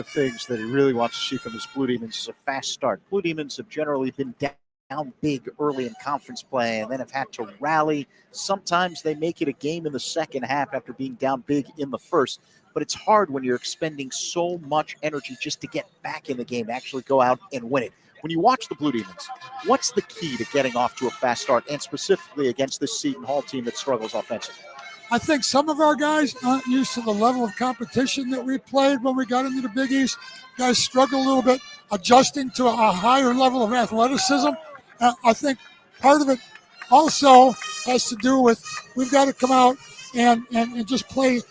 things that he really wants to see from his Blue Demons is a fast start. Blue Demons have generally been down big early in conference play and then have had to rally. Sometimes they make it a game in the second half after being down big in the first, but it's hard when you're expending so much energy just to get back in the game, to actually go out and win it. When you watch the Blue Demons, what's the key to getting off to a fast start, and specifically against this Seton Hall team that struggles offensively? I think some of our guys aren't used to the level of competition that we played when we got into the Big East. Guys struggle a little bit adjusting to a higher level of athleticism. I think part of it also has to do with we've got to come out and just play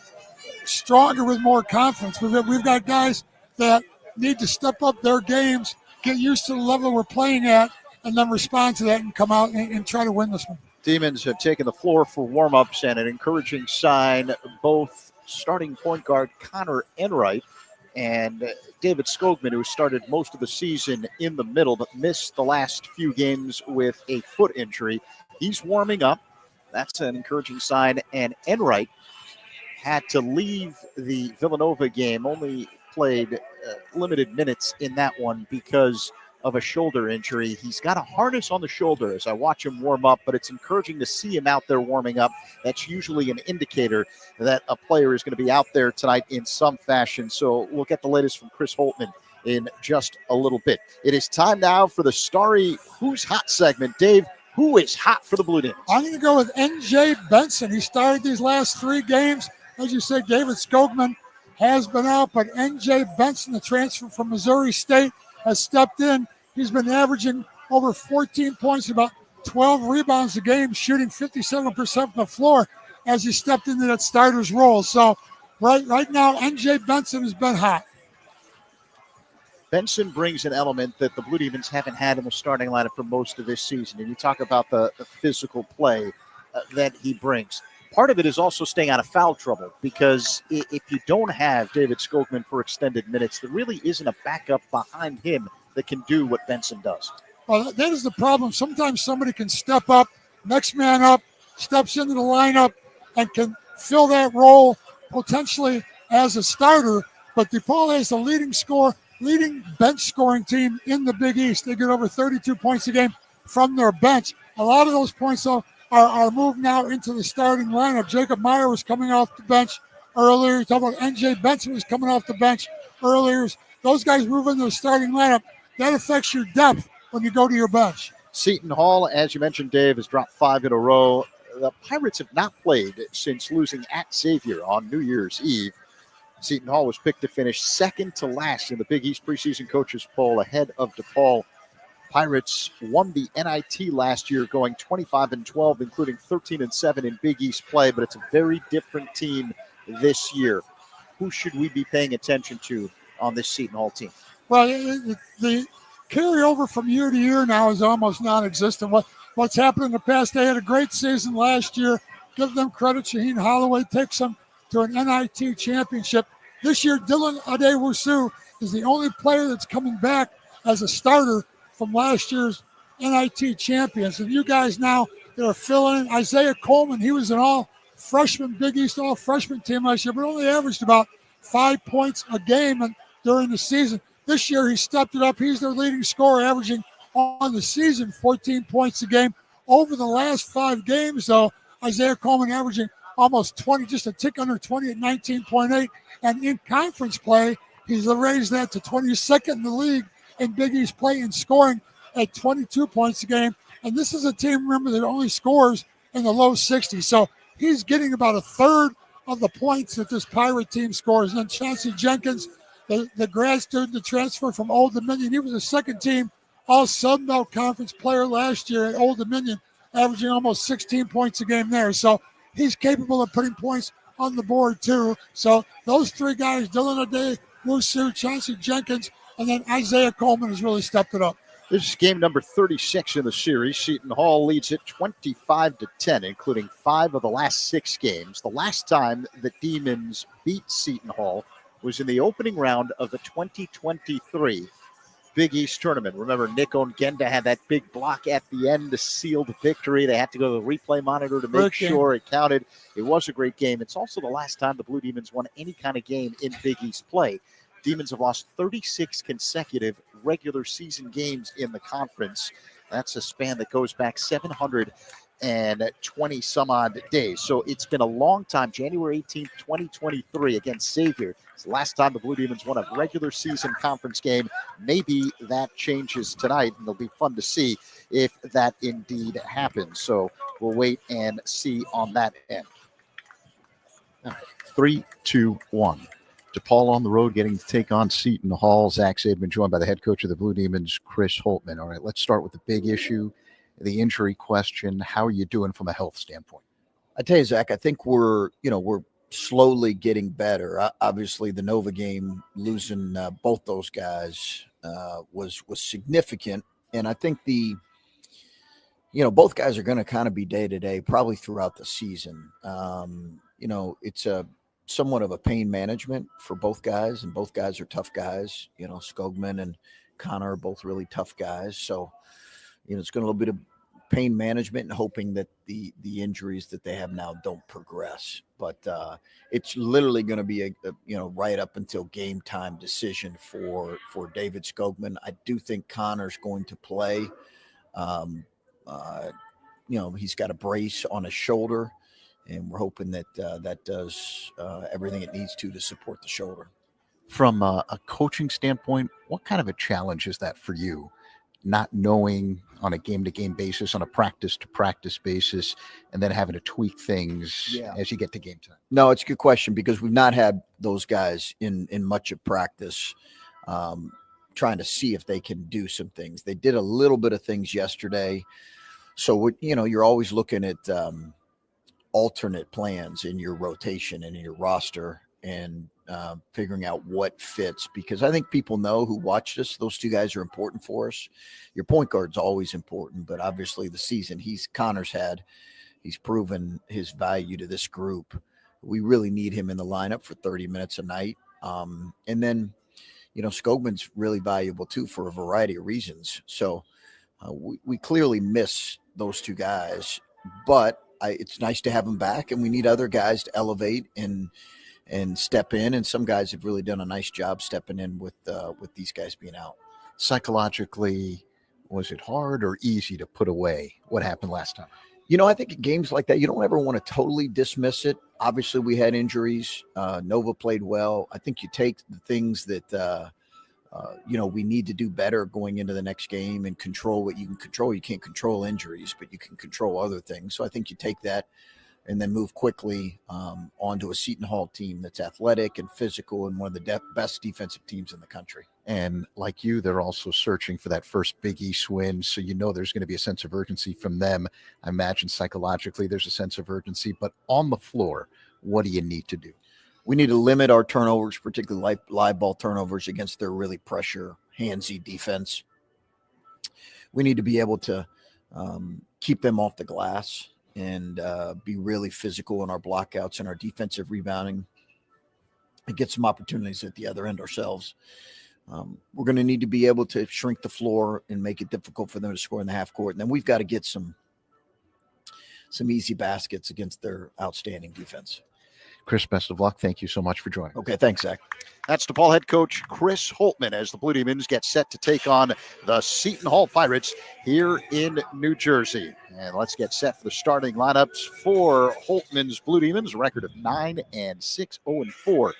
stronger with more confidence. We've got guys that need to step up their games, get used to the level we're playing at, and then respond to that and come out and try to win this one. Demons have taken the floor for warm-ups, and an encouraging sign, both starting point guard Connor Enright and David Skogman, who started most of the season in the middle but missed the last few games with a foot injury. He's warming up. That's an encouraging sign. And Enright had to leave the Villanova game, only played limited minutes in that one because of a shoulder injury. He's got a harness on the shoulder as I watch him warm up, but it's encouraging to see him out there warming up. That's usually an indicator that a player is going to be out there tonight in some fashion. So we'll get the latest from Chris Holtman in just a little bit. It is time now for the Starry Who's Hot segment. Dave, who is hot for the Blue Demons? I'm going to go with N.J. Benson. He started these last 3 games. As you said, David Skogman has been out, but N.J. Benson, the transfer from Missouri State, has stepped in. He's been averaging over 14 points, about 12 rebounds a game, shooting 57% from the floor as he stepped into that starter's role. So right now, N.J. Benson has been hot. Benson brings an element that the Blue Demons haven't had in the starting lineup for most of this season. And you talk about the physical play that he brings. Part of it is also staying out of foul trouble, because if you don't have David Skogman for extended minutes, there really isn't a backup behind him that can do what Benson does. Well, that is the problem. Sometimes somebody can step up, next man up, steps into the lineup, and can fill that role potentially as a starter. But DePaul has the leading bench scoring team in the Big East. They get over 32 points a game from their bench. A lot of those points, though, are moved now into the starting lineup. Jacob Meyer was coming off the bench earlier. You talk about N.J. Benson was coming off the bench earlier. Those guys move into the starting lineup. That affects your depth when you go to your bench. Seton Hall, as you mentioned, Dave, has dropped 5 in a row. The Pirates have not played since losing at Xavier on New Year's Eve. Seton Hall was picked to finish second to last in the Big East preseason coaches poll, ahead of DePaul. Pirates won the NIT last year, going 25-12, including 13-7 in Big East play, but it's a very different team this year. Who should we be paying attention to on this Seton Hall team? Well, the carryover from year to year now is almost non-existent. What's happened in the past, they had a great season last year. Give them credit. Shaheen Holloway takes them to an NIT championship. This year, Dylan Adewusu is the only player that's coming back as a starter from last year's NIT champions. And you guys now that are filling in, Isaiah Coleman, he was an all-freshman, Big East all-freshman team last year, but only averaged about 5 points a game during the season. This year, he stepped it up. He's their leading scorer, averaging on the season 14 points a game. Over the last 5 games, though, Isaiah Coleman averaging almost 20, just a tick under 20 at 19.8. And in conference play, he's raised that to 22nd in the league in Big East play and scoring at 22 points a game. And this is a team, remember, that only scores in the low 60s. So he's getting about a third of the points that this Pirate team scores. And then Chauncey Jenkins, the grad student, the transfer from Old Dominion, he was a second-team All-Sun Belt Conference player last year at Old Dominion, averaging almost 16 points a game there. So he's capable of putting points on the board, too. So those 3 guys, Dylan Adewusu, Chauncey Jenkins, and then Isaiah Coleman has really stepped it up. This is game number 36 in the series. Seton Hall leads it 25-10, including 5 of the last 6 games. The last time the Demons beat Seton Hall was in the opening round of the 2023 Big East tournament. Remember, Nick Ongenda had that big block at the end to seal the victory. They had to go to the replay monitor to make sure it counted. It was a great game. It's also the last time the Blue Demons won any kind of game in Big East play. Demons have lost 36 consecutive regular season games in the conference. That's a span that goes back 720 some odd days. So it's been a long time. January 18th, 2023 against Xavier. It's the last time the Blue Demons won a regular season conference game. Maybe that changes tonight, and it'll be fun to see if that indeed happens. So we'll wait and see on that end. All right, 3-2-1. DePaul on the road getting to take on Seton Hall. Zach Zaidman joined by the head coach of the Blue Demons, Chris Holtman. All right, let's start with the big issue, the injury question. How are you doing from a health standpoint? I tell you, Zach, I think we're slowly getting better. Obviously, the Nova game, losing both those guys was significant. And I think both guys are going to kind of be day-to-day probably throughout the season. It's somewhat of a pain management for both guys, and both guys are tough guys. Skogman and Connor are both really tough guys. So, it's going to be a little bit of pain management and hoping that the injuries that they have now don't progress. But it's literally going to be a right up until game time decision for David Skogman. I do think Connor's going to play. He's got a brace on his shoulder, and we're hoping that that does everything it needs to support the shoulder. From a coaching standpoint, what kind of a challenge is that for you? Not knowing on a game-to-game basis, on a practice-to-practice basis, and then having to tweak things as you get to game time? No, it's a good question, because we've not had those guys in much of practice trying to see if they can do some things. They did a little bit of things yesterday. So, you're always looking at alternate plans in your rotation and in your roster, and figuring out what fits, because I think people know who watched us. Those two guys are important for us. Your point guard's always important, but obviously the season Connor's he's proven his value to this group. We really need him in the lineup for 30 minutes a night. And then, Skogman's really valuable too for a variety of reasons. So we clearly miss those two guys, but it's nice to have them back, and we need other guys to elevate and step in. And some guys have really done a nice job stepping in with these guys being out. Psychologically, was it hard or easy to put away what happened last time? I think in games like that, you don't ever want to totally dismiss it. Obviously, we had injuries. Nova played well. I think you take the things that, we need to do better going into the next game and control what you can control. You can't control injuries, but you can control other things. So I think you take that and then move quickly onto a Seton Hall team that's athletic and physical and one of the best defensive teams in the country. And like you, they're also searching for that first Big East win. So there's going to be a sense of urgency from them. I imagine psychologically there's a sense of urgency. But on the floor, what do you need to do? We need to limit our turnovers, particularly live ball turnovers, against their really pressure, handsy defense. We need to be able to keep them off the glass and be really physical in our blockouts and our defensive rebounding, and get some opportunities at the other end ourselves. We're going to need to be able to shrink the floor and make it difficult for them to score in the half court. And then we've got to get some easy baskets against their outstanding defense. Chris, best of luck. Thank you so much for joining. Okay, thanks, Zach. That's DePaul head coach Chris Holtman as the Blue Demons get set to take on the Seton Hall Pirates here in New Jersey. And let's get set for the starting lineups for Holtman's Blue Demons, a record of 9-6, 0-4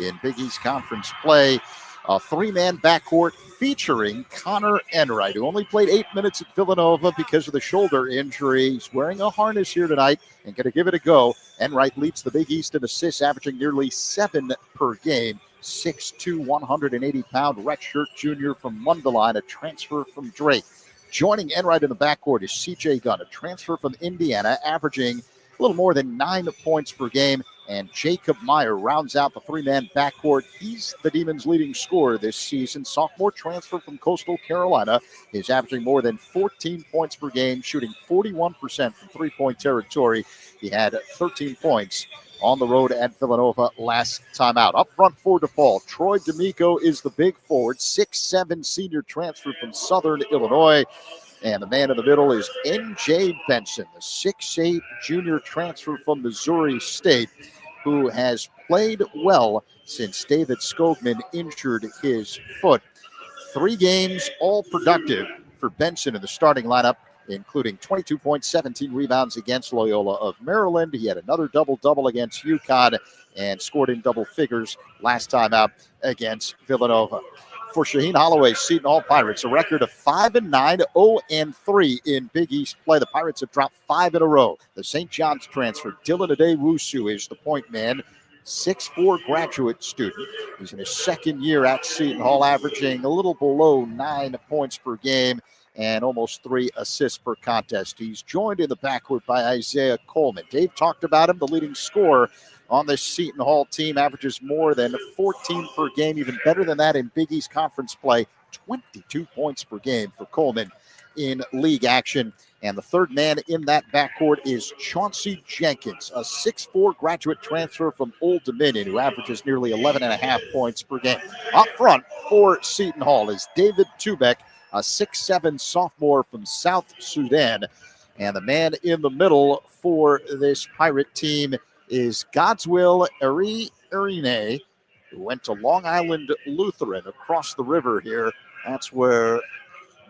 in Big East Conference play. A three-man backcourt featuring Connor Enright, who only played 8 minutes at Villanova because of the shoulder injury. He's wearing a harness here tonight and going to give it a go. Enright leads the Big East in assists, averaging nearly 7 per game. 6'2", 180-pound redshirt junior from Mundelein, a transfer from Drake. Joining Enright in the backcourt is C.J. Gunn, a transfer from Indiana, averaging a little more than 9 points per game. And Jacob Meyer rounds out the three-man backcourt. He's the Demons' leading scorer this season. Sophomore transfer from Coastal Carolina is averaging more than 14 points per game, shooting 41% from three-point territory. He had 13 points on the road at Villanova last time out. Up front for DePaul, Troy D'Amico is the big forward, 6'7" senior transfer from Southern Illinois. And the man in the middle is N.J. Benson, the 6'8" junior transfer from Missouri State, who has played well since David Skogman injured his foot. 3 games, all productive for Benson in the starting lineup, including 22 points, 17 rebounds against Loyola of Maryland. He had another double-double against UConn and scored in double figures last time out against Villanova. For Shaheen Holloway's Seton Hall Pirates, a record of 5-9, 0-3 in Big East play. The Pirates have dropped 5 in a row. The St. John's transfer, Dylan Adewusu, is the point man. 6'4" graduate student. He's in his second year at Seton Hall, averaging a little below 9 points per game and almost 3 assists per contest. He's joined in the backcourt by Isaiah Coleman. Dave talked about him, the leading scorer on this Seton Hall team, averages more than 14 per game, even better than that in Big East Conference play, 22 points per game for Coleman in league action. And the third man in that backcourt is Chauncey Jenkins, a 6'4" graduate transfer from Old Dominion who averages nearly 11.5 points per game. Up front for Seton Hall is David Tubeck, a 6'7" sophomore from South Sudan. And the man in the middle for this Pirate team is Godswill Erine, who went to Long Island Lutheran across the river here. That's where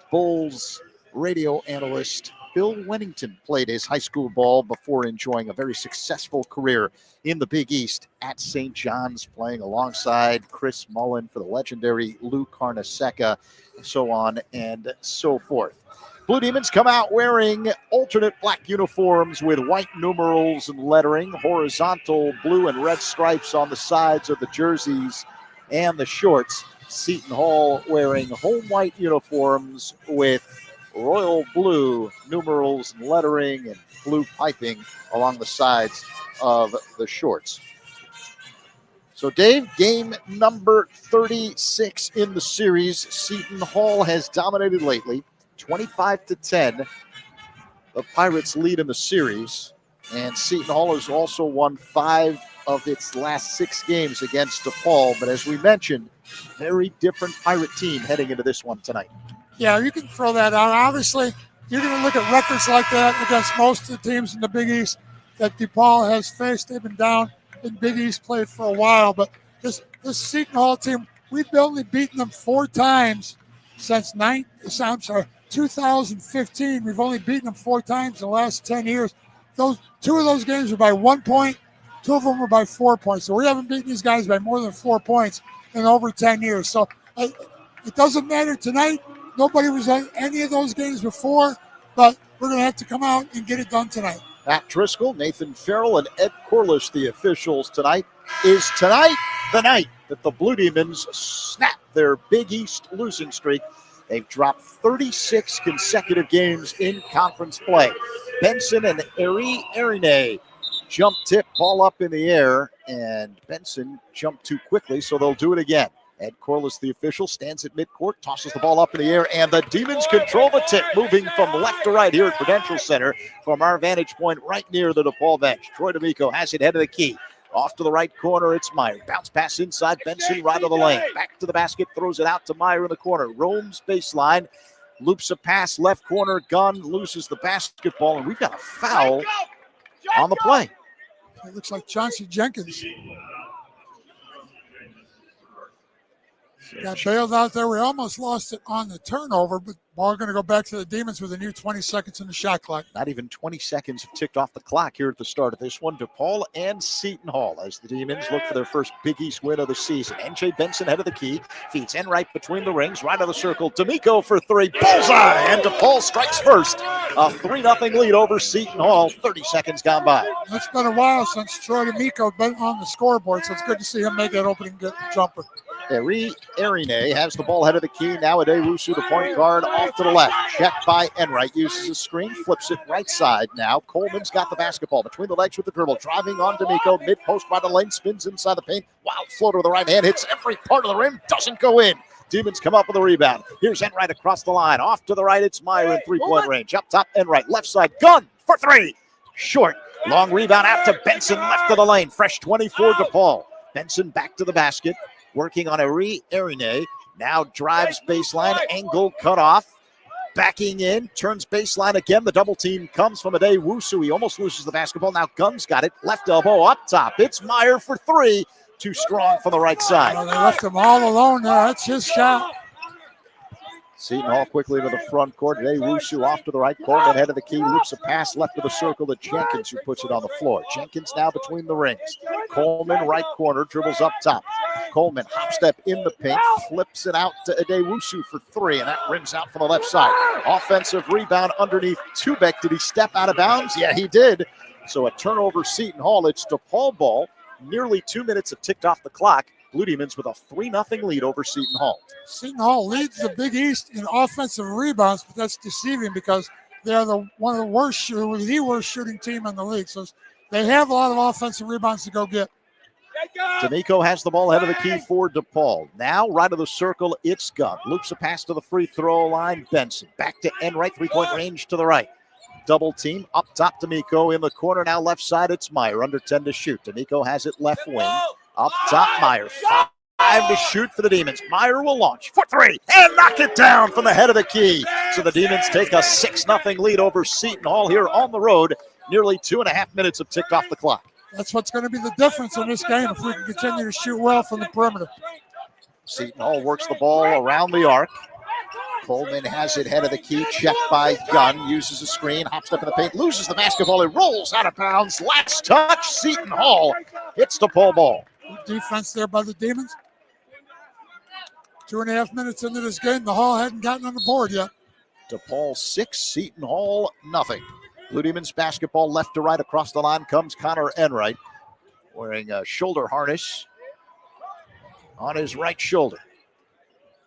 Bulls radio analyst Bill Wennington played his high school ball before enjoying a very successful career in the Big East at St. John's, playing alongside Chris Mullen for the legendary Lou Carnesecca, and so on and so forth. Blue Demons come out wearing alternate black uniforms with white numerals and lettering, horizontal blue and red stripes on the sides of the jerseys and the shorts. Seton Hall wearing home white uniforms with royal blue numerals and lettering and blue piping along the sides of the shorts. So, Dave, game number 36 in the series. Seton Hall has dominated lately, 25-10. The Pirates lead in the series, and Seton Hall has also won 5 of its last 6 games against DePaul. But as we mentioned, very different Pirate team heading into this one tonight. Yeah, you can throw that out. Obviously, you're going to look at records like that against most of the teams in the Big East that DePaul has faced. They've been down in Big East play for a while. But this Seton Hall team, we've only beaten them 4 times since 2015. We've only beaten them 4 times in the last 10 years. 2 of those games were by 1 point. 2 of them were by 4 points. So we haven't beaten these guys by more than 4 points in over 10 years. So it doesn't matter tonight. Nobody was at any of those games before, but we're going to have to come out and get it done tonight. Pat Driscoll, Nathan Farrell, and Ed Corliss, the officials tonight. Is tonight the night that the Blue Demons snap their Big East losing streak? They've dropped 36 consecutive games in conference play. Benson and Erine jump tip, ball up in the air, and Benson jumped too quickly, so they'll do it again. Ed Corliss, the official, stands at midcourt, tosses the ball up in the air, and the Demons control the tip, moving from left to right here at Prudential Center from our vantage point right near the DePaul bench. Troy D'Amico has it head of the key. Off to the right corner, it's Meyer. Bounce pass inside, Benson right of the lane. Back to the basket, throws it out to Meyer in the corner. Roams baseline, loops a pass, left corner, Gunn loses the basketball, and we've got a foul on the play. It looks like Chauncey Jenkins got bailed out there. We almost lost it on the turnover, but ball going to go back to the Demons with a new 20 seconds in the shot clock. Not even 20 seconds have ticked off the clock here at the start of this one. DePaul and Seton Hall as the Demons look for their first Big East win of the season. N.J. Benson head of the key, feeds Enright between the rings, right of the circle. D'Amico for 3, bullseye, and DePaul strikes first. A 3-0 lead over Seton Hall, 30 seconds gone by. It's been a while since Troy D'Amico been on the scoreboard, so it's good to see him make that opening jumper. Erine has the ball head of the key. Now Adewusu, the point guard, off to the left. Checked by Enright. Uses a screen, flips it right side now. Coleman's got the basketball between the legs with the dribble. Driving on D'Amico. Mid-post right of the lane. Spins inside the paint. Wild floater with the right hand. Hits every part of the rim. Doesn't go in. Demons come up with a rebound. Here's Enright across the line. Off to the right. It's Meyer in three-point range. Up top, Enright. Left side. Gunn for 3. Short. Long rebound out to Benson. Left of the lane. Fresh 24 DePaul. Benson back to the basket. Working on Erine. Now drives baseline. Angle cut off. backing in, turns baseline again. The double team comes from Adewusu. He almost loses the basketball. Now Gunn's got it. Left elbow up top. It's Meyer for three. Too strong from the right side. Well, they left him all alone there. That's his shot. Seton Hall quickly to the front court. Adewusu off to the right. Coleman head of the key. Loops a pass left of the circle to Jenkins, who puts it on the floor. Jenkins now between the rings. Coleman right corner. Dribbles up top. Coleman hop step in the paint. Flips it out to Adewusu for three. And that rims out from the left side. Offensive rebound underneath Tubeck. Did he step out of bounds? Yeah, he did. So a turnover Seton Hall. It's DePaul ball. Nearly 2 minutes have ticked off the clock. Blue Demons with a 3-0 lead over Seton Hall. Seton Hall leads the Big East in offensive rebounds, but that's deceiving because they are the worst shooting team in the league. So they have a lot of offensive rebounds to go get. D'Amico has the ball ahead of the key for DePaul. Now right of the circle, it's Gunn. Loops a pass to the free throw line. Benson back to Enright, 3-point range to the right. Double team up top. D'Amico in the corner. Now left side, it's Meyer under 10 to shoot. D'Amico has it left wing. Up top, Meyer. 5 to shoot for the Demons. Meyer will launch for three and knock it down from the head of the key. So the Demons take a 6-0 lead over Seton Hall here on the road. Nearly 2.5 minutes have ticked off the clock. That's what's going to be the difference in this game if we can continue to shoot well from the perimeter. Seton Hall works the ball around the arc. Coleman has it head of the key, checked by Gunn, uses a screen, hops up in the paint, loses the basketball, it rolls out of bounds. Last touch, Seton Hall. It's DePaul ball. Good defense there by the Demons. 2.5 minutes into this game, the Hall hadn't gotten on the board yet. DePaul 6, Seton Hall nothing. Blue Demons basketball left to right. Across the line comes Connor Enright, wearing a shoulder harness on his right shoulder.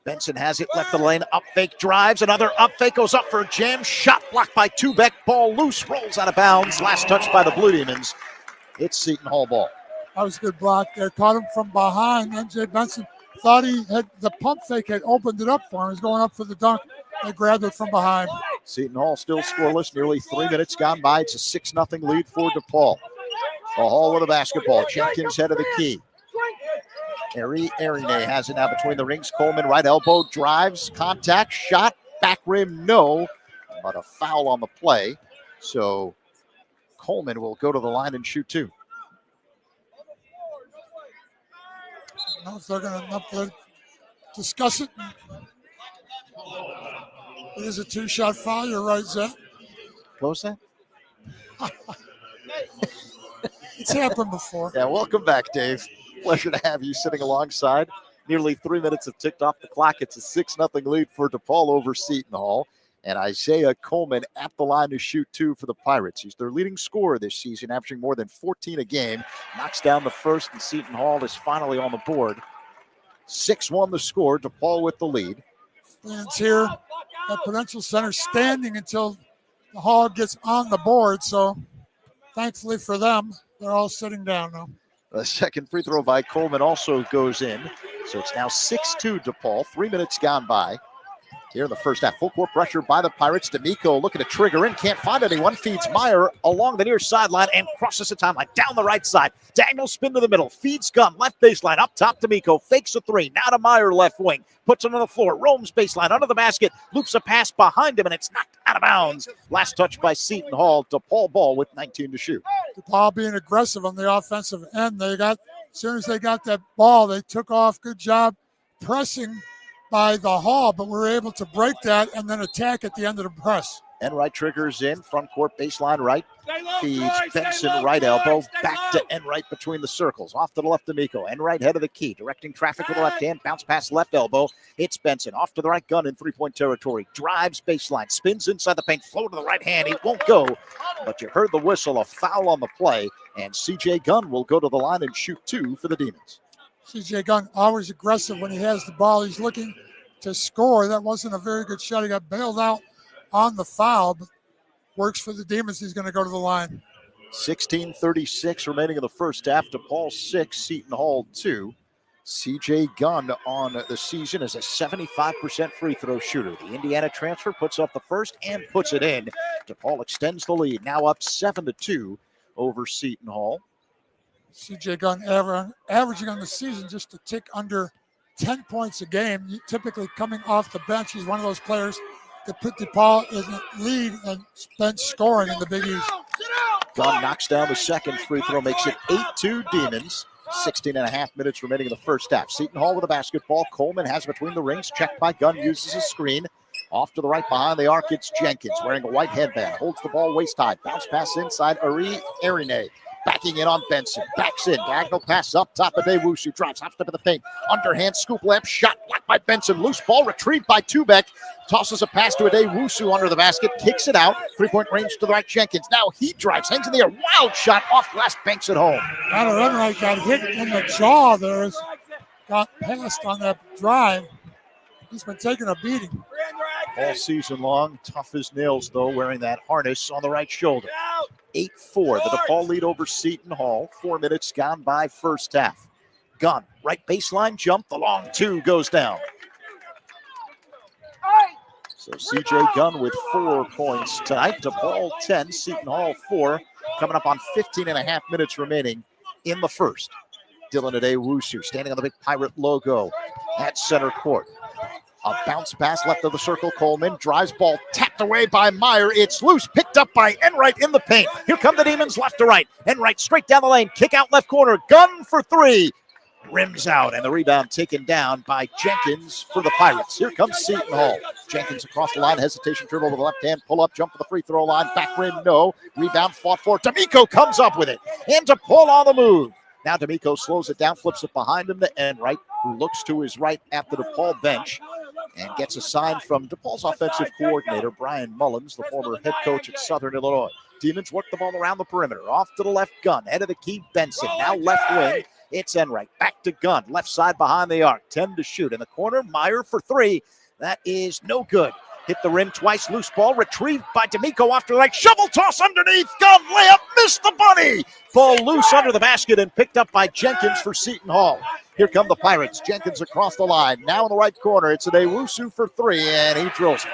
Benson has it left of the lane, up fake, drives, another up fake, goes up for a jam, shot blocked by Tubeck, ball loose, rolls out of bounds, last touch by the Blue Demons. It's Seton Hall ball. That was a good block there, caught him from behind. MJ Benson thought he had the pump fake had opened it up for him. He was going up for the dunk. They grabbed it from behind. Seton Hall still scoreless, nearly 3 minutes gone by. It's a 6-0 lead for DePaul. The Hall with the basketball, Jenkins head of the key. Arine has it now between the rings. Coleman right elbow, drives, contact, shot, back rim, no. But a foul on the play. So Coleman will go to the line and shoot two. I don't know if they're going to discuss it. It is a two-shot foul. You're right, Zach. What was that? It's happened before. Yeah, welcome back, Dave. Pleasure to have you sitting alongside. Nearly 3 minutes have ticked off the clock. It's a 6-0 lead for DePaul over Seton Hall. And Isaiah Coleman at the line to shoot two for the Pirates. He's their leading scorer this season, averaging more than 14 a game. Knocks down the first, and Seton Hall is finally on the board. 6-1 the score. DePaul with the lead. Fans here at Prudential Center standing until the Hall gets on the board. So thankfully for them, they're all sitting down now. The second free throw by Coleman also goes in. So it's now 6-2 DePaul. 3 minutes gone by. Here in the first half, full court pressure by the Pirates. D'Amico looking to trigger in, can't find anyone. Feeds Meyer along the near sideline and crosses the timeline down the right side. Daniel spin to the middle, feeds Gunn, left baseline, up top D'Amico, fakes a three. Now to Meyer, left wing, puts it on the floor, roams baseline, under the basket, loops a pass behind him, and it's knocked out of bounds. Last touch by Seton Hall. DePaul ball with 19 to shoot. DePaul being aggressive on the offensive end. As soon as they got that ball, they took off. Good job pressing by the Hall, but we were able to break that and then attack at the end of the press. Enright triggers in, front court baseline right, feeds Benson right elbow, back to Enright between the circles, off to the left D'Amico. Enright head of the key, directing traffic with the left hand, bounce pass left elbow. It's Benson, off to the right, Gunn in three-point territory, drives baseline, spins inside the paint, flow to the right hand, it won't go, but you heard the whistle, a foul on the play, and CJ Gunn will go to the line and shoot two for the Demons. CJ Gunn always aggressive when he has the ball. He's looking to score. That wasn't a very good shot. He got bailed out on the foul, but works for the Demons. He's going to go to the line. 16:36 remaining in the first half. DePaul 6, Seton Hall 2. CJ Gunn on the season is a 75% free throw shooter. The Indiana transfer puts up the first and puts it in. DePaul extends the lead, now up 7-2 over Seton Hall. CJ Gunn averaging on the season just a tick under 10 points a game. Typically coming off the bench, he's one of those players to put DePaul in the lead and bench scoring in the Big East. Gunn knocks down the second free throw, makes it 8-2 Demons. 16 and a half minutes remaining in the first half. Seton Hall with a basketball. Coleman has between the rings. Checked by Gunn, uses a screen. Off to the right behind the arc, it's Jenkins wearing a white headband. Holds the ball waist high. Bounce pass inside. Ari Erine backing in on Benson. Backs in. Diagonal pass up top of Dewusu. Drives half step in the paint. Underhand scoop layup. Shot blocked by Benson. Loose ball retrieved by Tubeck. Tosses a pass to Dewusu under the basket. Kicks it out. 3-point range to the right. Jenkins. Now he drives. Hangs in the air. Wild shot off glass. Banks it home. Connor Enright got hit in the jaw there. Got passed on that drive. He's been taking a beating. All season long, tough as nails, though, wearing that harness on the right shoulder. 8-4, the DePaul lead over Seton Hall. 4 minutes gone by first half. Gunn, right baseline jump. The long two goes down. So C.J. Gunn with 4 points tonight. DePaul 10, Seton Hall 4. Coming up on 15 and a half minutes remaining in the first. Dylan Adewusu standing on the big Pirate logo at center court. A bounce pass left of the circle. Coleman drives ball tapped away by Meyer. It's loose, picked up by Enright in the paint. Here come the Demons left to right. Enright straight down the lane. Kick out left corner. Gunn for 3. Rims out, and the rebound taken down by Jenkins for the Pirates. Here comes Seton Hall. Jenkins across the line. Hesitation dribble with the left hand. Pull up, jump to the free throw line. Back rim, no. Rebound fought for. D'Amico comes up with it. And DePaul on the move. Now D'Amico slows it down, flips it behind him to Enright, who looks to his right at the DePaul bench and gets a sign from DePaul's offensive coordinator, Brian Mullins, the former head coach at Southern Illinois. Demons work the ball around the perimeter. Off to the left, Gunn. Head of the key, Benson. Now left wing. It's Enright. Back to Gunn. Left side behind the arc. 10 to shoot. In the corner, Meyer for 3. That is no good. Hit the rim twice. Loose ball retrieved by D'Amico off to the right. Shovel toss underneath. Gunn layup. Missed the bunny. Ball loose under the basket and picked up by Jenkins for Seton Hall. Here come the Pirates. Jenkins across the line. Now in the right corner. It's Adewusu for 3, and he drills it.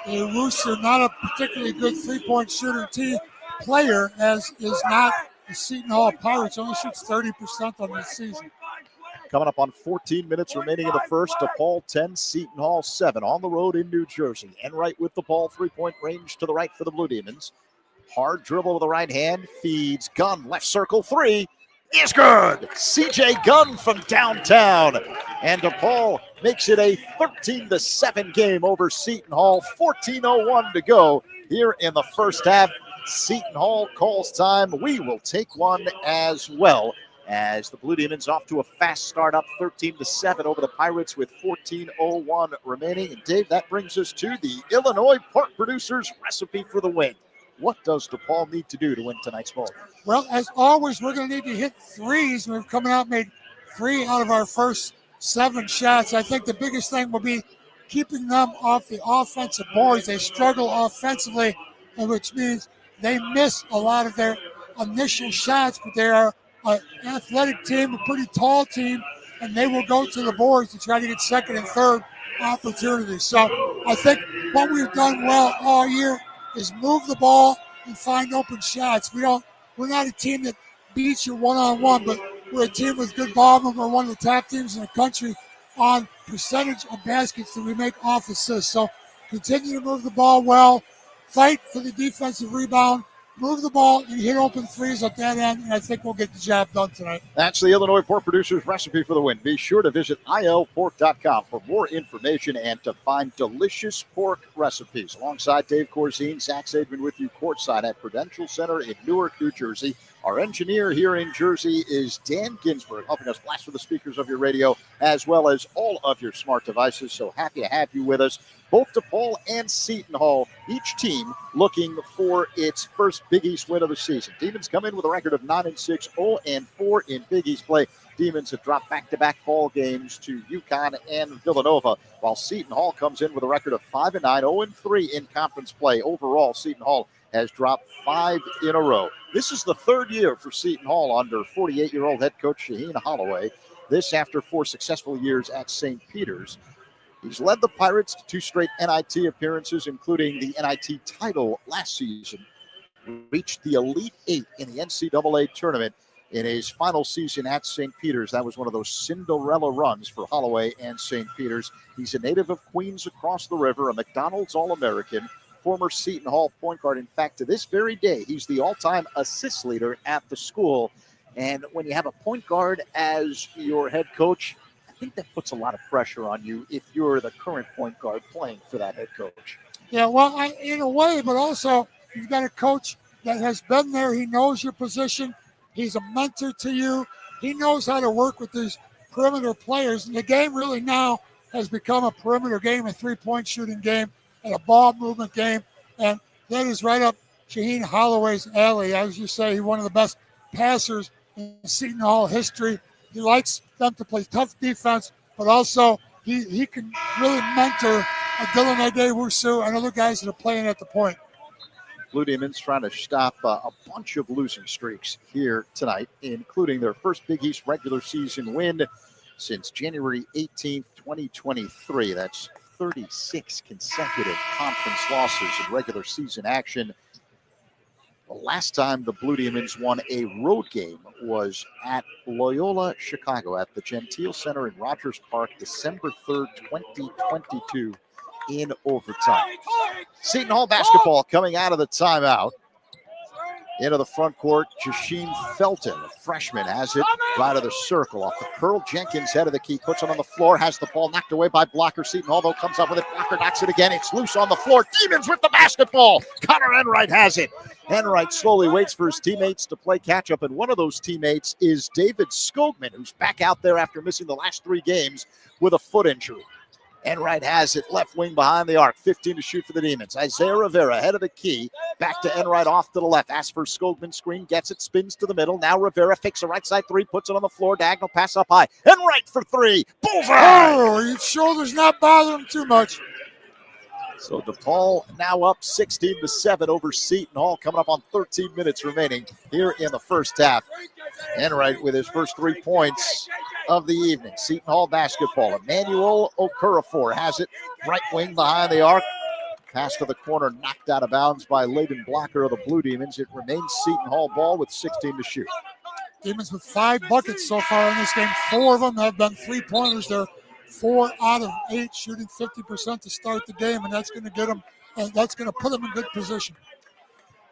Adewusu, not a particularly good three-point shooter player, as is not the Seton Hall Pirates. Only shoots 30% on this season. Coming up on 14 minutes remaining in the first. DePaul 10, Seton Hall 7 on the road in New Jersey. Enright with the ball, 3-point range to the right for the Blue Demons. Hard dribble with the right hand, feeds Gunn, left circle, 3 is good. C.J. Gunn from downtown. And DePaul makes it a 13-7 game over Seton Hall. 14:01 to go here in the first half. Seton Hall calls time. We will take one as well, as the Blue Demons off to a fast start, up 13-7 over the Pirates with 14:01 remaining. And Dave, that brings us to the Illinois Pork Producers recipe for the win. What does DePaul need to do to win tonight's ball? Well, as always, we're going to need to hit threes. We've come out, made 3 out of our first 7 shots. I think the biggest thing will be keeping them off the offensive boards. They struggle offensively, which means they miss a lot of their initial shots, but they are an athletic team, a pretty tall team, and they will go to the boards to try to get second and third opportunities. So I think what we've done well all year is move the ball and find open shots. We're not a team that beats you one-on-one, but we're a team with good ball movement. We're one of the top teams in the country on percentage of baskets that we make off assists. So continue to move the ball well, fight for the defensive rebound, move the ball, and hit open threes at that end, and I think we'll get the job done tonight. That's the Illinois Pork Producers recipe for the win. Be sure to visit ilpork.com for more information and to find delicious pork recipes. Alongside Dave Corzine, Zach Saban with you courtside at Prudential Center in Newark, New Jersey. Our engineer here in Jersey is Dan Ginsberg, helping us blast through the speakers of your radio as well as all of your smart devices. So happy to have you with us. Both DePaul and Seton Hall, each team looking for its first Big East win of the season. Demons come in with a record of 9-6, 0-4 in Big East play. Demons have dropped back-to-back ball games to UConn and Villanova, while Seton Hall comes in with a record of 5-9, 0-3 in conference play. Overall, Seton Hall has dropped 5 in a row. This is the 3rd year for Seton Hall under 48-year-old head coach Shaheen Holloway. This after 4 successful years at St. Peter's. He's led the Pirates to 2 straight NIT appearances, including the NIT title last season. Reached the Elite 8 in the NCAA tournament in his final season at St. Peter's. That was one of those Cinderella runs for Holloway and St. Peter's. He's a native of Queens across the river, a McDonald's All-American, former Seton Hall point guard. In fact, to this very day, he's the all-time assist leader at the school. And when you have a point guard as your head coach, I think that puts a lot of pressure on you if you're the current point guard playing for that head coach. Yeah, well, in a way, but also you've got a coach that has been there. He knows your position. He's a mentor to you. He knows how to work with these perimeter players. And the game really now has become a perimeter game, a three-point shooting game, and a ball movement game. And that is right up Shaheen Holloway's alley. As you say, he's one of the best passers in Seton Hall history. He likes them to play tough defense, but also he can really mentor Dylan Adewusu and other guys that are playing at the point. Blue Demons trying to stop a bunch of losing streaks here tonight, including their first Big East regular season win since January 18th, 2023. That's 36 consecutive conference losses in regular season action. The last time the Blue Demons won a road game was at Loyola, Chicago, at the Gentile Center in Rogers Park, December 3rd, 2022. In overtime. Seton Hall basketball coming out of the timeout. Into the front court, Jasheen Felton, a freshman, has it right of the circle. Off the curl, Jenkins, head of the key, puts it on the floor, has the ball knocked away by Blocker. Seton Hall, though, comes up with it. Blocker knocks it again. It's loose on the floor. Demons with the basketball. Connor Enright has it. Enright slowly waits for his teammates to play catch-up, and one of those teammates is David Skogman, who's back out there after missing the last 3 games with a foot injury. Enright has it, left wing behind the arc, 15 to shoot for the Demons. Isaiah Rivera, head of the key, back to Enright off to the left. Asks for Skogman screen, gets it, spins to the middle. Now Rivera fakes a right side 3, puts it on the floor, diagonal pass up high. Enright for 3, bullseye! Oh, his shoulder's not bothering him too much. So DePaul now up 16-7 over Seton Hall, coming up on 13 minutes remaining here in the first half. Enright with his first 3 points of the evening. Seton Hall basketball. Emmanuel Okurafor has it, right wing behind the arc. Pass to the corner, knocked out of bounds by Layden Blocker of the Blue Demons. It remains Seton Hall ball with 16 to shoot. Demons with 5 buckets so far in this game. 4 of them have been 3-pointers. They're 4 out of 8, shooting 50% to start the game, and that's going to get them, and that's going to put them in good position.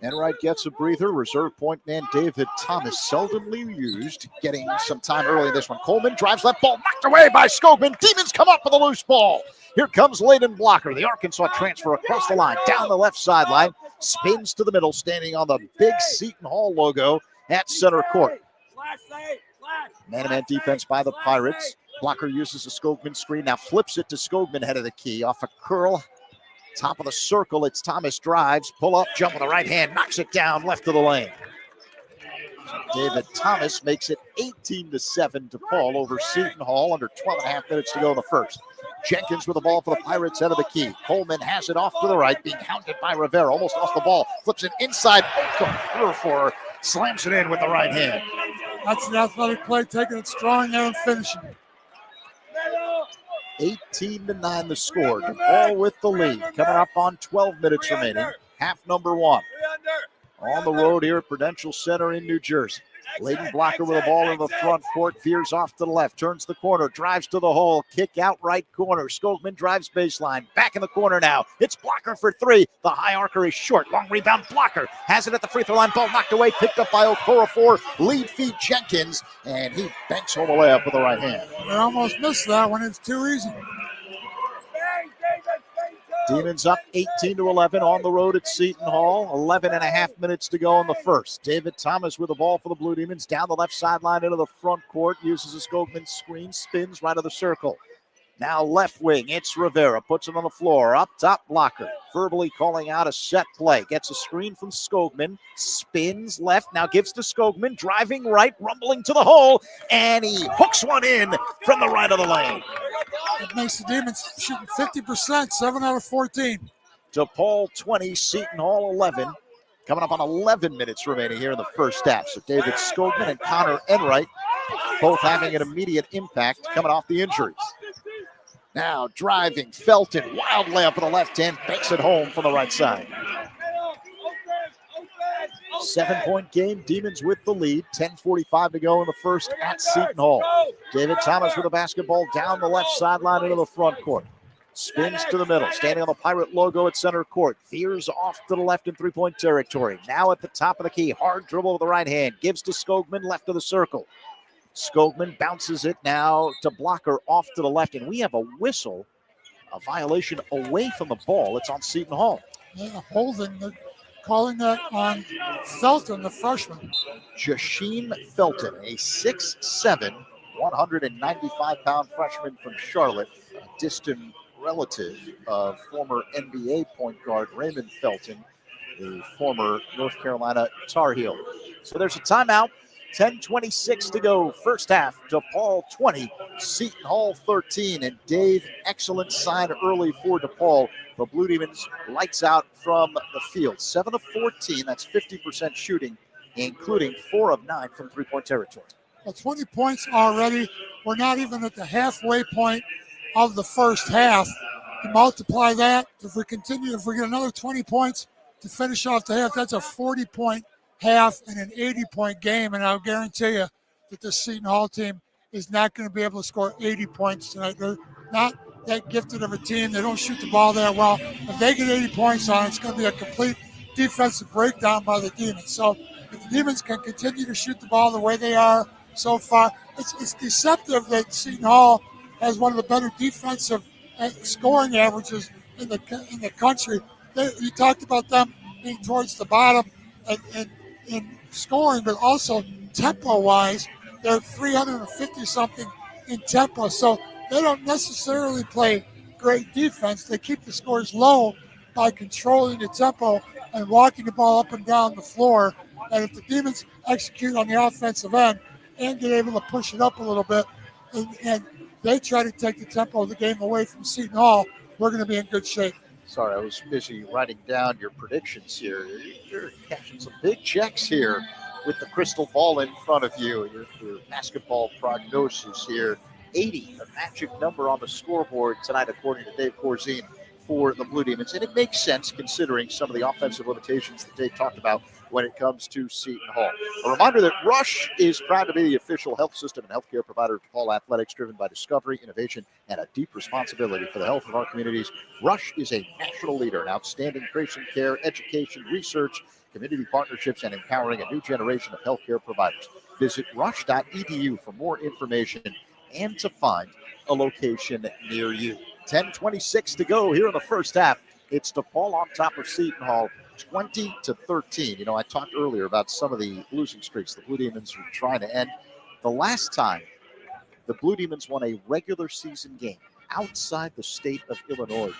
Enright gets a breather. Reserve point man David Thomas, seldomly used, getting some time early in this one. Coleman drives left, ball knocked away by Skogman. Demons come up with a loose ball. Here comes Layden Blocker, the Arkansas transfer, across the line, down the left sideline, spins to the middle, standing on the big Seton Hall logo at center court. Man-to-man defense by the Pirates. Blocker uses a Skogman screen, now flips it to Skogman, head of the key, off a curl. Top of the circle, it's Thomas drives, pull up, jump with the right hand, knocks it down, left of the lane. David Thomas makes it 18-7 to Paul over Seton Hall, under 12.5 minutes to go in the first. Jenkins with the ball for the Pirates, head of the key. Coleman has it off to the right, being hounded by Rivera, almost lost the ball, flips it inside, for slams it in with the right hand. That's an athletic play, taking it strong there and finishing. 18-9 the score. DePaul with the lead. Coming up on 12 minutes remaining. Half number 1. On the road here at Prudential Center in New Jersey. Layden Blocker with the ball in the front court. Veers off to the left. Turns the corner. Drives to the hole. Kick out right corner. Skogman drives baseline. Back in the corner now. It's Blocker for 3. The high arcer is short. Long rebound. Blocker has it at the free throw line. Ball knocked away. Picked up by Okorofor. Lead feed Jenkins. And he banks home a layup with the right hand. They almost missed that one. It's too easy. Demons up 18-11 on the road at Seton Hall. 11.5 minutes to go in the first. David Thomas with the ball for the Blue Demons. Down the left sideline into the front court. Uses a Skogman screen. Spins right of the circle. Now left wing. It's Rivera. Puts it on the floor. Up top, Blocker. Verbally calling out a set play. Gets a screen from Skogman. Spins left. Now gives to Skogman. Driving right. Rumbling to the hole. And he hooks one in from the right of the lane. It makes the Demons shooting 50%, 7 out of 14. DePaul 20, Seton Hall 11. Coming up on 11 minutes remaining here in the first half. So David Skogman and Connor Enright both having an immediate impact coming off the injuries. Now driving, Felton, wild layup with the left hand, banks it home from the right side. 7-point game. Demons with the lead. 10:45 to go in the first at Seton Hall. David Thomas with the basketball down the left sideline into the front court. Spins to the middle, standing on the Pirate logo at center court. Veers off to the left in three-point territory. Now at the top of the key, hard dribble with the right hand. Gives to Skogman, left of the circle. Skogman bounces it now to Blocker off to the left. And we have a whistle, a violation away from the ball. It's on Seton Hall. Yeah, holding. They're calling that on Felton, the freshman. Jasheen Felton, a 6'7", 195-pound freshman from Charlotte, a distant relative of former NBA point guard Raymond Felton, the former North Carolina Tar Heel. So there's a timeout. 10:26 to go. First half. DePaul 20, Seton Hall 13. And Dave, excellent sign early for DePaul. The Blue Demons lights out from the field. 7 of 14. That's 50% shooting, including 4 of 9 from three-point territory. Well, 20 points already. We're not even at the halfway point of the first half. You multiply that. If we get another 20 points to finish off the half, that's a 40-point half and an 80-point game. And I'll guarantee you that the Seton Hall team is not going to be able to score 80 points tonight. They're not that gifted of a team. They don't shoot the ball that well. If they get 80 points on it, it's going to be a complete defensive breakdown by the Demons. So if the Demons can continue to shoot the ball the way they are so far, it's deceptive that Seton Hall has one of the better defensive scoring averages in the country. You talked about them being towards the bottom in scoring, but also tempo-wise, they're 350-something in tempo. So they don't necessarily play great defense. They keep the scores low by controlling the tempo and walking the ball up and down the floor. And if the Demons execute on the offensive end and get able to push it up a little bit, and they try to take the tempo of the game away from Seton Hall, we're going to be in good shape. Sorry, I was busy writing down your predictions here. You're catching some big checks here with the crystal ball in front of you. Your basketball prognosis here. 80, the magic number on the scoreboard tonight, according to Dave Corzine, for the Blue Demons. And it makes sense considering some of the offensive limitations that Dave talked about when it comes to Seton Hall. A reminder that Rush is proud to be the official health system and healthcare provider of DePaul Athletics, driven by discovery, innovation, and a deep responsibility for the health of our communities. Rush is a national leader in outstanding patient care, education, research, community partnerships, and empowering a new generation of healthcare providers. Visit rush.edu for more information and to find a location near you. 10:26 to go here in the first half. It's DePaul on top of Seton Hall, 20-13. You know, I talked earlier about some of the losing streaks the Blue Demons were trying to end. The last time the Blue Demons won a regular season game outside the state of Illinois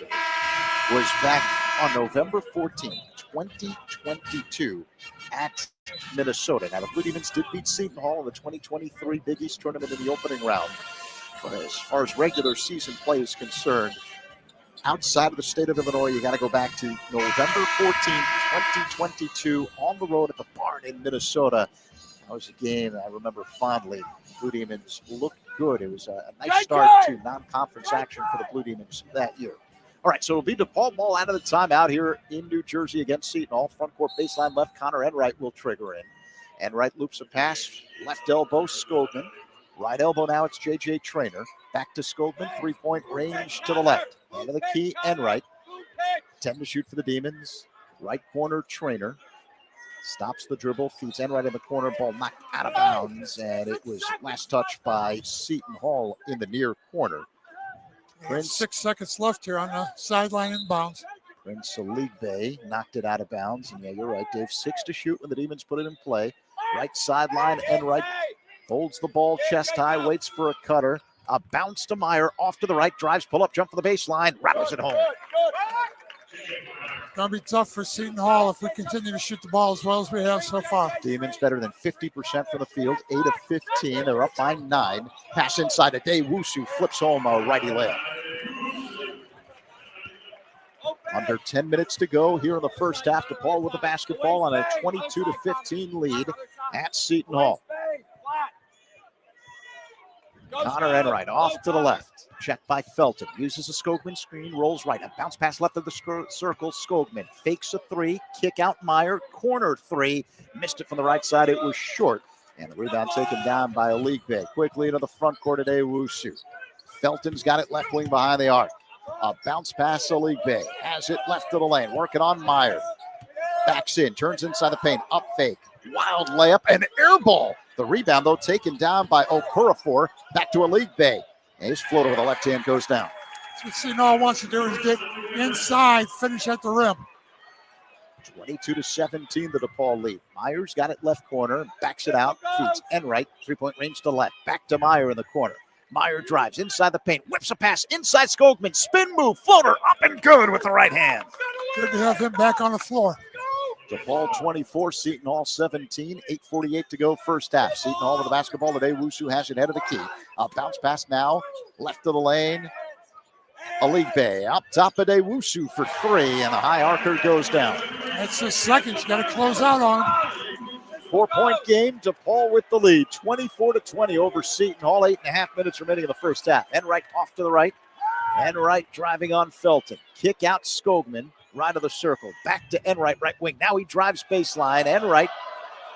was back on November 14, 2022 at Minnesota. Now, the Blue Demons did beat Seton Hall in the 2023 Big East tournament in the opening round. But as far as regular season play is concerned, outside of the state of Illinois, you got to go back to November 14, 2022, on the road at the Barn in Minnesota. That was a game I remember fondly. Blue Demons looked good. It was a nice start to non-conference action for the Blue Demons that year. All right, so it'll be DePaul ball out of the timeout here in New Jersey against Seton Hall. Front court baseline left, Connor Enright will trigger in. Enright loops a pass, left elbow, Skogman. Right elbow now, it's J.J. Traynor. Back to Skogman, three-point range to the left. Hand of the key, Enright. 10 to shoot for the Demons. Right corner, Traynor. Stops the dribble, feeds Enright in the corner, ball knocked out of bounds, and it was last touch by Seton Hall in the near corner. Prince, 6 seconds left here on the sideline inbounds. Prince Aligbe knocked it out of bounds, and yeah, you're right, Dave. 6 to shoot when the Demons put it in play. Right sideline, Enright holds the ball chest high, waits for a cutter. A bounce to Meyer, off to the right, drives, pull up, jump for the baseline, rattles it home. Going to be tough for Seton Hall if we continue to shoot the ball as well as we have so far. Demons better than 50% from the field, 8 of 15. They're up by 9. Pass inside to Day Wusu, flips home a righty layup. Under 10 minutes to go here in the first half. DePaul with the basketball on a 22-15 lead at Seton Hall. Connor Enright off to the left. Checked by Felton. Uses a Skogman screen. Rolls right. A bounce pass left of the circle. Skogman fakes a three. Kick out Meyer. Corner three. Missed it from the right side. It was short. And the rebound taken down by Oligbe. Quickly into the front court of Ewusu. Felton's got it left wing behind the arc. A bounce pass, Oligbe has it left of the lane. Working on Meyer. Backs in, turns inside the paint. Up fake. Wild layup and air ball. The rebound, though, taken down by Okurafor. Back to Oligbe. And his floater with the left hand goes down. So Seton Hall wants to do is get inside, finish at the rim. 22-17, the DePaul lead. Meyer's got it left corner, backs it out, feeds Enright, three-point range to left. Back to Meyer in the corner. Meyer drives inside the paint, whips a pass inside Skogman, spin move, floater, up and good with the right hand. Good to have him back on the floor. DePaul 24, Seton Hall 17, 8:48 to go first half. Seton Hall with the basketball today. Wusu has it head of the key. A bounce pass now, left of the lane. Oligbe up top of Wusu for three, and the high archer goes down. That's his second. He's got to close out on him. 4-point game, DePaul with the lead, 24-20 over Seton Hall. 8.5 minutes remaining in the first half. Enright off to the right. Enright driving on Felton. Kick out Skogman, right of the circle. Back to Enright, right wing. Now he drives baseline. Enright,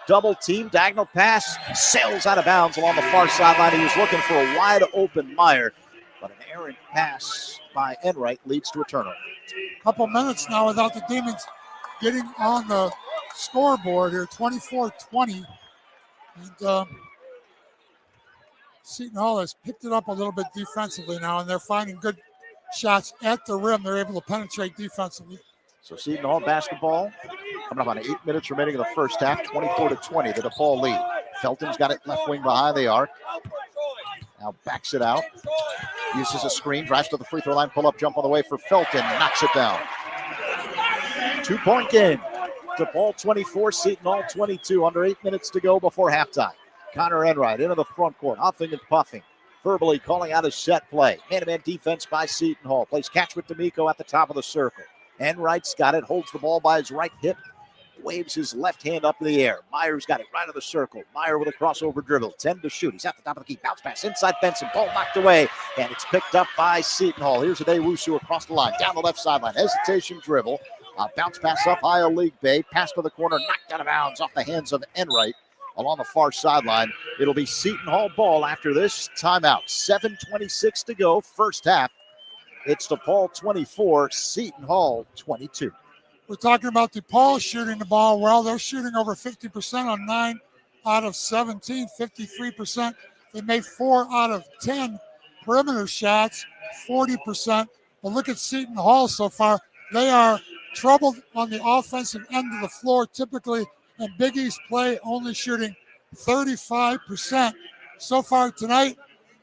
double team, diagonal pass, sails out of bounds along the far sideline. He was looking for a wide open Meyer, but an errant pass by Enright leads to a turnover. Couple minutes now without the Demons getting on the scoreboard here, 24-20. And Seton Hall has picked it up a little bit defensively now, and they're finding good shots at the rim. They're able to penetrate defensively. So Seton Hall basketball coming up on 8 minutes remaining in the first half, 24-20, the DePaul lead. Felton's got it left wing behind the arc. Now backs it out. Uses a screen, drives to the free throw line, pull up jump on the way for Felton, knocks it down. 2-point game. DePaul 24, Seton Hall 22, under 8 minutes to go before halftime. Connor Enright into the front court, huffing and puffing, verbally calling out his set play. Man-to-man defense by Seton Hall. Plays catch with D'Amico at the top of the circle. Enright's got it, holds the ball by his right hip, waves his left hand up in the air. Meyer's got it right of the circle. Meyer with a crossover dribble, 10 to shoot. He's at the top of the key, bounce pass inside Benson, ball knocked away, and it's picked up by Seton Hall. Here's Adewusu across the line, down the left sideline, hesitation dribble. Bounce pass up high, Oligbe, pass to the corner, knocked out of bounds off the hands of Enright along the far sideline. It'll be Seton Hall ball after this timeout. 7:26 to go, first half. It's DePaul 24, Seton Hall 22. We're talking about DePaul shooting the ball well. They're shooting over 50% on 9 out of 17, 53%. They made 4 out of 10 perimeter shots, 40%. But look at Seton Hall so far. They are troubled on the offensive end of the floor, typically in Big East play, only shooting 35%. So far tonight,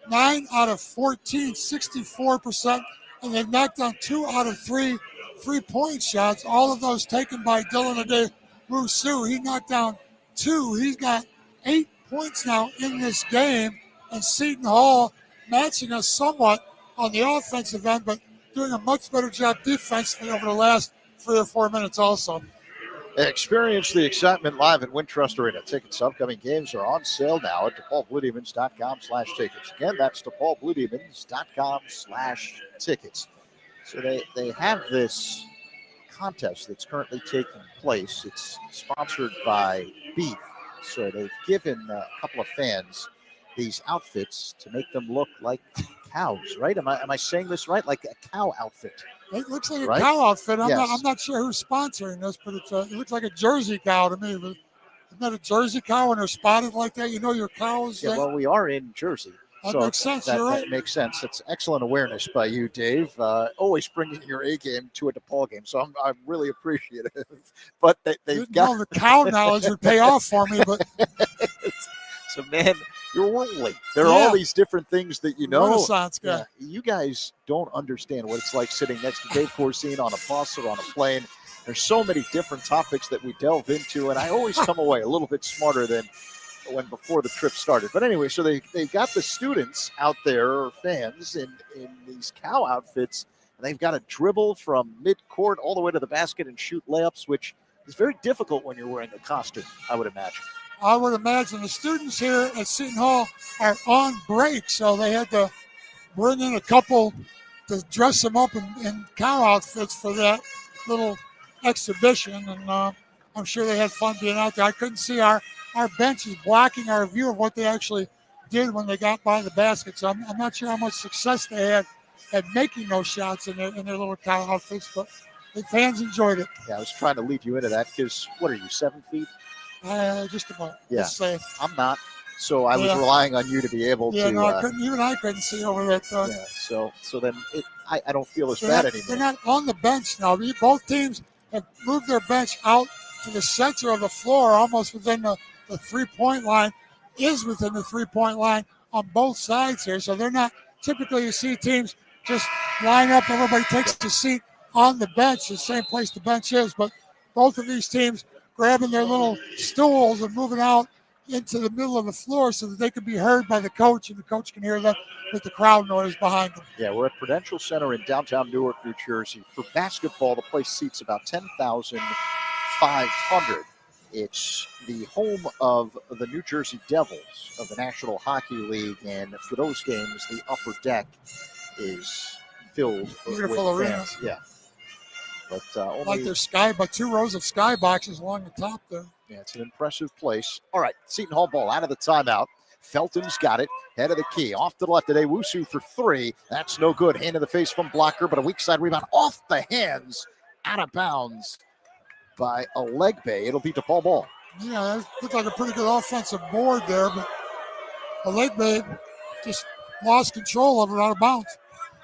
9 out of 14, 64%, and they've knocked down 2 out of 3 3-point shots, all of those taken by Dylan Adewusu. He knocked down 2. He's got 8 points now in this game, and Seton Hall matching us somewhat on the offensive end, but doing a much better job defensively over the last 3 or 4 minutes also. Experience the excitement live at Wintrust Arena. Tickets to upcoming games are on sale now at DePaulBlueDemons.com/tickets. Again, that's DePaulBlueDemons.com/tickets. So they have this contest that's currently taking place. It's sponsored by Beef. So they've given a couple of fans these outfits to make them look like cows, right? Am I saying this right? Like a cow outfit. It looks like a right? cow outfit. I'm Yes. not sure who's sponsoring this, but it looks like a Jersey cow to me. But isn't that a Jersey cow when they're spotted like that? You know your cows. Yeah, well, we are in Jersey. That makes sense. You're right. That makes sense. That's excellent awareness by you, Dave. Always bringing your A game to a DePaul game, so I'm really appreciative. But they've got the cow knowledge would pay off for me, but so man, you're worldly. There are all these different things that you know. Renaissance guy. Yeah, you guys don't understand what it's like sitting next to Dave Corsine on a bus or on a plane. There's so many different topics that we delve into, and I always come away a little bit smarter than when before the trip started. But anyway, so they got the students out there, or fans, in these cow outfits, and they've got to dribble from mid-court all the way to the basket and shoot layups, which is very difficult when you're wearing a costume, I would imagine. I would imagine the students here at Seton Hall are on break, so they had to bring in a couple to dress them up in cow outfits for that little exhibition, and I'm sure they had fun being out there. I couldn't see our bench is blocking our view of what they actually did when they got by the basket, so I'm not sure how much success they had at making those shots in their little cow outfits, but the fans enjoyed it. Yeah, I was trying to lead you into that because, what are you, 7 feet? Just about. Yeah. Let's say. I'm not. So I was relying on you to be able to. Yeah, no, I couldn't see over that. Yeah, so then I don't feel as bad anymore. They're not on the bench now. Both teams have moved their bench out to the center of the floor, almost within the 3-point line, is within the 3-point line on both sides here. So they're not, typically you see teams just line up, everybody takes a seat on the bench, the same place the bench is, but both of these teams grabbing their little stools and moving out into the middle of the floor so that they can be heard by the coach, and the coach can hear them with the crowd noise behind them. Yeah, we're at Prudential Center in downtown Newark, New Jersey. For basketball, the place seats about 10,500. It's the home of the New Jersey Devils of the National Hockey League, and for those games, the upper deck is filled Beautiful with arena. fans. Yeah. But like there's but 2 rows of sky boxes along the top there. Yeah, it's an impressive place. All right, Seton Hall ball out of the timeout. Felton's got it. Head of the key. Off to the left today. Wusu for 3. That's no good. Hand in the face from Blocker, but a weak side rebound off the hands. Out of bounds by a leg bay. It'll be DePaul ball. Yeah, it looked like a pretty good offensive board there, but a leg bay just lost control of it out of bounds.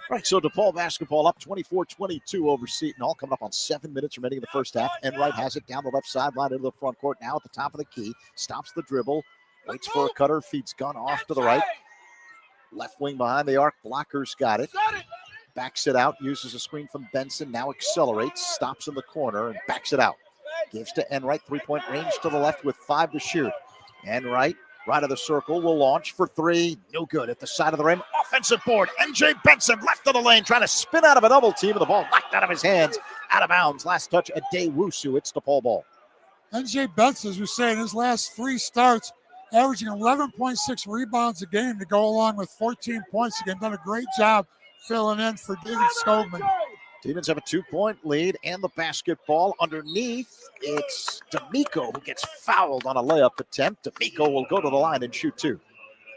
All right, so DePaul basketball up 24-22 over Seton Hall, coming up on 7 minutes remaining in the first half. Enright has it down the left sideline into the front court, now at the top of the key. Stops the dribble, waits for a cutter, feeds Gunn off to the right. Left wing behind the arc, Blocker's got it. Backs it out, uses a screen from Benson, now accelerates, stops in the corner, and backs it out. Gives to Enright, 3-point range to the left with 5 to shoot. Enright, right of the circle, will launch for 3. No good at the side of the rim. Offensive board. NJ Benson left of the lane, trying to spin out of a double team, and the ball knocked out of his hands. Out of bounds. Last touch, Ade Wusu. It's DePaul ball. NJ Benson, as we say, in his last 3 starts, averaging 11.6 rebounds a game to go along with 14 points again. Done a great job filling in for David Skogman. Demons have a 2-point lead and the basketball. Underneath, it's D'Amico who gets fouled on a layup attempt. D'Amico will go to the line and shoot 2.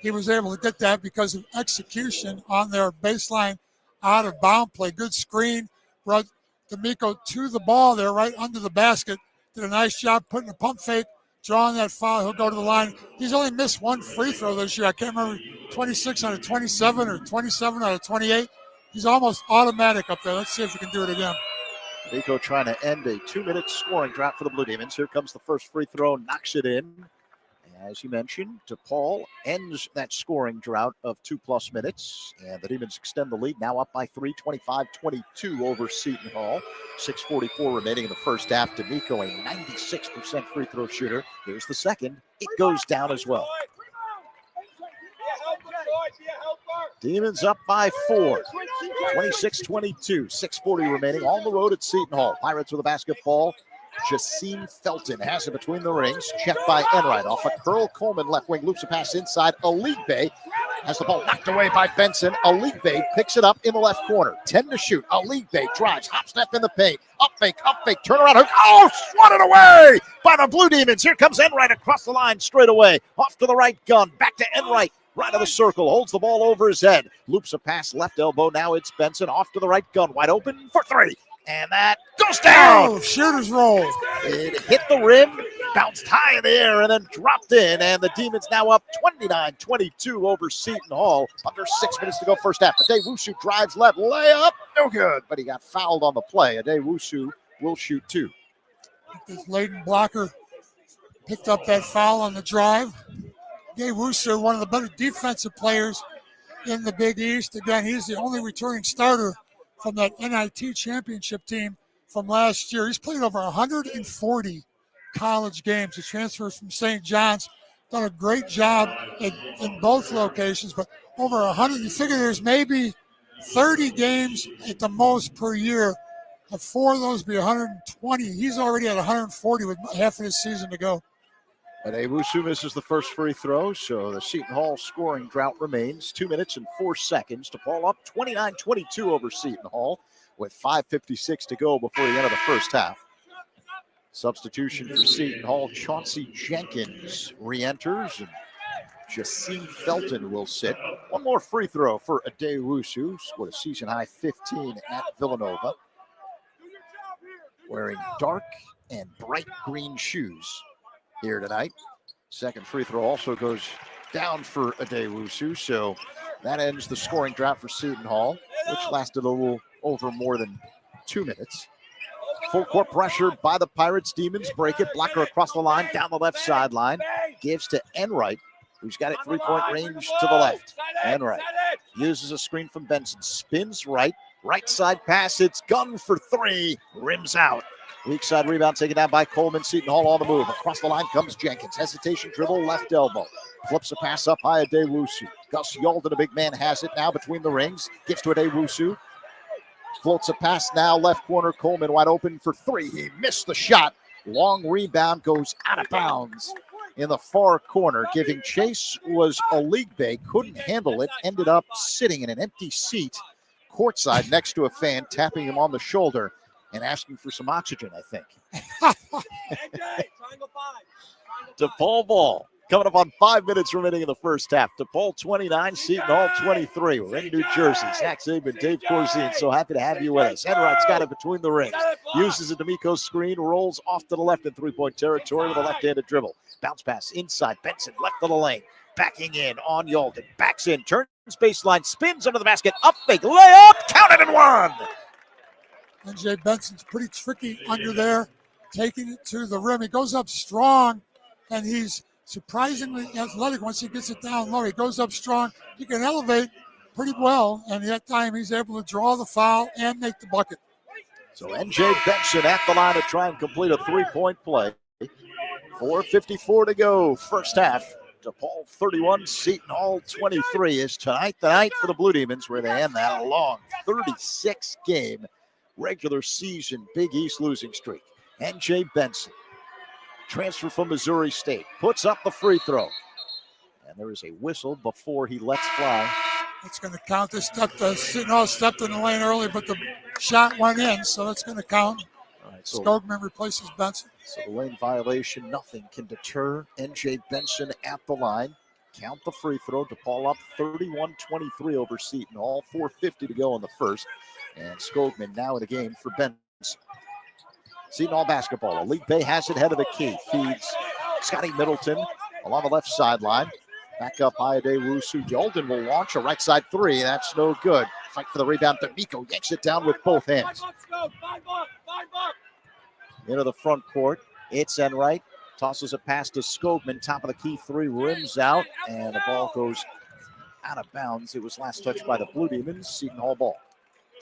He was able to get that because of execution on their baseline out of bound play. Good screen, brought D'Amico to the ball there right under the basket. Did a nice job putting a pump fake, drawing that foul. He'll go to the line. He's only missed 1 free throw this year. I can't remember, 26 out of 27 or 27 out of 28. He's almost automatic up there. Let's see if he can do it again. D'Amico trying to end a 2-minute scoring drought for the Blue Demons. Here comes the first free throw, knocks it in. As you mentioned, DePaul ends that scoring drought of 2+ minutes. And the Demons extend the lead, now up by 3, 25-22 over Seton Hall. 6:44 remaining in the first half. D'Amico, a 96% free throw shooter. Here's the second. It goes down as well. Demons up by 4, 26-22, 6:40 remaining on the road at Seton Hall. Pirates with the basketball. Jassim Felton has it between the rings. Checked by Enright. Off a curl, Coleman left wing loops a pass inside. Aligbe has the ball knocked away by Benson. Aligbe picks it up in the left corner. 10 to shoot. Aligbe drives, hop step in the paint. Up fake, turn around. Oh, swatted away by the Blue Demons. Here comes Enright across the line straight away. Off to the right, Gunn. Back to Enright. Right of the circle, holds the ball over his head. Loops a pass, left elbow. Now it's Benson off to the right, Gunn wide open for 3. And that goes down. Oh, shooter's roll. It hit the rim, bounced high in the air, and then dropped in. And the Demons now up 29-22 over Seton Hall. Under 6 minutes to go first half. Ade Wusu drives left, layup, no good. But he got fouled on the play. Ade Wusu will shoot 2. This Layden Blocker picked up that foul on the drive. Ade Wusu, one of the better defensive players in the Big East. Again, he's the only returning starter from that NIT championship team from last year. He's played over 140 college games. He transfers from St. John's. Done a great job in both locations, but over 100. You figure there's maybe 30 games at the most per year. 4 of those be 120. He's already at 140 with half of his season to go. Adewusu misses the first free throw, so the Seton Hall scoring drought remains. 2 minutes and 4 seconds. DePaul up 29-22 over Seton Hall with 5:56 to go before the end of the first half. Substitution for Seton Hall, Chauncey Jenkins re-enters, and Jacine Felton will sit. One more free throw for Adewusu, scored a season-high 15 at Villanova. Wearing dark and bright green shoes here tonight. Second free throw also goes down for Adewusu, so that ends the scoring drought for Seton Hall, which lasted a little over more than 2 minutes. Full court pressure by the Pirates. Demons break it. Blocker across the line, down the left sideline. Gives to Enright, who's got it three-point range to the left. Enright uses a screen from Benson. Spins right. Right side pass. It's gun for three. Rims out. Weak side rebound taken down by Coleman. Seton Hall on the move. Across the line comes Jenkins. Hesitation dribble, left elbow. Flips a pass up high at Adewusu. Gus Yalden, a big man, has it now between the rings. Gives to Adewusu. Floats a pass now, left corner. Coleman wide open for three. He missed the shot. Long rebound goes out of bounds in the far corner. Giving chase was a league bay. Couldn't handle it. Ended up sitting in an empty seat courtside next to a fan, tapping him on the shoulder and asking for some oxygen, I think. DePaul ball. Coming up on 5 minutes remaining in the first half. DePaul 29, Seton Hall 23. We're in New Jersey. Zach Zabin, Dave Corzine, so happy to have you with us. Enright's got it between the rings. Uses a D'Amico screen, rolls off to the left in three-point territory with a left-handed dribble. Bounce pass inside. Benson left of the lane. Backing in on Yalden. Backs in, turns baseline, spins under the basket. Up fake, layup, counted and one. NJ Benson's pretty tricky under there, taking it to the rim. He goes up strong, and he's surprisingly athletic once he gets it down low. He goes up strong. He can elevate pretty well, and at that time he's able to draw the foul and make the bucket. So NJ Benson at the line to try and complete a three-point play. 4:54 to go, first half. DePaul 31, Seton Hall 23 is tonight the night for the Blue Demons, where they end that long 36-game regular season Big East losing streak. NJ Benson, transfer from Missouri State, puts up the free throw. And there is a whistle before he lets fly. It's going to count. Seton Hall stepped in the lane early, but the shot went in, so that's going to count. All right, so Skogman replaces Benson. So the lane violation, nothing can deter NJ Benson at the line. Count the free throw. DePaul up 31-23 over Seton Hall. 4:50 to go in the first. And Skogman now in the game for Benson. Seton Hall basketball. Elite Bay has it, head of the key. Feeds Scotty Middleton along the left sideline. Back up high, Adewusu. Yalden will launch a right side three. That's no good. Fight for the rebound. D'Amico yanks it down with both hands. Into the front court. It's Enright. Tosses a pass to Skogman. Top of the key three. Rims out. And the ball goes out of bounds. It was last touched by the Blue Demons. Seton Hall ball.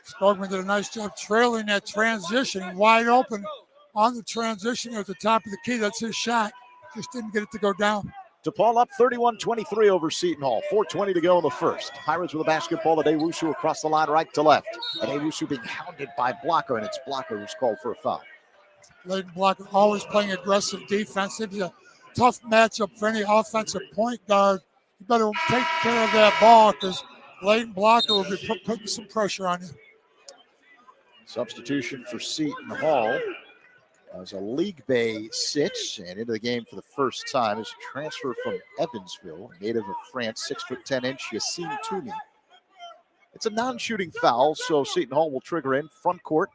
Skogman did a nice job trailing that transition. Wide open on the transition at the top of the key. That's his shot. Just didn't get it to go down. DePaul up 31-23 over Seton Hall. 4:20 to go in the first. Pirates with a basketball. Adewusu across the line right to left. Adewusu being hounded by Blocker, and it's Blocker who's called for a foul. Leighton Blocker always playing aggressive defense. It's a tough matchup for any offensive point guard. You better take care of that ball because Leighton Blocker will be putting some pressure on you. Substitution for Seton Hall as a league bay sits and into the game for the first time is a transfer from Evansville, native of France, 6'10" Yacine Toomey. It's a non-shooting foul, so Seton Hall will trigger in front court.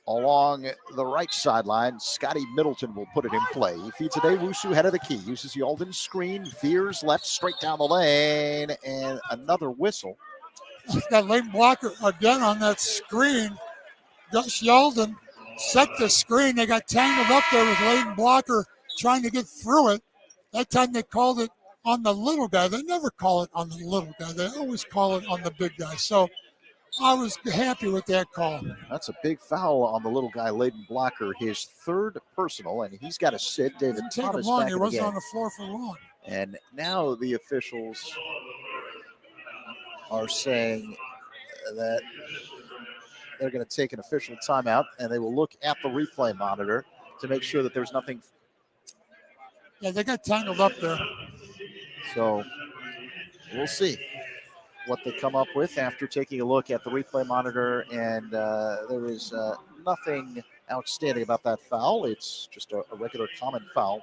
Along the right sideline, Scotty Middleton will put it in play. He feeds Adewusu head of the key, uses Yalden's screen, veers left straight down the lane, and another whistle. Got Leighton Blocker again on that screen. Gus Yalden set the screen. They got tangled up there with Leighton Blocker trying to get through it. That time they called it on the little guy. They never call it on the little guy. They always call it on the big guy. So I was happy with that call. That's a big foul on the little guy, Leighton Blocker, his third personal, and he's got to sit. David Didn't take him Thomas long. back He in the wasn't game. on the floor for long. And now the officials are saying that they're going to take an official timeout, and they will look at the replay monitor to make sure that there's nothing Yeah, they got tangled up there. So we'll see what they come up with after taking a look at the replay monitor. And there is nothing outstanding about that foul. It's just a regular common foul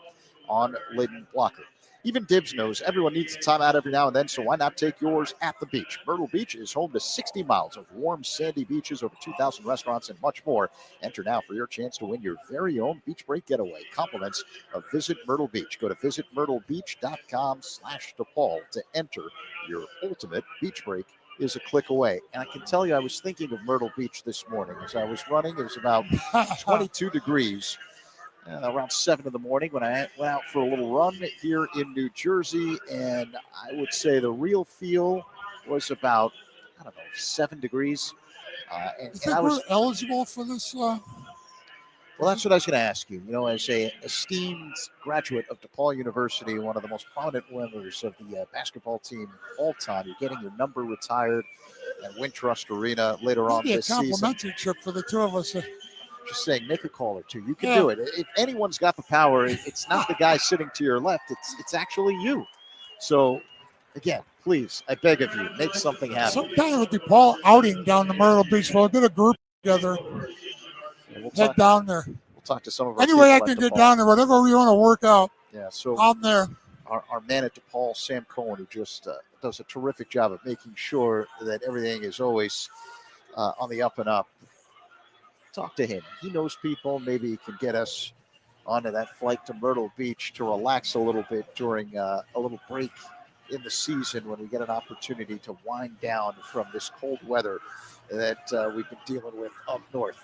on Layden Blocker. Even Dibbs knows everyone needs a timeout every now and then, so why not take yours at the beach? Myrtle Beach is home to 60 miles of warm, sandy beaches, over 2,000 restaurants, and much more. Enter now for your chance to win your very own beach break getaway. Compliments of Visit Myrtle Beach. Go to visitmyrtlebeach.com/DePaul to enter. Your ultimate beach break is a click away. And I can tell you, I was thinking of Myrtle Beach this morning. As I was running, it was about 22 degrees. Around 7 in the morning when I went out for a little run here in New Jersey, and I would say the real feel was about, 7 degrees. You think we're eligible for this? Well, that's what I was going to ask you. You know, as a esteemed graduate of DePaul University, one of the most prominent members of the basketball team all time, you're getting your number retired at Wintrust Arena later on this season. Maybe a complimentary trip for the two of us. Just saying, make a call or two. You can do it. If anyone's got the power, it's not the guy sitting to your left. It's actually you. So, again, please, I beg of you, make something happen. Some kind of a DePaul outing down to Myrtle Beach. We'll get a group together. Head down there. We'll talk to some of our Any way I can get down there, whatever we want to work out. Yeah, so I'm there. Our man at DePaul, Sam Cohen, who just does a terrific job of making sure that everything is always on the up and up. Talk to him. He knows people. Maybe he can get us onto that flight to Myrtle Beach to relax a little bit during a little break in the season when we get an opportunity to wind down from this cold weather that we've been dealing with up north.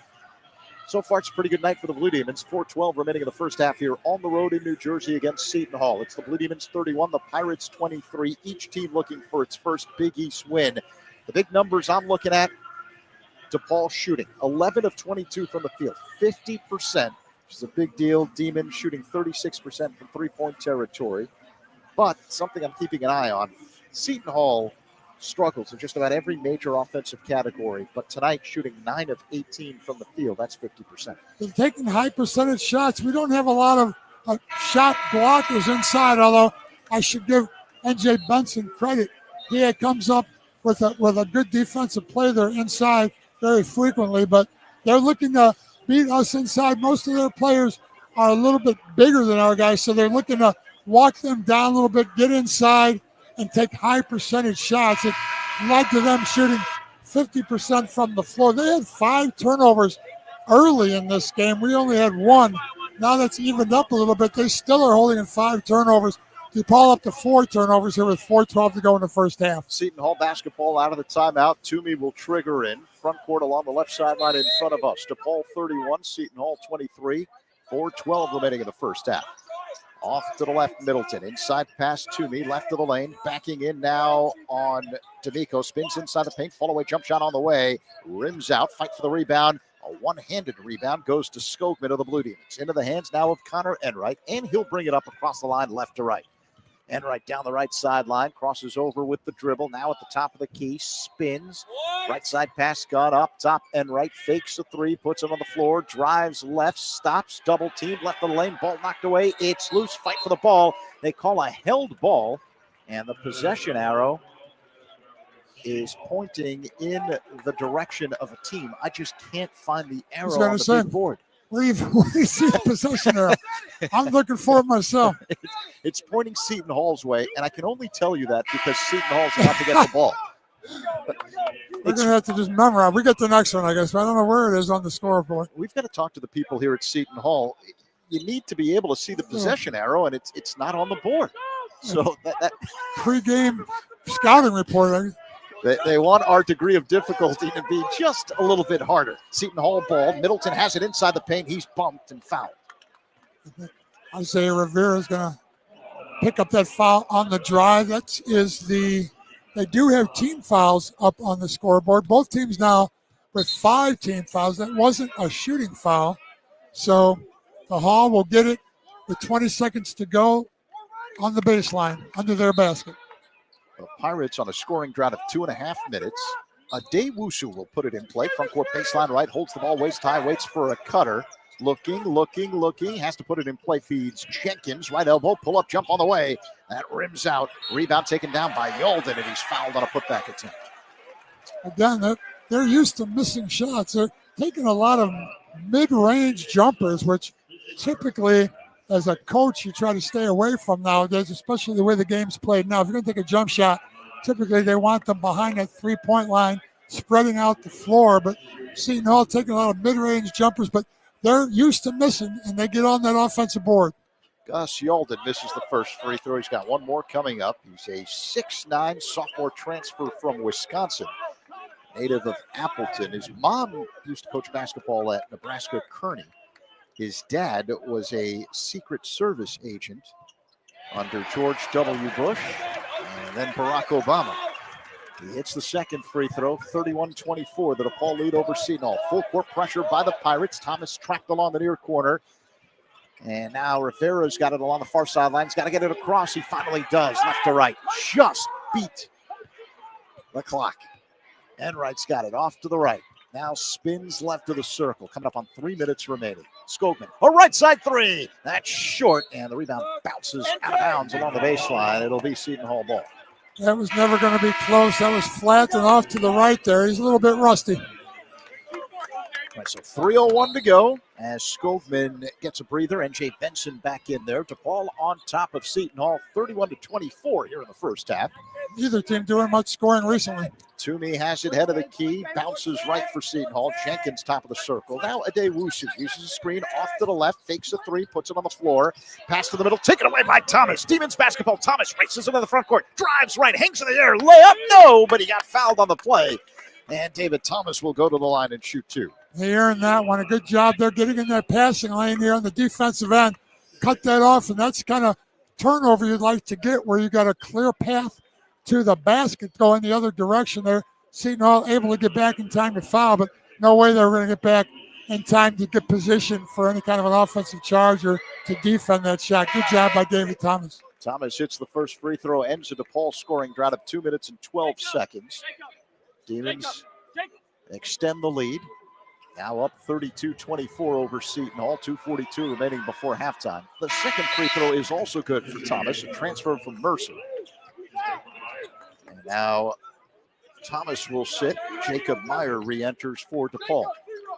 So far, it's a pretty good night for the Blue Demons. 4:12 remaining in the first half here on the road in New Jersey against Seton Hall. It's the Blue Demons 31, the Pirates 23. Each team looking for its first Big East win. The big numbers I'm looking at: DePaul shooting 11 of 22 from the field, 50%, which is a big deal. Demons shooting 36% from three-point territory. But something I'm keeping an eye on, Seton Hall struggles in just about every major offensive category, but tonight shooting 9 of 18 from the field. That's 50%. They're taking high percentage shots. We don't have a lot of shot blockers inside, although I should give N.J. Benson credit. He comes up with a good defensive play there inside very frequently, but they're looking to beat us inside. Most of their players are a little bit bigger than our guys, so they're looking to walk them down a little bit, get inside, and take high percentage shots. It led to them shooting 50% from the floor. They had 5 turnovers early in this game. We only had 1. Now that's evened up a little bit. They still are holding in 5 turnovers. DePaul up to 4 turnovers here with 4:12 to go in the first half. Seton Hall basketball out of the timeout. Toomey will trigger in. Front court along the left sideline in front of us. DePaul 31, Seton Hall 23. 4:12 remaining in the first half. Off to the left, Middleton. Inside pass, Toomey, left of the lane. Backing in now on D'Amico. Spins inside the paint. Fall away jump shot on the way. Rims out. Fight for the rebound. A one-handed rebound goes to Skogman of the Blue Demons. Into the hands now of Connor Enright. And he'll bring it up across the line left to right. Enright down the right sideline. Crosses over with the dribble. Now at the top of the key. Spins. Right side pass gone up top. Enright fakes a 3. Puts it on the floor. Drives left. Stops. Double team. Left of the lane. Ball knocked away. It's loose. Fight for the ball. They call a held ball. And the possession arrow is pointing in the direction of a team. I just can't find the arrow on the big board. Where do you see the possession arrow? I'm looking for it myself. It's pointing Seton Hall's way, and I can only tell you that because Seton Hall's about to get the ball. We're going to have to just memorize. We get the next one, I guess. But I don't know where it is on the scoreboard. We've got to talk to the people here at Seton Hall. You need to be able to see the possession arrow, and it's not on the board. So that pre-game scouting report. They want our degree of difficulty to be just a little bit harder. Seton Hall ball. Middleton has it inside the paint. He's bumped and fouled. Isaiah Rivera is going to pick up that foul on the drive. They do have team fouls up on the scoreboard. Both teams now with 5 team fouls. That wasn't a shooting foul. So the Hall will get it with 20 seconds to go on the baseline under their basket. The Pirates on a scoring drought of 2.5 minutes. Adewusu will put it in play. Front court baseline right, holds the ball waist high, waits for a cutter. Looking. Has to put it in play. Feeds Jenkins. Right elbow. Pull up. Jump on the way. That rims out. Rebound taken down by Yalden, and he's fouled on a putback attempt. Again, they're used to missing shots. They're taking a lot of mid-range jumpers, which typically, as a coach, you try to stay away from nowadays, especially the way the game's played now. If you're going to take a jump shot, typically they want them behind that three-point line, spreading out the floor. But Seton Hall taking a lot of mid-range jumpers, but they're used to missing, and they get on that offensive board. Gus Yalden misses the first free throw. He's got one more coming up. He's a 6'9" sophomore transfer from Wisconsin, native of Appleton. His mom used to coach basketball at Nebraska Kearney. His dad was a Secret Service agent under George W. Bush and then Barack Obama. He hits the second free throw, 31-24, the DePaul lead over Seton Hall. Full court pressure by the Pirates. Thomas tracked along the near corner. And now Rivera's got it along the far sideline. He's got to get it across. He finally does, left to right. Just beat the clock. Enright's got it off to the right. Now spins left of the circle. Coming up on 3 minutes remaining. Skogman, a right side three. That's short, and the rebound bounces out of bounds along the baseline. It'll be Seton Hall ball. That was never going to be close. That was flat and off to the right there. He's a little bit rusty. Right, so 3:01 to go as Skogman gets a breather. N.J. Benson back in there. DePaul on top of Seton Hall, 31-24 here in the first half. Neither team doing much scoring recently. Toomey has it head of the key, bounces right for Seton Hall. Jenkins top of the circle. Now Adewusu uses a screen off to the left, fakes a three, puts it on the floor. Pass to the middle, taken away by Thomas. Demons basketball. Thomas races into the front court, drives right, hangs in the air, layup, no, but he got fouled on the play. And David Thomas will go to the line and shoot two. They earned that one. A good job there getting in that passing lane here on the defensive end. Cut that off, and that's kind of turnover you'd like to get where you got a clear path to the basket going the other direction there. Seton Hall able to get back in time to foul, but no way they were going to get back in time to get position for any kind of an offensive charge or to defend that shot. Good job by David Thomas. Thomas hits the first free throw, ends the DePaul scoring drought of 2 minutes and 12 seconds. Demons extend the lead. Now up 32-24 over Seton Hall, 2:42 remaining before halftime. The second free throw is also good for Thomas, a transfer from Mercer. And now Thomas will sit. Jacob Meyer re-enters for DePaul.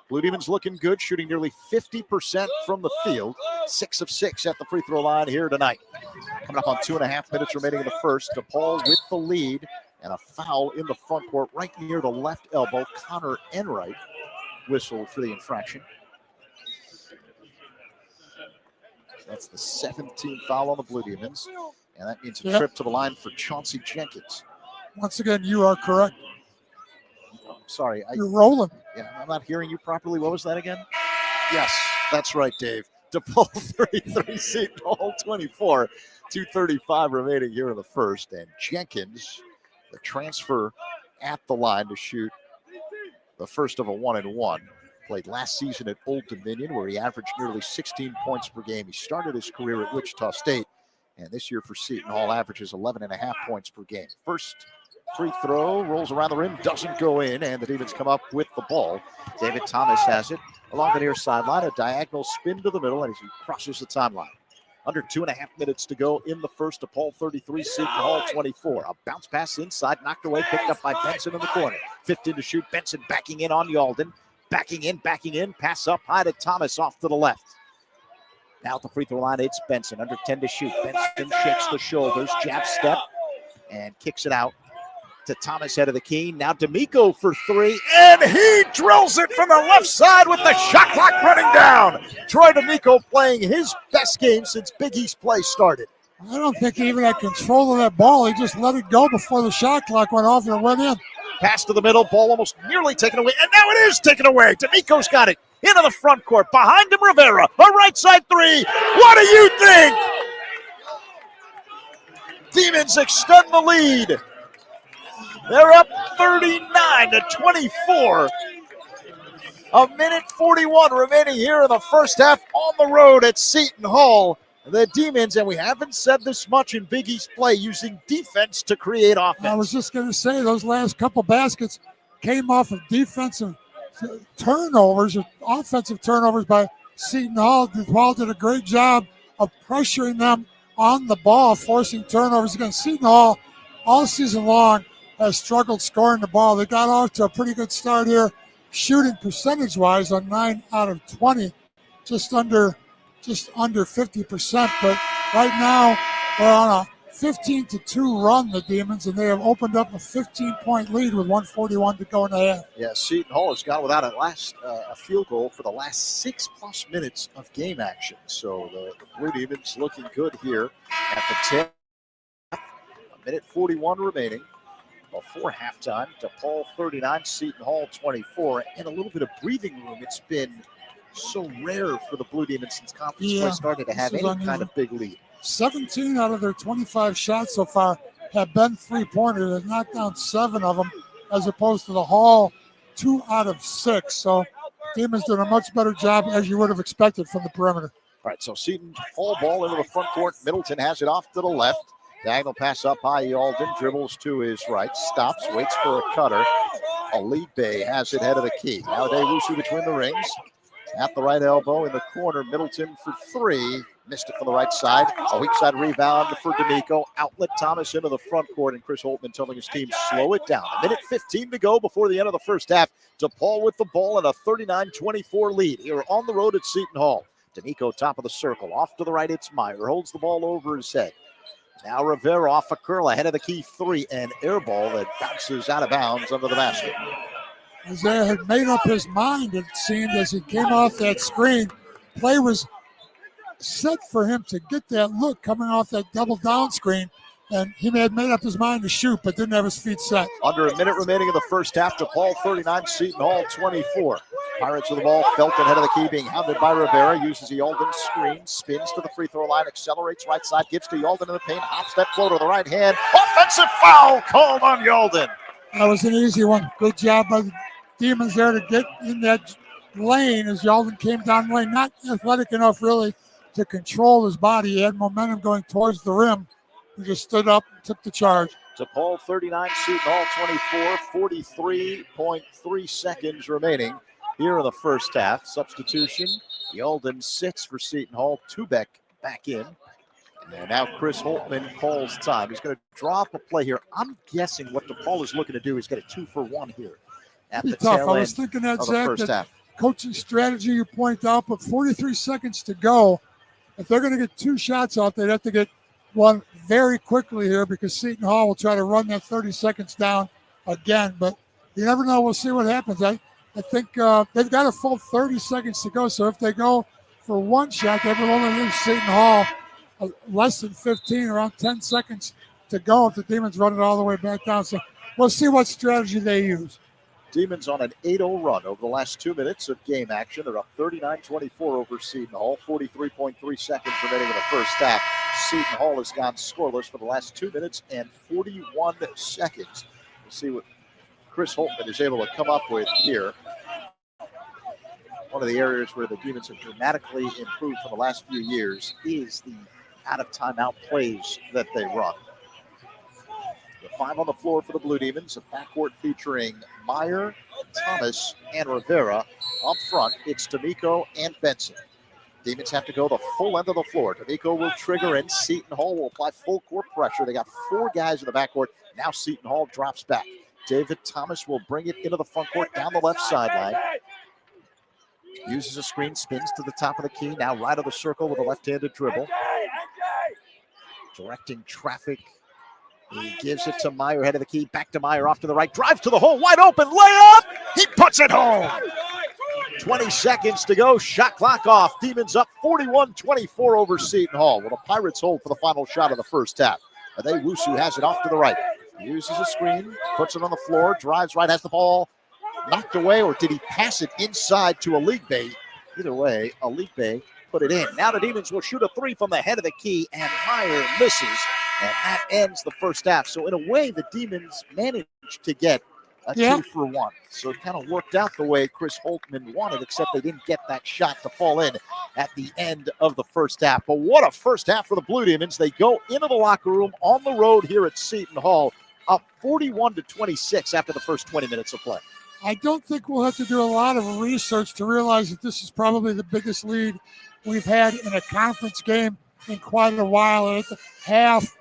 Blue Demons looking good, shooting nearly 50% from the field. 6 of 6 at the free throw line here tonight. Coming up on 2.5 minutes remaining in the first. DePaul with the lead and a foul in the front court right near the left elbow. Connor Enright whistled for the infraction. That's the 17th foul on the Blue Demons. And that means a trip to the line for Chauncey Jenkins. Once again, you are correct. Sorry. You're rolling. Yeah, I'm not hearing you properly. What was that again? Yes, that's right, Dave. DePaul 33, Seton Hall 24. 2:35 remaining here in the first. And Jenkins, the transfer at the line to shoot the first of a 1-and-1. Played last season at Old Dominion, where he averaged nearly 16 points per game. He started his career at Wichita State, and this year for Seton Hall averages 11.5 points per game. First free throw rolls around the rim, doesn't go in, and the Demons come up with the ball. David Thomas has it along the near sideline, a diagonal spin to the middle, and he crosses the timeline. Under 2.5 minutes to go in the first. DePaul 33, Seton Hall 24. A bounce pass inside, knocked away, picked up by Benson in the corner. 15 to shoot. Benson backing in on Yalden. Backing in. Pass up high to Thomas off to the left. Now at the free throw line, it's Benson. Under 10 to shoot. Benson shakes the shoulders, jab step, and kicks it out to Thomas, head of the key. Now D'Amico for three, and he drills it from the left side with the shot clock running down. Troy D'Amico playing his best game since Big East play started. I don't think he even had control of that ball. He just let it go before the shot clock went off and it went in. Pass to the middle, ball almost nearly taken away, and now it is taken away. D'Amico's got it into the front court. Behind him, Rivera, a right side three. What do you think? Demons extend the lead. They're up 39-24. A minute 41 remaining here in the first half on the road at Seton Hall. The Demons, and we haven't said this much in Big East play, using defense to create offense. I was just going to say, those last couple baskets came off of defensive turnovers or offensive turnovers by Seton Hall did a great job of pressuring them on the ball, forcing turnovers against Seton Hall all season long has struggled scoring the ball. They got off to a pretty good start here, shooting percentage-wise on 9 out of 20, just under 50%. But right now, they're on a 15-2 run, the Demons, and they have opened up a 15-point lead with 1:41 to go in the half. Yeah, Seton Hall has gone without a field goal for the last 6+ minutes of game action. So the Blue Demons looking good here at the 10. A minute 41 remaining before halftime. DePaul 39, Seton Hall 24, and a little bit of breathing room. It's been so rare for the Blue Demons since conference play started to have any kind of big lead. 17 out of their 25 shots so far have been three-pointers. They've knocked down 7 of them, as opposed to the Hall 2 out of 6. So Demons doing a much better job, as you would have expected, from the perimeter. All right, so Seton Hall ball into the front court. Middleton has it off to the left. Diagonal pass up high. Alden dribbles to his right, stops, waits for a cutter. Alibe has it head of the key. Now Dewusu between the rings. At the right elbow in the corner, Middleton for 3. Missed it from the right side. A weak side rebound for D'Amico. Outlet Thomas into the front court, and Chris Holtman telling his team, slow it down. A minute 15 to go before the end of the first half. DePaul with the ball and a 39-24 lead here on the road at Seton Hall. D'Amico top of the circle. Off to the right, it's Meyer. Holds the ball over his head. Now Rivera off a curl ahead of the key 3, and air ball that bounces out of bounds under the basket. Isaiah had made up his mind, it seemed, as he came off that screen. Play was set for him to get that look coming off that double down screen, and he had made up his mind to shoot, but didn't have his feet set. Under a minute remaining in the first half, DePaul 39, Seton Hall 24. Pirates with the ball, Felton head of the key, being hounded by Rivera, uses the Yalden screen, spins to the free throw line, accelerates right side, gives to Yalden in the paint, hops that floater with the right hand. Offensive foul called on Yalden. That was an easy one. Good job by the Demons there to get in that lane as Yalden came down the lane. Not athletic enough, really, to control his body. He had momentum going towards the rim. He just stood up and took the charge. DePaul 39, Seton Hall 24, 43.3 seconds remaining here in the first half. Substitution. Yalden sits for Seton Hall. Tubeck back in. And now Chris Holtman calls time. He's going to drop a play here. I'm guessing what DePaul is looking to do is get a 2-for-1 here at the tail end I was thinking that, of the Zach, first half. Coaching strategy you point out, but 43 seconds to go. If they're going to get 2 shots out, they'd have to get one very quickly here, because Seton Hall will try to run that 30 seconds down again. But you never know. We'll see what happens. I think they've got a full 30 seconds to go. So if they go for 1 shot, they will only leave Seton Hall less than 15, around 10 seconds to go if the Demons run it all the way back down. So we'll see what strategy they use. Demons on an 8-0 run over the last 2 minutes of game action. They're up 39-24 over Seton Hall. 43.3 seconds remaining in the first half. Seton Hall has gone scoreless for the last 2 minutes and 41 seconds. We'll see what Chris Holtman is able to come up with here. One of the areas where the Demons have dramatically improved from the last few years is the out-of-timeout plays that they run. The 5 on the floor for the Blue Demons, a backcourt featuring Meyer, Thomas, and Rivera. Up front, it's D'Amico and Benson. Demons have to go the full end of the floor. D'Amico will trigger in. Seton Hall will apply full court pressure. They got 4 guys in the backcourt. Now Seton Hall drops back. David Thomas will bring it into the front court down the left sideline. Uses a screen, spins to the top of the key. Now right of the circle with a left-handed dribble. Directing traffic. He gives it to Meyer, head of the key. Back to Meyer, off to the right. Drives to the hole, wide open, layup. He puts it home. 20 seconds to go. Shot clock off. Demons up 41-24 over Seton Hall. Well, the Pirates hold for the final shot of the first half. Adewusu has it off to the right. Uses a screen, puts it on the floor, drives right, has the ball knocked away, or did he pass it inside to Alibe? Either way, Alibe put it in. Now the Demons will shoot a 3 from the head of the key, and Meyer misses, and that ends the first half. So in a way, the Demons managed to get a 2-for-1. So it kind of worked out the way Chris Holtman wanted, except they didn't get that shot to fall in at the end of the first half. But what a first half for the Blue Demons. They go into the locker room on the road here at Seton Hall, up 41-26 after the first 20 minutes of play. I don't think we'll have to do a lot of research to realize that this is probably the biggest lead we've had in a conference game in quite a while. And at the half,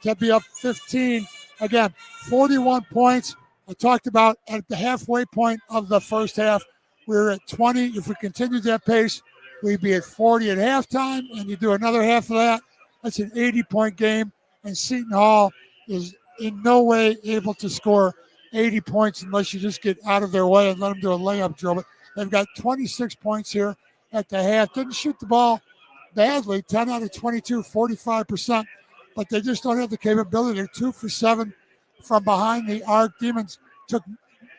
to be up 15, again, 41 points. I talked about at the halfway point of the first half, we were at 20. If we continued that pace, we'd be at 40 at halftime, and you do another half of that, that's an 80-point game, and Seton Hall is in no way able to score 80 points unless you just get out of their way and let them do a layup drill. But they've got 26 points here at the half. Didn't shoot the ball badly, 10 out of 22, 45%, but they just don't have the capability. They're 2 for 7 from behind the arc. Demons took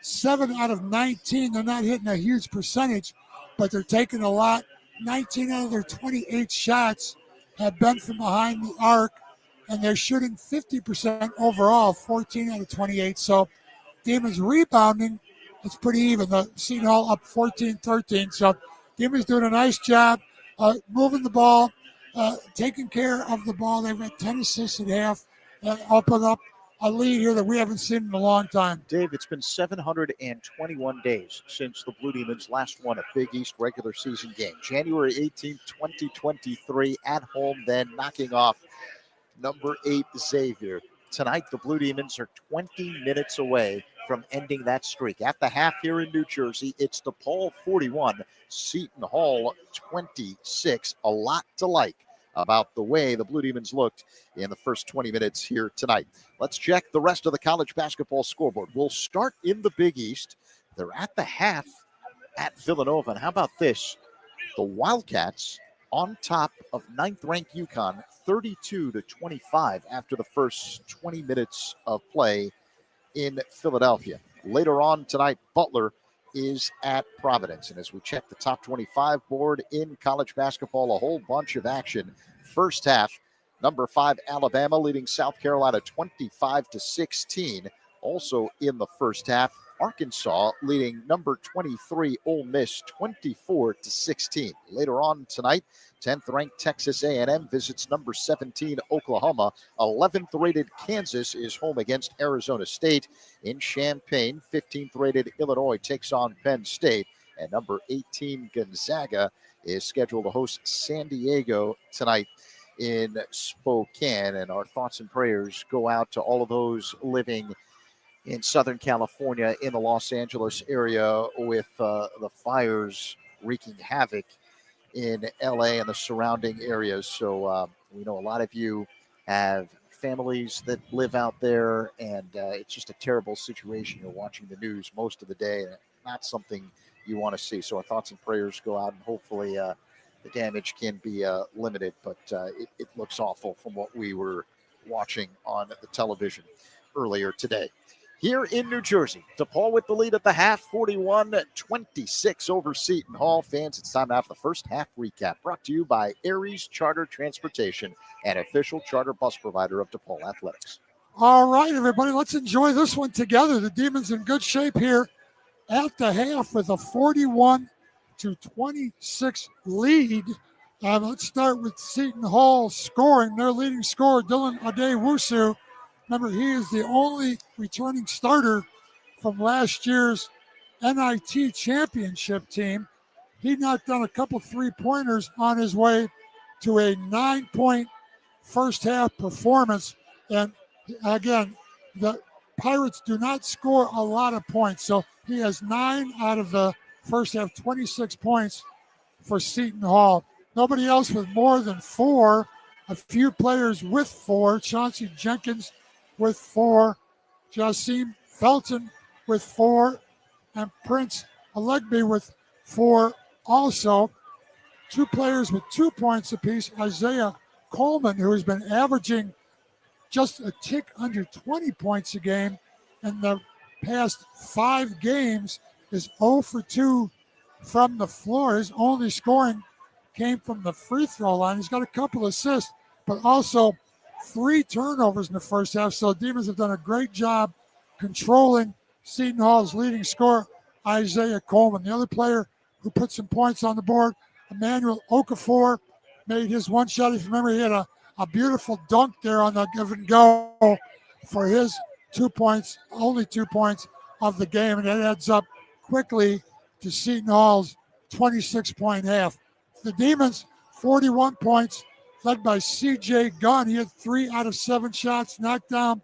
7 out of 19. They're not hitting a huge percentage, but they're taking a lot. 19 out of their 28 shots have been from behind the arc, and they're shooting 50% overall, 14 out of 28. So Demons rebounding, it's pretty even. The Seton Hall up 14-13. So Demons doing a nice job moving the ball, taking care of the ball. They've got 10 assists at half, open up a lead here that we haven't seen in a long time. Dave, it's been 721 days since the Blue Demons last won a Big East regular season game. January 18th, 2023, at home, then knocking off number 8 Xavier. Tonight, the Blue Demons are 20 minutes away from ending that streak. At the half here in New Jersey, it's DePaul 41, Seton Hall 26. A lot to like about the way the Blue Demons looked in the first 20 minutes here tonight. Let's check the rest of the college basketball scoreboard. We'll start in the Big East. They're at the half at Villanova. And how about this? The Wildcats on top of 9th-ranked UConn, 32-25 after the first 20 minutes of play in Philadelphia. Later on tonight, Butler is at Providence. And as we check the top 25 board in college basketball, a whole bunch of action. First half, number 5 Alabama leading South Carolina 25-16. Also in the first half, Arkansas leading number 23 Ole Miss 24-16. Later on tonight, 10th-ranked Texas A&M visits number 17 Oklahoma. 11th-rated Kansas is home against Arizona State. In Champaign, 15th-rated Illinois takes on Penn State. And number 18 Gonzaga is scheduled to host San Diego tonight in Spokane. And our thoughts and prayers go out to all of those living in Southern California, in the Los Angeles area, with the fires wreaking havoc in LA and the surrounding areas. So we know a lot of you have families that live out there, and it's just a terrible situation. You're watching the news most of the day, and not something you want to see. So our thoughts and prayers go out, and hopefully the damage can be limited, but it looks awful from what we were watching on the television earlier today. Here in New Jersey, DePaul with the lead at the half, 41-26 over Seton Hall. Fans, it's time to have the first half recap, brought to you by Aries Charter Transportation, an official charter bus provider of DePaul Athletics. All right, everybody, let's enjoy this one together. The Demons in good shape here at the half with a 41-26 lead. Let's start with Seton Hall scoring. Their leading scorer, Dylan Adewusu. Remember, he is the only returning starter from last year's NIT championship team. He knocked down a couple three-pointers on his way to a 9-point first half performance. And again, the Pirates do not score a lot of points. So he has 9 out of the first half, 26 points for Seton Hall. Nobody else with more than 4. A few players with 4. Chauncey Jenkins with 4, Jasim Felton with 4, and Prince Alegbe with 4 also. 2 players with 2 points apiece, Isaiah Coleman, who has been averaging just a tick under 20 points a game in the past 5 games, is 0 for 2 from the floor. His only scoring came from the free throw line. He's got a couple assists, but also 3 turnovers in the first half. So Demons have done a great job controlling Seton Hall's leading scorer, Isaiah Coleman. The other player who put some points on the board, Emmanuel Okafor, made his one shot. If you remember, he had a beautiful dunk there on the give and go for his 2 points, only 2 points of the game, and that adds up quickly to Seton Hall's 26-point half. The Demons, 41 points, led by C.J. Gunn. He had 3 out of 7 shots, knocked down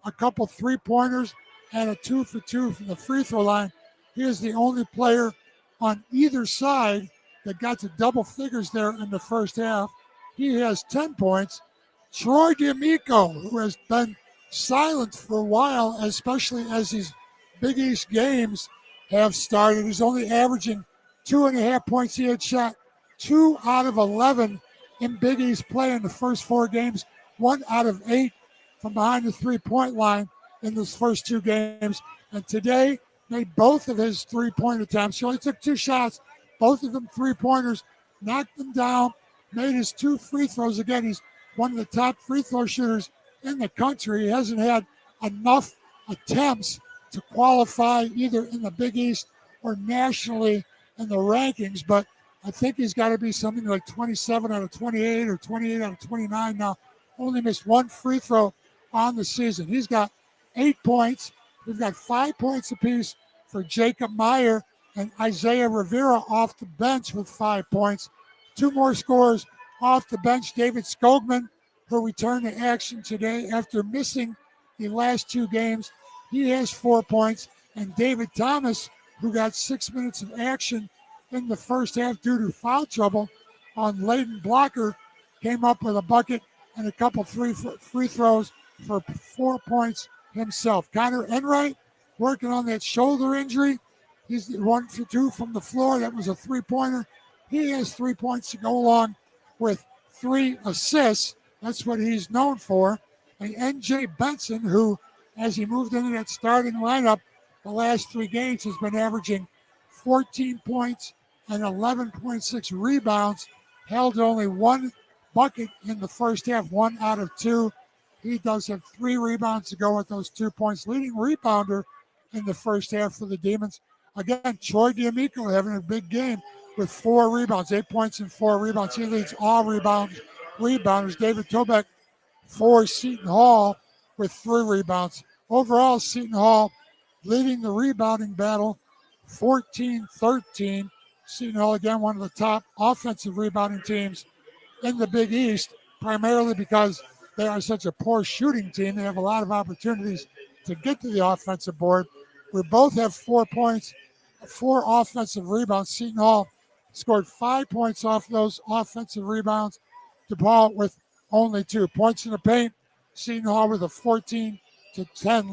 a couple three-pointers, and a 2 for 2 from the free throw line. He is the only player on either side that got to double figures there in the first half. He has 10 points. Troy D'Amico, who has been silent for a while, especially as these Big East games have started. He's only averaging 2.5 points. He had shot 2 out of 11 in Big East play in the first 4 games, 1 out of 8 from behind the three-point line in those first 2 games. And today made both of his three-point attempts. He only took 2 shots, both of them three-pointers, knocked them down, made his 2 free throws. Again, he's one of the top free throw shooters in the country. He hasn't had enough attempts to qualify either in the Big East or nationally in the rankings, but I think he's got to be something like 27 out of 28 or 28 out of 29 now. Only missed 1 free throw on the season. He's got 8 points. We've got 5 points apiece for Jacob Meyer and Isaiah Rivera off the bench with 5 points. 2 more scorers off the bench. David Skogman, who returned to action today after missing the last 2 games. He has 4 points. And David Thomas, who got 6 minutes of action in the first half due to foul trouble on Layden Blocker, came up with a bucket and a couple free throws for 4 points himself. Connor Enright working on that shoulder injury. He's 1 for 2 from the floor. That was a 3-pointer. He has 3 points to go along with 3 assists. That's what he's known for. And N.J. Benson, who, as he moved into that starting lineup the last 3 games, has been averaging 14 points and 11.6 rebounds, held only 1 bucket in the first half, 1 out of 2. He does have 3 rebounds to go with those 2 points. Leading rebounder in the first half for the Demons. Again, Troy D'Amico having a big game with 4 rebounds, 8 points and 4 rebounds. He leads all rebounders. David Tobeck for Seton Hall with 3 rebounds. Overall, Seton Hall leading the rebounding battle 14-13. Seton Hall, again, one of the top offensive rebounding teams in the Big East, primarily because they are such a poor shooting team. They have a lot of opportunities to get to the offensive board. We both have 4 points, 4 offensive rebounds. Seton Hall scored 5 points off those offensive rebounds. DePaul with only 2 points in the paint. Seton Hall with a 14-10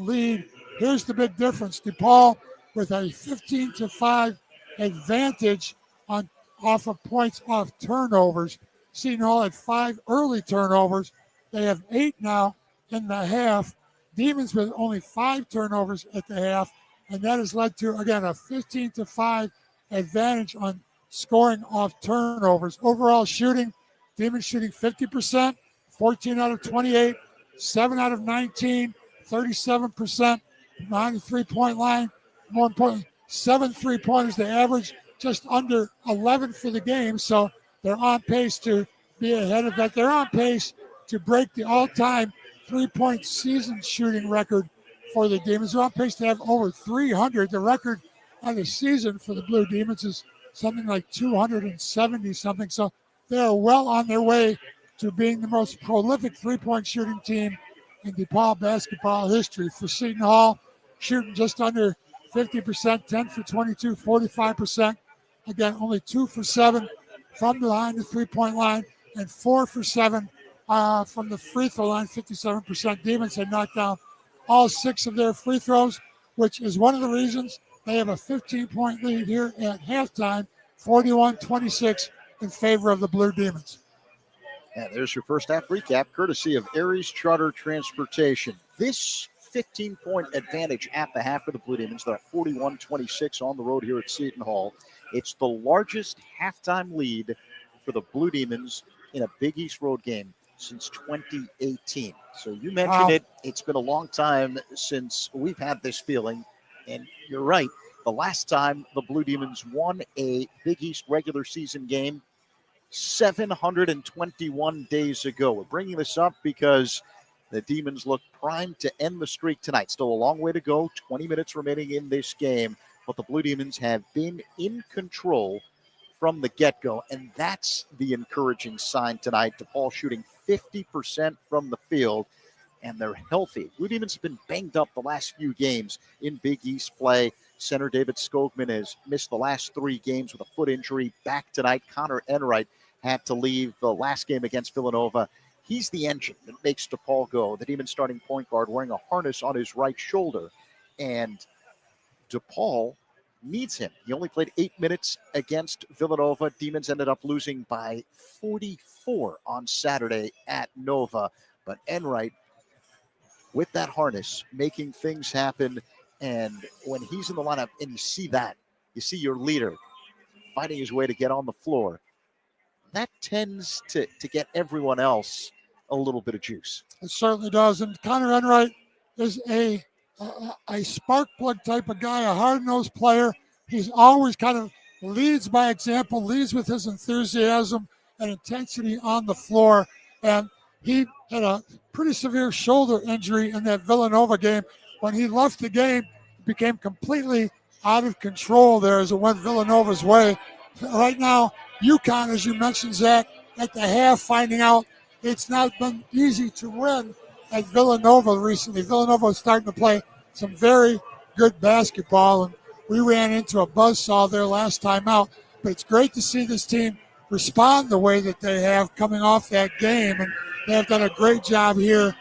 lead. Here's the big difference. DePaul with a 15-5 advantage off of points off turnovers. Seton Hall had 5 early turnovers. They have 8 now in the half. Demons with only 5 turnovers at the half, and that has led to, again, a 15-5 advantage on scoring off turnovers. Overall shooting, Demons shooting 50%, 14 out of 28, 7 out of 19, 37% behind the three-point line. More importantly, 7 3-pointers. They average just under 11 for the game, so they're on pace to be ahead of that. They're on pace to break the all-time 3-point season shooting record for the Demons. They're on pace to have over 300. The record on the season for the Blue Demons is something like 270-something. So they are well on their way to being the most prolific 3-point shooting team in DePaul basketball history. For Seton Hall, shooting just under 50%, 10 for 22, 45%. Again, only 2 for 7 from behind the 3-point line and 4 for 7 from the free throw line, 57%. Demons had knocked down all 6 of their free throws, which is one of the reasons they have a 15-point lead here at halftime, 41-26 in favor of the Blue Demons. And there's your first half recap, courtesy of Aries Charter Transportation. This 15-point advantage at the half for the Blue Demons. They're at 41-26 on the road here at Seton Hall. It's the largest halftime lead for the Blue Demons in a Big East road game since 2018. So you mentioned it. It's been a long time since we've had this feeling. And you're right. The last time the Blue Demons won a Big East regular season game, 721 days ago. We're bringing this up because the Demons look primed to end the streak tonight. Still a long way to go. 20 minutes remaining in this game. but the Blue Demons have been in control from the get-go, and that's the encouraging sign tonight. DePaul shooting 50% from the field, and they're healthy. Blue Demons have been banged up the last few games in Big East play. Center David Skogman has missed the last 3 games with a foot injury. Back tonight, Connor Enright had to leave the last game against Villanova. He's the engine that makes DePaul go. The Demons starting point guard wearing a harness on his right shoulder, and DePaul needs him. He only played 8 minutes against Villanova. Demons ended up losing by 44 on Saturday at Nova, but Enright, with that harness, making things happen. And when he's in the lineup and you see that, you see your leader fighting his way to get on the floor, that tends to get everyone else a little bit of juice. It certainly does. And Connor Enright is a spark plug type of guy, a hard-nosed player. He's always kind of leads by example, leads with his enthusiasm and intensity on the floor. And he had a pretty severe shoulder injury in that Villanova game. When he left the game, it became completely out of control there as it went Villanova's way. Right now, UConn, as you mentioned, Zach, at the half, finding out it's not been easy to win at Villanova recently. Villanova is starting to play some very good basketball, and we ran into a buzzsaw there last time out. But it's great to see this team respond the way that they have coming off that game, and they have done a great job here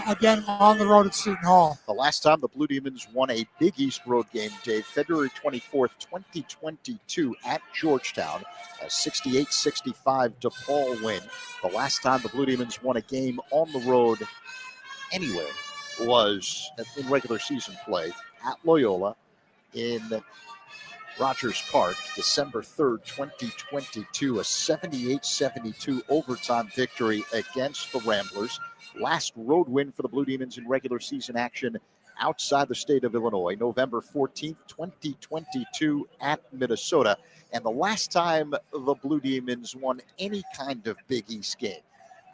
again on the road at Seton Hall. The last time the Blue Demons won a Big East road game, Dave, February 24th, 2022 at Georgetown, a 68-65 DePaul win. The last time the Blue Demons won a game on the road anywhere was in regular season play at Loyola in Rogers Park, December 3rd, 2022, a 78-72 overtime victory against the Ramblers. Last road win for the Blue Demons in regular season action outside the state of Illinois, November 14th, 2022 at Minnesota. And the last time the Blue Demons won any kind of Big East game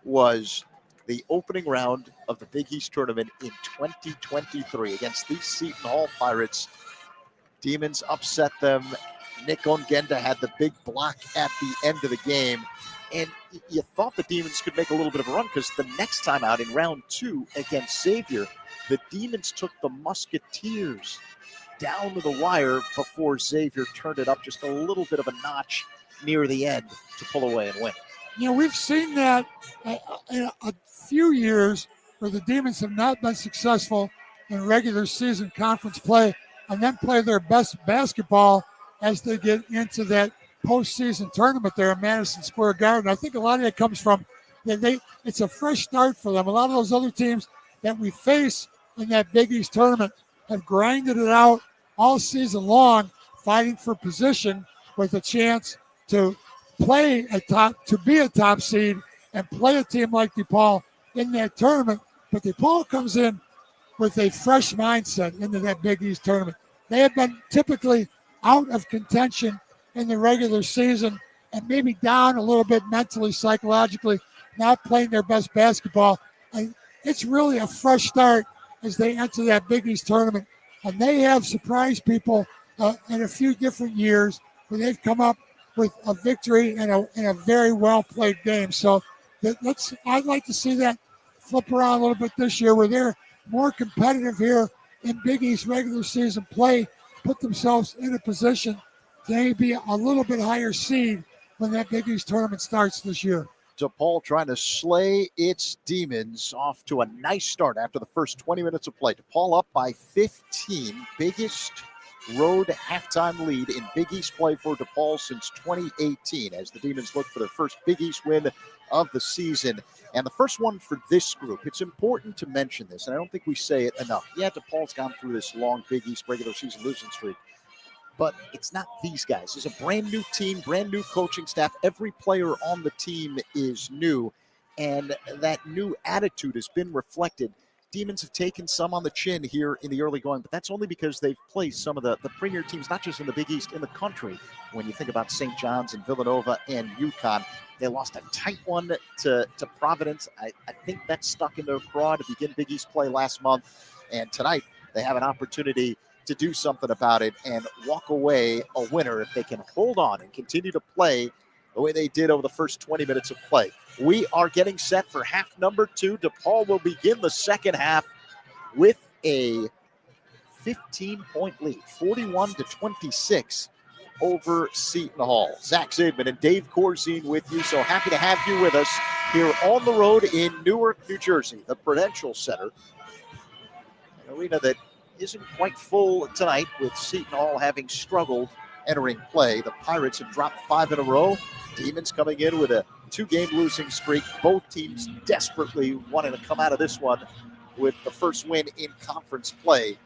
was the opening round of the Big East tournament in 2023 against the Seton Hall Pirates. Demons upset them. Nick Ongenda had the big block at the end of the game. And you thought the Demons could make a little bit of a run because the next time out in round 2 against Xavier, the Demons took the Musketeers down to the wire before Xavier turned it up just a little bit of a notch near the end to pull away and win. You know, we've seen that in a few years where the Demons have not been successful in regular season conference play and then play their best basketball as they get into that postseason tournament there in Madison Square Garden. I think a lot of that comes from it's a fresh start for them. A lot of those other teams that we face in that Big East tournament have grinded it out all season long, fighting for position with a chance to play be a top seed and play a team like DePaul in that tournament. But DePaul comes in with a fresh mindset into that Big East tournament. They have been typically out of contention in the regular season and maybe down a little bit mentally, psychologically, not playing their best basketball. And it's really a fresh start as they enter that Big East tournament. And they have surprised people in a few different years where they've come up with a victory in a very well-played game. So I'd like to see that flip around a little bit this year where they're more competitive here in Big East regular season play, put themselves in a position to maybe a little bit higher seed when that Big East tournament starts this year. DePaul trying to slay its Demons off to a nice start after the first 20 minutes of play. DePaul up by 15, biggest road halftime lead in Big East play for DePaul since 2018 as the Demons look for their first Big East win of the season. And the first one for this group. It's important to mention this, and I don't think we say it enough. Yeah, DePaul's gone through this long Big East regular season losing streak, but it's not these guys. It's a brand new team, brand new coaching staff. Every player on the team is new, and that new attitude has been reflected. Demons have taken some on the chin here in the early going, but that's only because they've played some of the premier teams, not just in the Big East, in the country. When you think about St. John's and Villanova and UConn, they lost a tight one to Providence. I think that stuck in their craw to begin Big East play last month, and tonight they have an opportunity to do something about it and walk away a winner if they can hold on and continue to play the way they did over the first 20 minutes of play. We are getting set for half number 2. DePaul will begin the second half with a 15-point lead, 41-26 over Seton Hall. Zach Zaidman and Dave Corzine with you. So happy to have you with us here on the road in Newark, New Jersey, the Prudential Center. An arena that isn't quite full tonight with Seton Hall having struggled entering play. The Pirates have dropped 5 in a row. Demons coming in with a 2-game losing streak. Both teams desperately wanting to come out of this one with the first win in conference play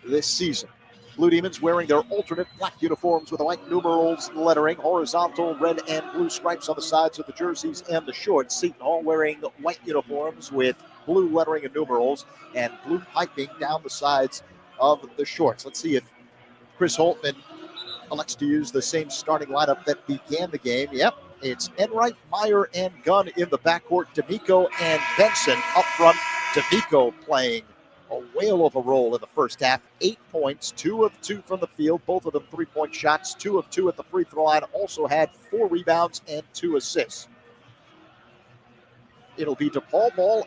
this season. Blue Demons wearing their alternate black uniforms with the white numerals lettering, horizontal red and blue stripes on the sides of the jerseys and the shorts. Seton Hall wearing white uniforms with blue lettering and numerals and blue piping down the sides of the shorts. Let's see if Chris Holtman elects to use the same starting lineup that began the game. Yep, it's Enright, Meyer, and Gunn in the backcourt. D'Amico and Benson up front. D'Amico playing a whale of a role in the first half. 8 points, 2 of 2 from the field, both of them 3-point shots, 2 of 2 at the free throw line. Also had 4 rebounds and 2 assists. It'll be DePaul ball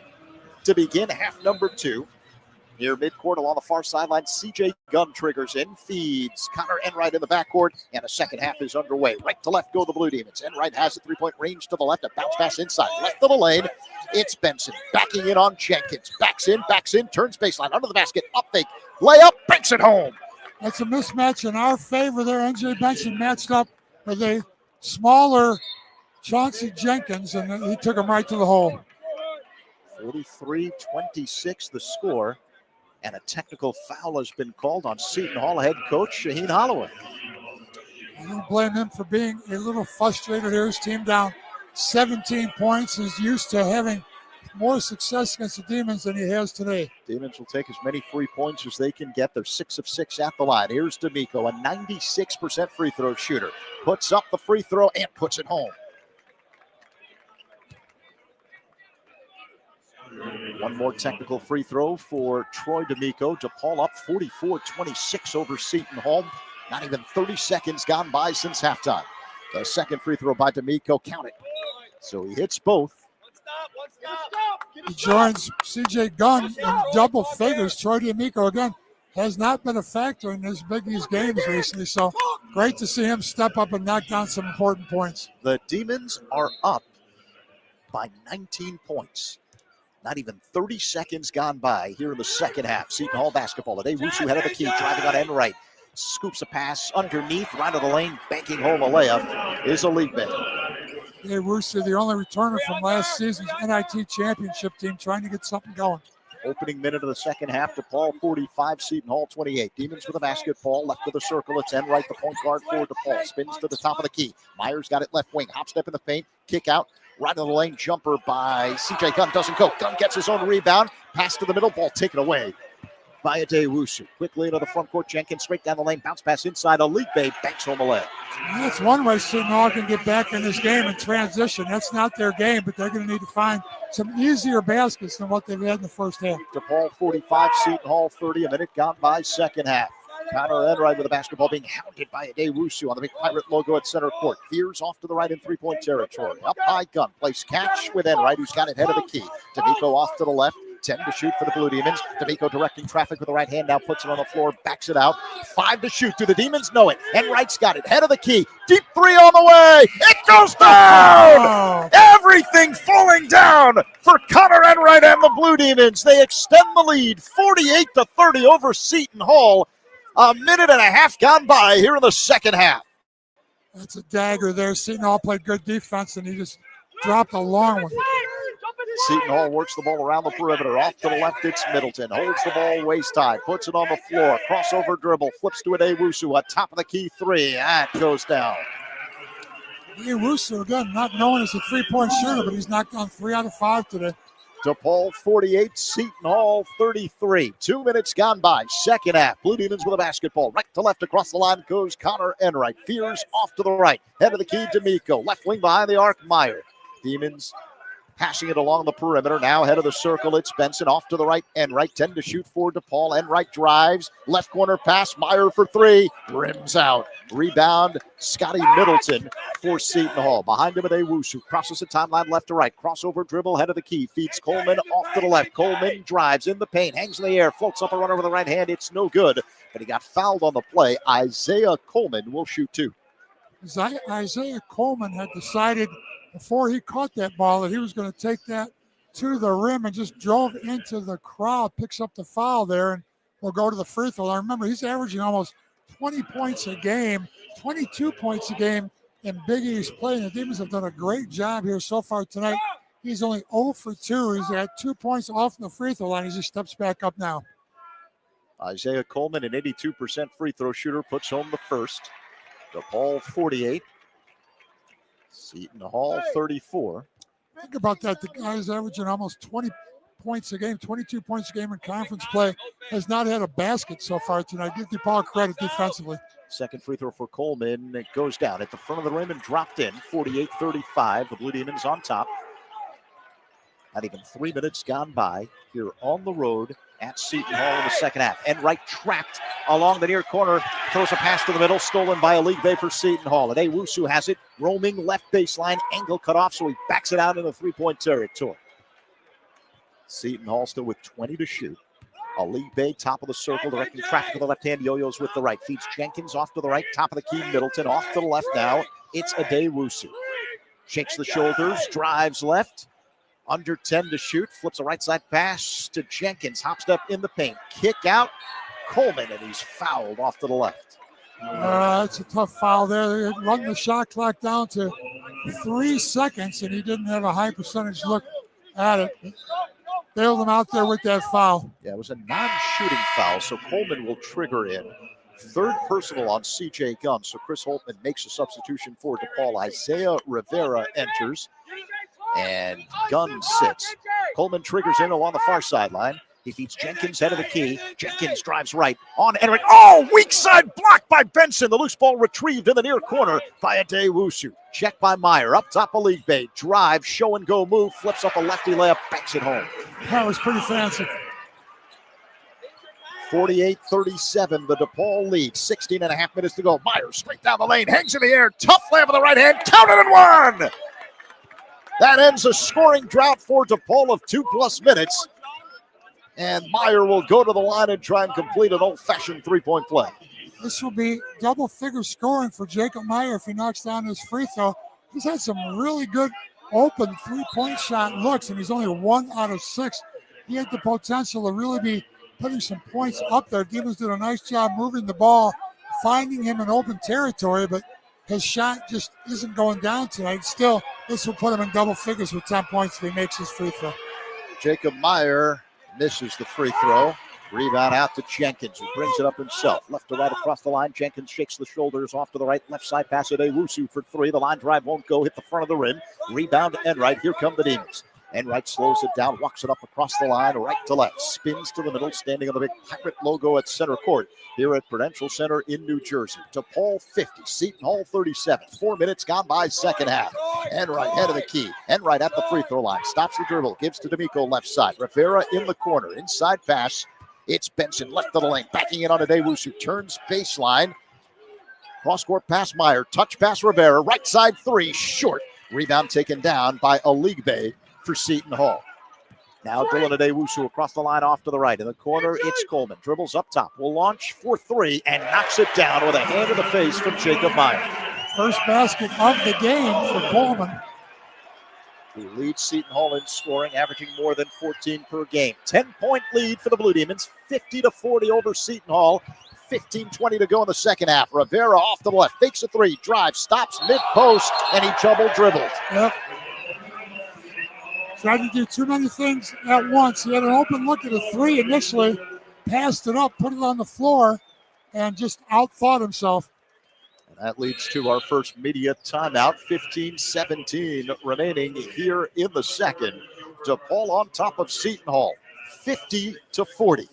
to begin half number 2. Near midcourt along the far sideline, CJ Gunn triggers in, feeds Connor Enright in the backcourt, and a second half is underway. Right to left go the Blue Demons. Enright has a 3-point range to the left, a bounce pass inside, left of the lane. It's Benson backing in on Jenkins. Backs in, turns baseline, under the basket, up fake, layup, banks it home. That's a mismatch in our favor there. NJ Benson matched up with a smaller Chauncey Jenkins, and he took him right to the hole. 43-26 the score. And a technical foul has been called on Seton Hall head coach Shaheen Holloway. I don't blame him for being a little frustrated here. His team down 17 points. He's used to having more success against the Demons than he has today. Demons will take as many free points as they can get. They're 6 of 6 at the line. Here's D'Amico, a 96% free throw shooter. Puts up the free throw and puts it home. One more technical free throw for Troy D'Amico. DePaul up 44-26 over Seton Hall. Not even 30 seconds gone by since halftime. The second free throw by D'Amico, count it. So he hits both. He joins CJ Gunn in double figures. Troy D'Amico, again, has not been a factor in his Big East games recently. So great to see him step up and knock down some important points. The Demons are up by 19 points. Not even 30 seconds gone by here in the second half. Seton Hall basketball today. Wusu head of the key, driving on Enright. Scoops a pass underneath, right of the lane, banking home a layup is a lead man. Hey, Wusu, the only returner from last season's NIT championship team, trying to get something going. Opening minute of the second half, DePaul 45, Seton Hall 28. Demons with a basketball, left of the circle. It's Enright, the point guard for DePaul. Spins to the top of the key. Myers got it left wing. Hop step in the paint, kick out. Right of the lane, jumper by CJ Gunn, doesn't go. Gunn gets his own rebound. Pass to the middle, ball taken away by Adewusu. Quickly into the front court, Jenkins straight down the lane, bounce pass inside. Elite Bay banks home a leg. That's one way Seton Hall can get back in this game and transition. That's not their game, but they're going to need to find some easier baskets than what they've had in the first half. DePaul 45, Seton Hall 30. A minute gone by, second half. Connor Enright with the basketball being hounded by Adewusu on the big Pirate logo at center court. Veers off to the right in three-point territory. Up high, Gunn plays catch with Enright, who's got it head of the key. D'Amico off to the left. 10 to shoot for the Blue Demons. D'Amico directing traffic with the right hand, now puts it on the floor, backs it out. 5 to shoot. Do the Demons know it? Enright's got it, head of the key. Deep three on the way. It goes down! Oh. Everything falling down for Connor Enright and the Blue Demons. They extend the lead 48-30 over Seton Hall. A minute and a half gone by here in the second half. That's a dagger there. Seton Hall played good defense, and he just dropped a long one. Seton Hall works the ball around the perimeter. Off to the left, it's Middleton. Holds the ball waist high, puts it on the floor. Crossover dribble, flips to Adewusu. A top of the key three. That goes down. Adewusu, again, not known as a three-point shooter, but he's knocked down 3 out of 5 today. DePaul 48, Seton Hall 33. 2 minutes gone by. Second half. Blue Demons with a basketball. Right to left across the line goes Connor Enright. Fears off to the right. Head of the key, D'Amico. Left wing behind the arc, Meyer. Demons Passing it along the perimeter. Now head of the circle. It's Benson off to the right. Enright 10 to shoot for DePaul. Enright drives. Left corner pass. Meyer for three. Rims out. Rebound. Scotty Middleton for Seton Hall. Behind him, Adewusu crosses the timeline left to right. Crossover dribble. Head of the key. Feeds Coleman off to the left. Coleman drives in the paint. Hangs in the air. Floats up a runner with the right hand. It's no good. But he got fouled on the play. Isaiah Coleman will shoot two. Isaiah Coleman had decided before he caught that ball that he was going to take that to the rim and just drove into the crowd, picks up the foul there, and will go to the free throw line. Remember, he's averaging almost 20 points a game, 22 points a game in Big East play. And the Demons have done a great job here so far tonight. He's only 0 for 2. He's at 2 points off the free throw line. He just steps back up now. Isaiah Coleman, an 82% free throw shooter, puts home the first. DePaul 48. Seton Hall 34. Think about that. The guy's averaging almost 20 points a game, 22 points a game in conference play. Has not had a basket so far tonight. Give DePaul credit defensively. Second free throw for Coleman. It goes down at the front of the rim and dropped in. 48-35. The Blue Demons on top. Not even 3 minutes gone by here on the road at Seton Hall in the second half. Enright trapped along the near corner. Throws a pass to the middle. Stolen by a league bay for Seton Hall. Adewusu has it. Roaming left baseline. Angle cut off, so he backs it out into three-point territory. Seton Hall still with 20 to shoot. A league bay, top of the circle, directing traffic to the left hand. Yo-Yo's with the right. Feeds Jenkins off to the right. Top of the key, Middleton. Off to the left now. It's Adewusu. Shakes the shoulders. Drives left. Under 10 to shoot. Flips a right side pass to Jenkins. Hop step in the paint. Kick out. Coleman, and he's fouled off to the left. That's a tough foul there. They run the shot clock down to 3 seconds, and he didn't have a high percentage look at it. Bailed him out there with that foul. Yeah, it was a non-shooting foul, so Coleman will trigger in. Third personal on C.J. Gunn, so Chris Holtman makes a substitution for DePaul. Isaiah Rivera enters, and Gunn sits. Coleman triggers in along the far sideline. He feeds Jenkins, head of the key. Jenkins drives right on Enright. Oh, weak side blocked by Benson. The loose ball retrieved in the near corner by Adewusu. Checked by Meyer. Up top of league bay. Drive, show and go move. Flips up a lefty layup. Banks it home. That was pretty fancy. 48-37, the DePaul lead. 16 and a half minutes to go. Meyer straight down the lane. Hangs in the air. Tough layup with the right hand. Counted and one. That ends a scoring drought for DePaul of 2+ minutes. And Meyer will go to the line and try and complete an old-fashioned three-point play. This will be double-figure scoring for Jacob Meyer if he knocks down his free throw. He's had some really good open three-point shot looks, and he's only 1 out of 6. He had the potential to really be putting some points up there. Demons did a nice job moving the ball, finding him in open territory, but his shot just isn't going down tonight. Still, this will put him in double figures with 10 points if he makes his free throw. Jacob Meyer misses the free throw. Rebound out to Jenkins, who brings it up himself. Left to right across the line. Jenkins shakes the shoulders off to the right. Left side pass at Adewusu for three. The line drive won't go. Hit the front of the rim. Rebound to Enright. Here come the Demons. Enright slows it down, walks it up across the line, right to left. Spins to the middle, standing on the big Pirate logo at center court here at Prudential Center in New Jersey. DePaul 50, Seton Hall 37. 4 minutes gone by second half. Enright head of the key. Enright at the free throw line. Stops the dribble. Gives to D'Amico left side. Rivera in the corner. Inside pass. It's Benson left of the lane. Backing in on Adewusu. Turns baseline. Cross-court pass Meyer. Touch pass Rivera. Right side three. Short. Rebound taken down by Aligbe for Seton Hall. Now Dylan Adewusu across the line off to the right. In the corner, it's Coleman. Dribbles up top. Will launch for three and knocks it down with a hand in the face from Jacob Meyer. First basket of the game for Coleman. Who leads Seton Hall in scoring, averaging more than 14 per game. 10-point lead for the Blue Demons. 50-40 over Seton Hall. 15-20 to go in the second half. Rivera off to the left. Fakes a three. Drives. Stops mid-post. And he double dribbled. Yep. Tried to do too many things at once. He had an open look at a three initially, passed it up, put it on the floor, and just outthought himself. And that leads to our first media timeout. 15-17 remaining here in the second. DePaul on top of Seton Hall, 50-40.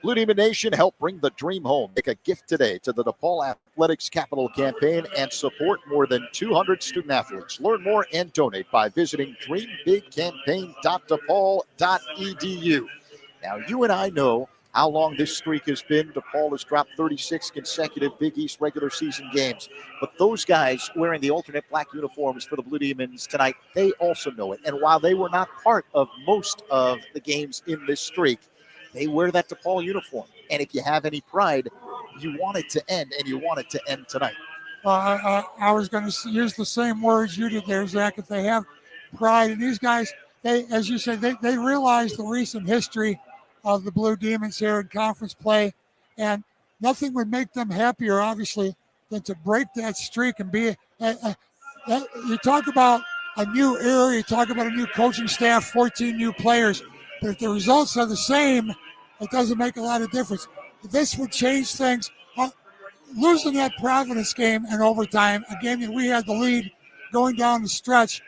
Blue Demon Nation, help bring the dream home. Make a gift today to the DePaul Athletics Capital Campaign and support more than 200 student athletes. Learn more and donate by visiting dreambigcampaign.depaul.edu. Now, you and I know how long this streak has been. DePaul has dropped 36 consecutive Big East regular season games. But those guys wearing the alternate black uniforms for the Blue Demons tonight, they also know it. And while they were not part of most of the games in this streak, they wear that DePaul uniform. And if you have any pride, you want it to end, and you want it to end tonight. I was going to use the same words you did there, Zach. If they have pride, and these guys, they, as you said, they realize the recent history of the Blue Demons here in conference play, and nothing would make them happier, obviously, than to break that streak and be. You talk about a new era, you talk about a new coaching staff, 14 new players, but if the results are the same, it doesn't make a lot of difference. This would change things. Losing that Providence game in overtime, a game that we had the lead going down the stretch,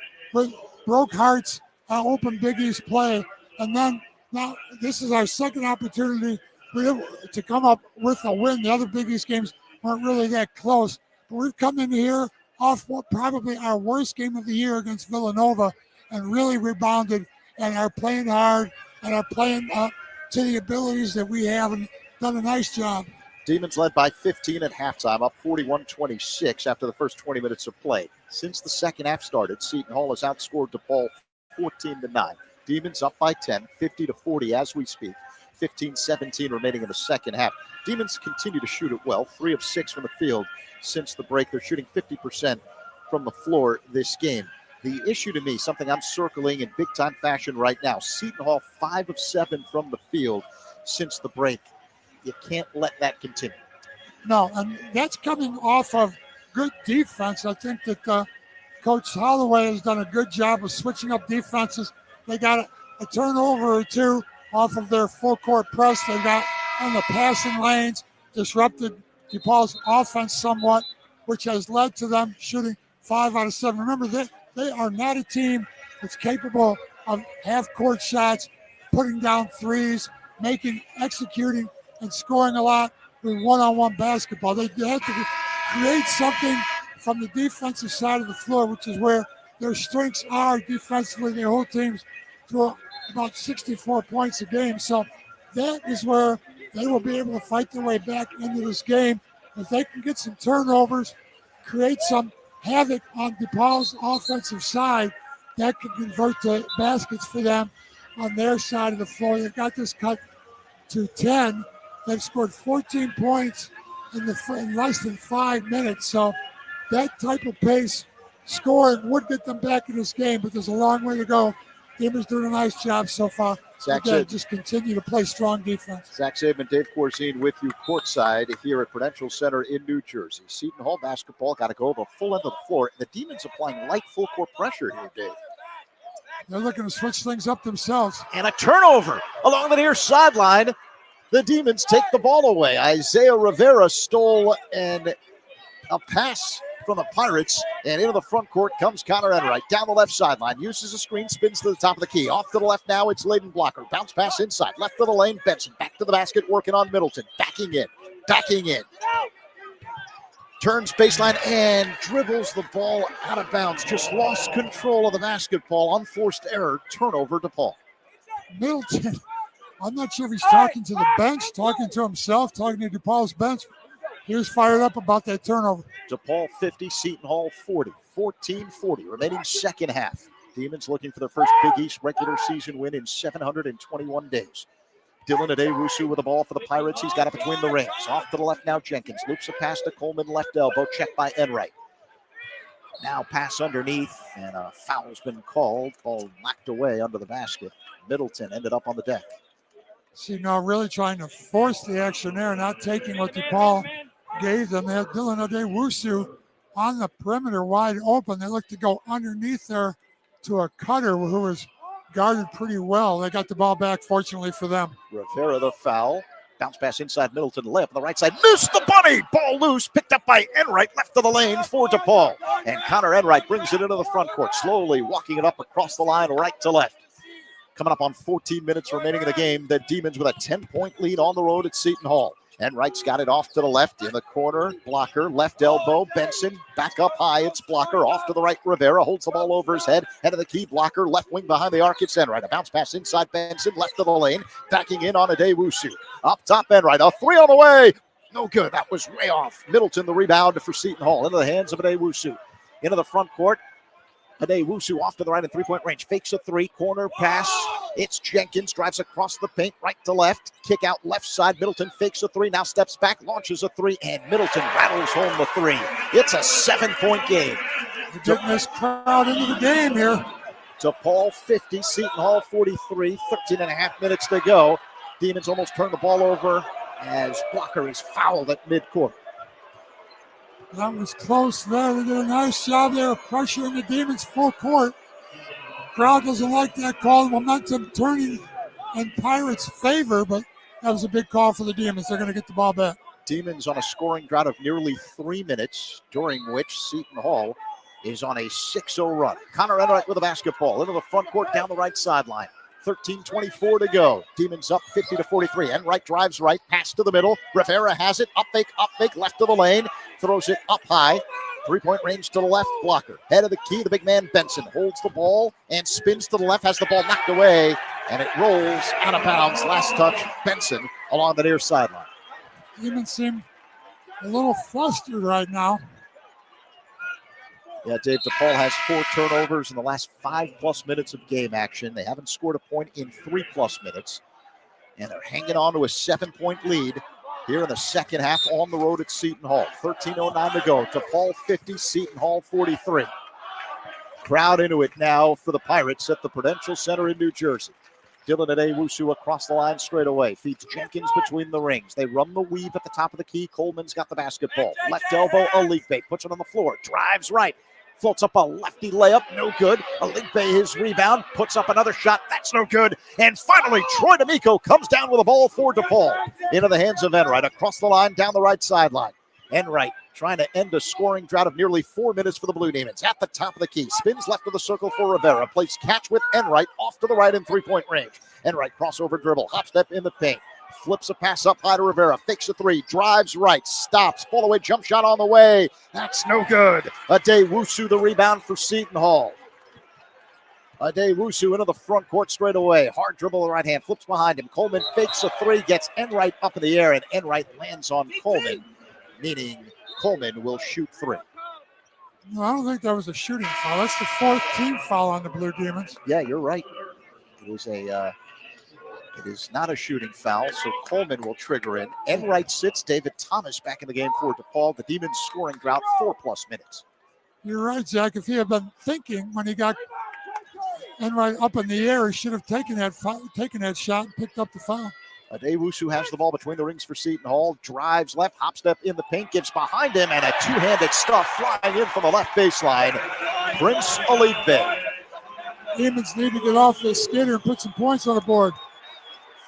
broke hearts, open Big East play, and then now this is our second opportunity to come up with a win. The other Big East games weren't really that close, but we've come in here off what probably our worst game of the year against Villanova and really rebounded and are playing hard and are playing up to the abilities that we have and done a nice job. Demons led by 15 at halftime, up 41-26 after the first 20 minutes of play. Since the second half started, Seton Hall has outscored DePaul 14-9. Demons up by 10, 50-40 as we speak. 15-17 remaining in the second half. Demons continue to shoot it well, 3 of 6 from the field since the break. They're shooting 50% from the floor this game. The issue to me, something I'm circling in big-time fashion right now, Seton Hall 5 of 7 from the field since the break. You can't let that continue. No, and that's coming off of good defense. I think that Coach Holloway has done a good job of switching up defenses. They got a turnover or two off of their full-court press. They got on the passing lanes, disrupted DePaul's offense somewhat, which has led to them shooting 5 out of 7. Remember, they are not a team that's capable of half-court shots, putting down threes, executing, and scoring a lot with one-on-one basketball. They have to create something from the defensive side of the floor, which is where their strengths are defensively. Their whole team's to about 64 points a game. So that is where they will be able to fight their way back into this game. If they can get some turnovers, create some havoc on DePaul's offensive side, that could convert to baskets for them on their side of the floor. They've got this cut to 10. They've scored 14 points in less than 5 minutes. So that type of pace scoring would get them back in this game, but there's a long way to go. Demons doing a nice job so far. Again, just continue to play strong defense. Zach Saban, Dave Corzine with you courtside here at Prudential Center in New Jersey. Seton Hall basketball got to go the full end of the floor. The Demons applying light full court pressure here, Dave. They're looking to switch things up themselves. And a turnover along the near sideline. The Demons take the ball away. Isaiah Rivera stole a pass from the Pirates, and into the front court comes Connor Enright. Down the left sideline, uses a screen, spins to the top of the key. Off to the left now, it's Layden Blocker. Bounce pass inside, left of the lane, Benson. Back to the basket, working on Middleton. Backing in. Turns baseline and dribbles the ball out of bounds. Just lost control of the basketball. Unforced error, turnover DePaul. Middleton, I'm not sure if he's talking to the bench, talking to himself, talking to DePaul's bench. He was fired up about that turnover. DePaul 50, Seton Hall 40. 14-40, remaining second half. Demons looking for their first Big East regular season win in 721 days. Dylan Adewusu with the ball for the Pirates. He's got it between the rings. Off to the left now, Jenkins. Loops a pass to Coleman, left elbow. Checked by Enright. Now pass underneath, and a foul's been called. Ball knocked away under the basket. Middleton ended up on the deck. See, now really trying to force the action there, not taking what DePaul gave them. They had Dylan Adewusu on the perimeter wide open. They looked to go underneath there to a cutter who was guarded pretty well. They got the ball back, fortunately for them. Rivera the foul. Bounce pass inside Middleton, layup on the right side. Missed the bunny. Ball loose, picked up by Enright, left of the lane for DePaul. And Connor Enright brings it into the front court, slowly walking it up across the line, right to left. Coming up on 14 minutes remaining in the game, the Demons with a 10-point lead on the road at Seton Hall. Enright's got it off to the left in the corner. Blocker, left elbow. Benson back up high. It's Blocker off to the right. Rivera holds the ball over his head. Head of the key. Blocker, left wing behind the arc. It's Enright. A bounce pass inside Benson. Left of the lane. Backing in on Adewusu. Up top, Enright. A three on the way. No good. That was way off. Middleton, the rebound for Seton Hall. Into the hands of Adewusu. Into the front court. Adewusu off to the right in three-point range. Fakes a three. Corner pass. It's Jenkins. Drives across the paint. Right to left. Kick out left side. Middleton fakes a three. Now steps back. Launches a three. And Middleton rattles home the three. It's a 7-point game. You're getting this crowd into the game here. DePaul 50. Seton Hall 43. 13 and a half minutes to go. Demons almost turn the ball over as Blocker is fouled at midcourt. That was close there. They did a nice job there of pressuring the Demons full court. Crowd doesn't like that call. Momentum turning in Pirates' favor, but that was a big call for the Demons. They're going to get the ball back. Demons on a scoring drought of nearly 3 minutes, during which Seton Hall is on a 6-0 run. Connor Enright with the basketball into the front court down the right sideline. 13:24 to go. Demons up 50-43. Enright drives right, pass to the middle. Rivera has it. Up fake, left of the lane. Throws it up high. 3-point range to the left. Blocker. Head of the key, the big man Benson holds the ball and spins to the left. Has the ball knocked away, and it rolls out of bounds. Last touch, Benson along the near sideline. Demons seem a little flustered right now. Yeah, Dave, DePaul has 4 turnovers in the last 5+ minutes of game action. They haven't scored a point in 3+ minutes. And they're hanging on to a 7-point lead here in the second half on the road at Seton Hall. 13:09 to go. DePaul 50, Seton Hall 43. Crowd into it now for the Pirates at the Prudential Center in New Jersey. Dylan Adewusu across the line straight away. Feeds Jenkins between the rings. They run the weave at the top of the key. Coleman's got the basketball. Left elbow, Aligbe puts it on the floor. Drives right. Floats up a lefty layup, no good. Aligbe his rebound, puts up another shot, that's no good. And finally, Troy D'Amico comes down with the ball for DePaul. Into the hands of Enright, across the line, down the right sideline. Enright trying to end a scoring drought of nearly 4 minutes for the Blue Demons. At the top of the key, spins left of the circle for Rivera. Plays catch with Enright, off to the right in 3-point range. Enright crossover dribble, hop step in the paint. Flips a pass up high to Rivera, fakes a three, drives right, stops, fall away, jump shot on the way. That's no good. Adewusu the rebound for Seton Hall. Adewusu into the front court straight away. Hard dribble with the right hand, flips behind him. Coleman fakes a three, gets Enright up in the air, and Enright lands on Coleman, meaning Coleman will shoot three. No, I don't think that was a shooting foul. That's the 4th team foul on the Blue Demons. Yeah, you're right. It is not a shooting foul, so Coleman will trigger in. Enright sits. David Thomas back in the game for DePaul. The Demons scoring drought 4+ minutes. You're right, Zach. If he had been thinking when he got Enright up in the air, he should have taken that shot and picked up the foul. Adewusu has the ball between the rings for Seton Hall. Drives left, hop step in the paint, gets behind him, and a two-handed stuff flying in from the left baseline. Prince Aligbe. Demons need to get off this skidder and put some points on the board.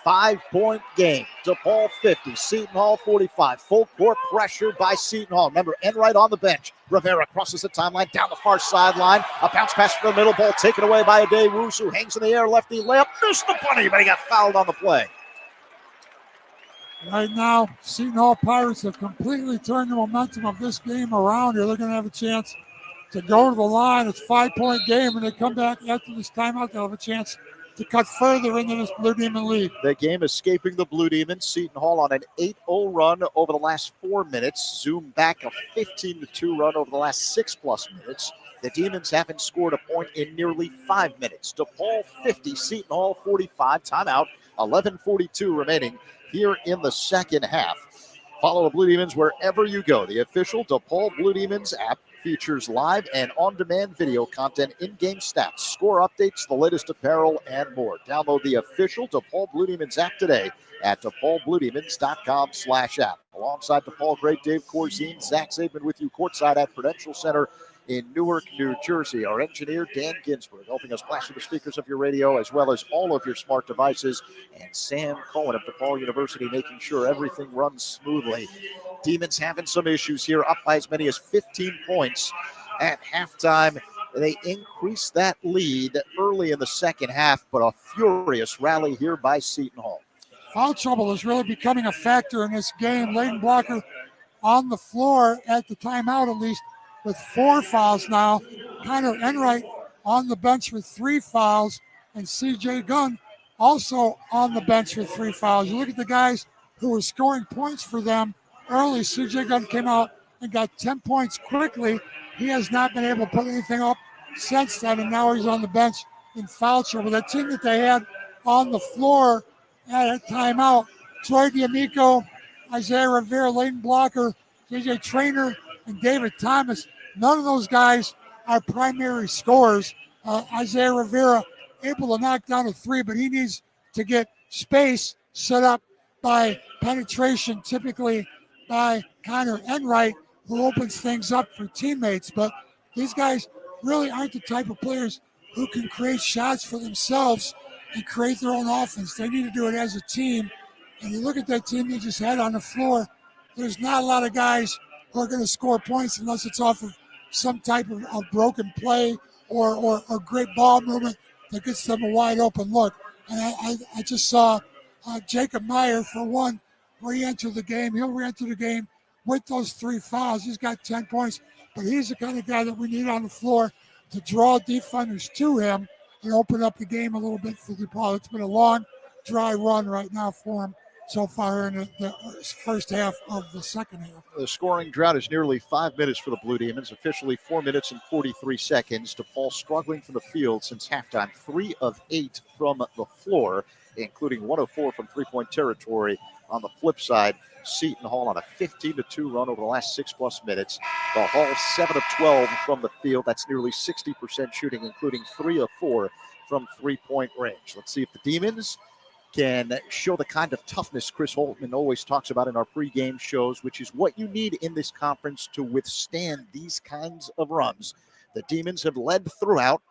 5-point game. DePaul 50, Seton Hall 45. Full court pressure by Seton Hall. Remember, Enright on the bench. Rivera crosses the timeline down the far sideline. A bounce pass from the middle, ball taken away by Adewusu. Hangs in the air, lefty layup. Missed the bunny, but he got fouled on the play. Right now, Seton Hall Pirates have completely turned the momentum of this game around here. They're going to have a chance to go to the line. It's a 5-point game, and they come back after this timeout. They'll have a chance to cut further into this Blue Demon lead. The game escaping the Blue Demons. Seton Hall on an 8-0 run over the last 4 minutes. Zoom back a 15-2 run over the last 6+ minutes. The Demons haven't scored a point in nearly 5 minutes. DePaul 50, Seton Hall 45. Timeout, 11:42 remaining here in the second half. Follow the Blue Demons wherever you go. The official DePaul Blue Demons app features live and on-demand video content, in-game stats, score updates, the latest apparel, and more. Download the official DePaul Blue Demons app today at DePaulBlueDemons.com/app. Alongside DePaul great Dave Corzine, Zach Zaidman with you courtside at Prudential Center in Newark, New Jersey. Our engineer, Dan Ginsberg, helping us blast through the speakers of your radio as well as all of your smart devices. And Sam Cohen of DePaul University making sure everything runs smoothly. Demons having some issues here, up by as many as 15 points at halftime. They increased that lead early in the second half, but a furious rally here by Seton Hall. Foul trouble is really becoming a factor in this game. Leighton Blocker on the floor at the timeout, at least, with 4 fouls now. Connor Enright on the bench with 3 fouls, and C.J. Gunn also on the bench with 3 fouls. You look at the guys who were scoring points for them early. C.J. Gunn came out and got 10 points quickly. He has not been able to put anything up since then, and now he's on the bench in foul trouble. That team that they had on the floor at a timeout, Troy D'Amico, Isaiah Rivera, Leighton Blocker, J.J. Traynor, and David Thomas. None of those guys are primary scorers. Isaiah Rivera able to knock down a 3, but he needs to get space set up by penetration, typically by Connor Enright, who opens things up for teammates. But these guys really aren't the type of players who can create shots for themselves and create their own offense. They need to do it as a team. And you look at that team they just had on the floor, there's not a lot of guys who are going to score points unless it's off of some type of broken play or great ball movement that gets them a wide open look. And I just saw Jacob Meyer, for one, re-enter the game. He'll re-enter the game with those 3 fouls. He's got 10 points, but he's the kind of guy that we need on the floor to draw defenders to him and open up the game a little bit for DePaul. It's been a long, dry run right now for him so far in the first half of the second half. The scoring drought is nearly 5 minutes for the Blue Demons, officially 4 minutes and 43 seconds. DePaul struggling from the field since halftime, 3 of 8 from the floor, including 1 of 4 from three-point territory. On the flip side, Seton Hall on a 15-2 run over the last 6+ minutes. The Hall 7 of 12 from the field. That's nearly 60% shooting, including 3 of 4 from three-point range. Let's see if the Demons can show the kind of toughness Chris Holtman always talks about in our pregame shows, which is what you need in this conference to withstand these kinds of runs. The Demons have led throughout.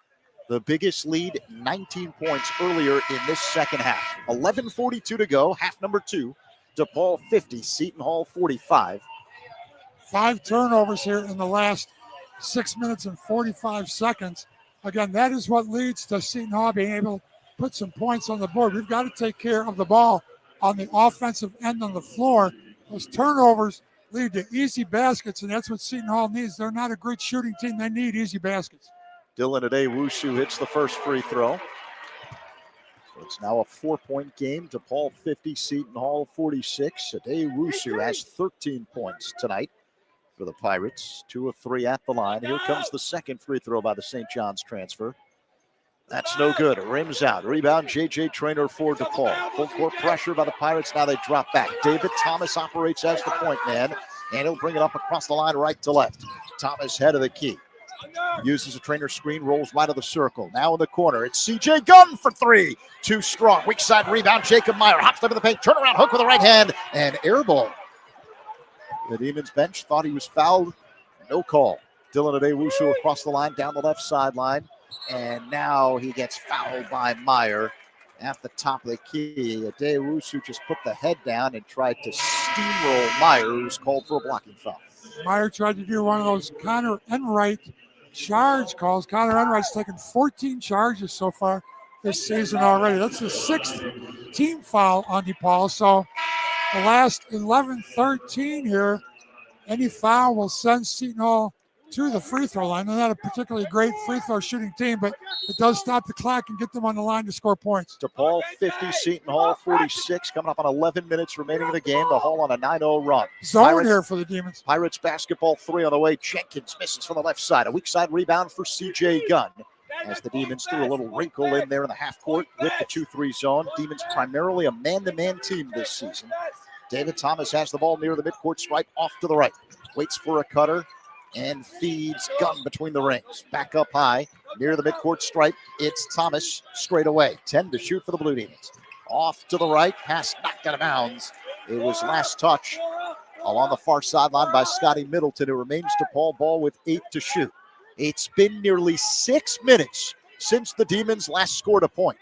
The biggest lead, 19 points earlier in this second half. 11:42 to go, half number 2. DePaul 50, Seton Hall 45. 5 turnovers here in the last 6 minutes and 45 seconds. Again, that is what leads to Seton Hall being able to put some points on the board. We've got to take care of the ball on the offensive end on the floor. Those turnovers lead to easy baskets, and that's what Seton Hall needs. They're not a great shooting team. They need easy baskets. Dylan Adewusu hits the first free throw. So it's now a 4-point game. DePaul 50, Seton Hall 46. Adewusu has 13 points tonight for the Pirates. 2 of 3 at the line. Here comes the second free throw by the St. John's transfer. That's no good. Rims out. Rebound, J.J. Traynor for DePaul. Full court pressure by the Pirates. Now they drop back. David Thomas operates as the point man, and he'll bring it up across the line right to left. Thomas head of the key. Uses a Traynor screen, rolls right of the circle. Now in the corner, it's C.J. Gunn for 3. Too strong. Weak side rebound. Jacob Meyer hops into the paint. Turnaround hook with the right hand, and air ball. The Demons bench thought he was fouled. No call. Dylan Adewusu across the line, down the left sideline. And now he gets fouled by Meyer at the top of the key. Adewusu just put the head down and tried to steamroll Meyer, who's called for a blocking foul. Meyer tried to do one of those Connor Enright charge calls. Connor Enright's taken 14 charges so far this season already. That's the 6th team foul on DePaul. So the last 11-13 here, any foul will send Seton Hall to the free throw line. They're not a particularly great free throw shooting team, but it does stop the clock and get them on the line to score points. DePaul 50, Seton Hall 46, coming up on 11 minutes remaining in the game. The Hall on a 9-0 run. Zone here for the Demons. Pirates basketball 3 on the way. Jenkins misses from the left side. A weak side rebound for C.J. Gunn. As the Demons threw a little wrinkle in there in the half court with the 2-3 zone. Demons primarily a man-to-man team this season. David Thomas has the ball near the midcourt stripe, off to the right. Waits for a cutter and feeds Gunn between the rings. Back up high near the midcourt stripe. It's Thomas straight away. 10 to shoot for the Blue Demons. Off to the right. Pass knocked out of bounds. It was last touch along the far sideline by Scotty Middleton, who remains DePaul ball with 8 to shoot. It's been nearly 6 minutes since the Demons last scored a point.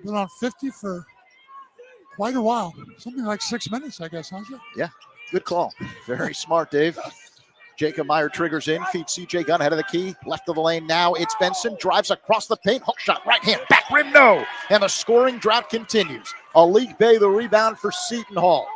Been on 50 for quite a while. Something like 6 minutes, I guess, huh? Yeah, good call. Very smart, Dave. Jacob Meyer triggers in, feeds C.J. Gunn head of the key, left of the lane now. It's Benson, drives across the paint, hook shot, right hand, back rim, no. And the scoring drought continues. Alik Bey, the rebound for Seton Hall.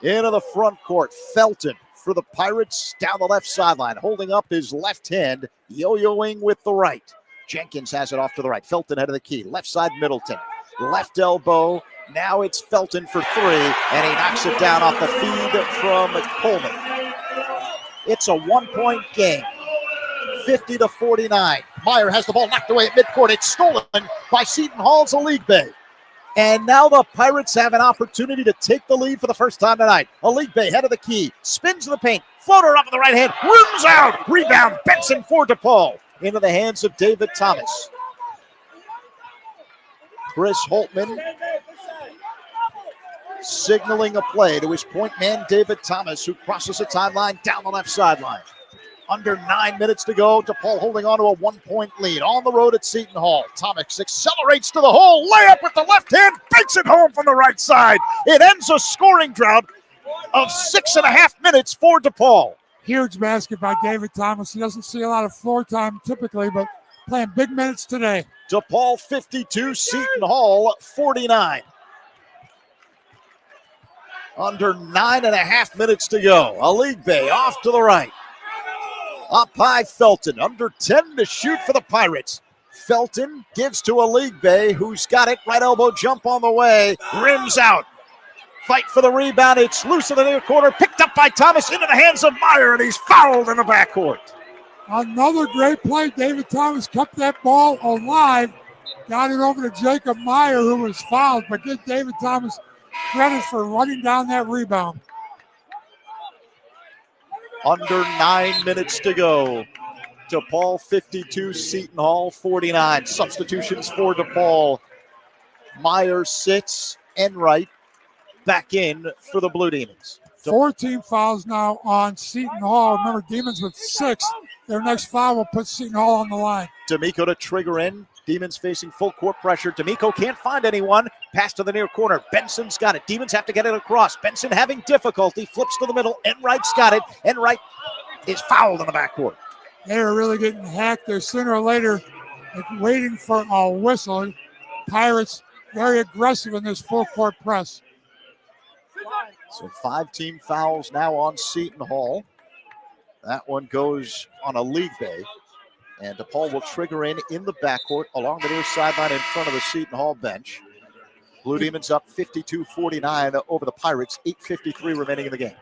Into the front court, Felton for the Pirates down the left sideline, holding up his left hand, yo-yoing with the right. Jenkins has it off to the right. Felton head of the key, left side Middleton, left elbow. Now it's Felton for three, and he knocks it down off the feed from Coleman. It's a 1-point game, 50-49. Meyer has the ball knocked away at midcourt. It's stolen by Seton Hall's Alik Bey. And now the Pirates have an opportunity to take the lead for the first time tonight. Alik Bey, head of the key, spins in the paint, floater up with the right hand, rims out, rebound, Benson for DePaul. Into the hands of David Thomas. Chris Holtman signaling a play to his point man, David Thomas, who crosses the timeline down the left sideline. Under 9 minutes to go. DePaul holding on to a 1-point lead on the road at Seton Hall. Thomas accelerates to the hole. Layup with the left hand. Banks it home from the right side. It ends a scoring drought of 6.5 minutes for DePaul. Huge basket by David Thomas. He doesn't see a lot of floor time typically, but playing big minutes today. DePaul 52, Seton Hall 49. Under 9.5 minutes to go. Alik Bey off to the right. Up high, Felton. Under 10 to shoot for the Pirates. Felton gives to Alik Bey, who's got it. Right elbow jump on the way. Rims out. Fight for the rebound. It's loose in the near corner. Picked up by Thomas into the hands of Meyer, and he's fouled in the backcourt. Another great play. David Thomas kept that ball alive. Got it over to Jacob Meyer, who was fouled, but give David Thomas credit for running down that rebound. Under 9 minutes to go. DePaul 52, Seton Hall 49. Substitutions for DePaul. Meyer sits, Enright back in for the Blue Demons. 14 fouls now on Seton Hall. Remember, Demons with 6. Their next foul will put Seton Hall on the line. D'Amico to trigger in. Demons facing full court pressure. D'Amico can't find anyone. Pass to the near corner. Benson's got it. Demons have to get it across. Benson having difficulty. Flips to the middle. Enright's got it. Enright is fouled in the backcourt. They're really getting hacked there sooner or later, waiting for a whistle. Pirates very aggressive in this full court press. So 5 team fouls now on Seton Hall. That one goes on Alik Bey. And DePaul will trigger in the backcourt along the near sideline in front of the Seton Hall bench. Blue Demons up 52-49 over the Pirates. 8:53 remaining in the game.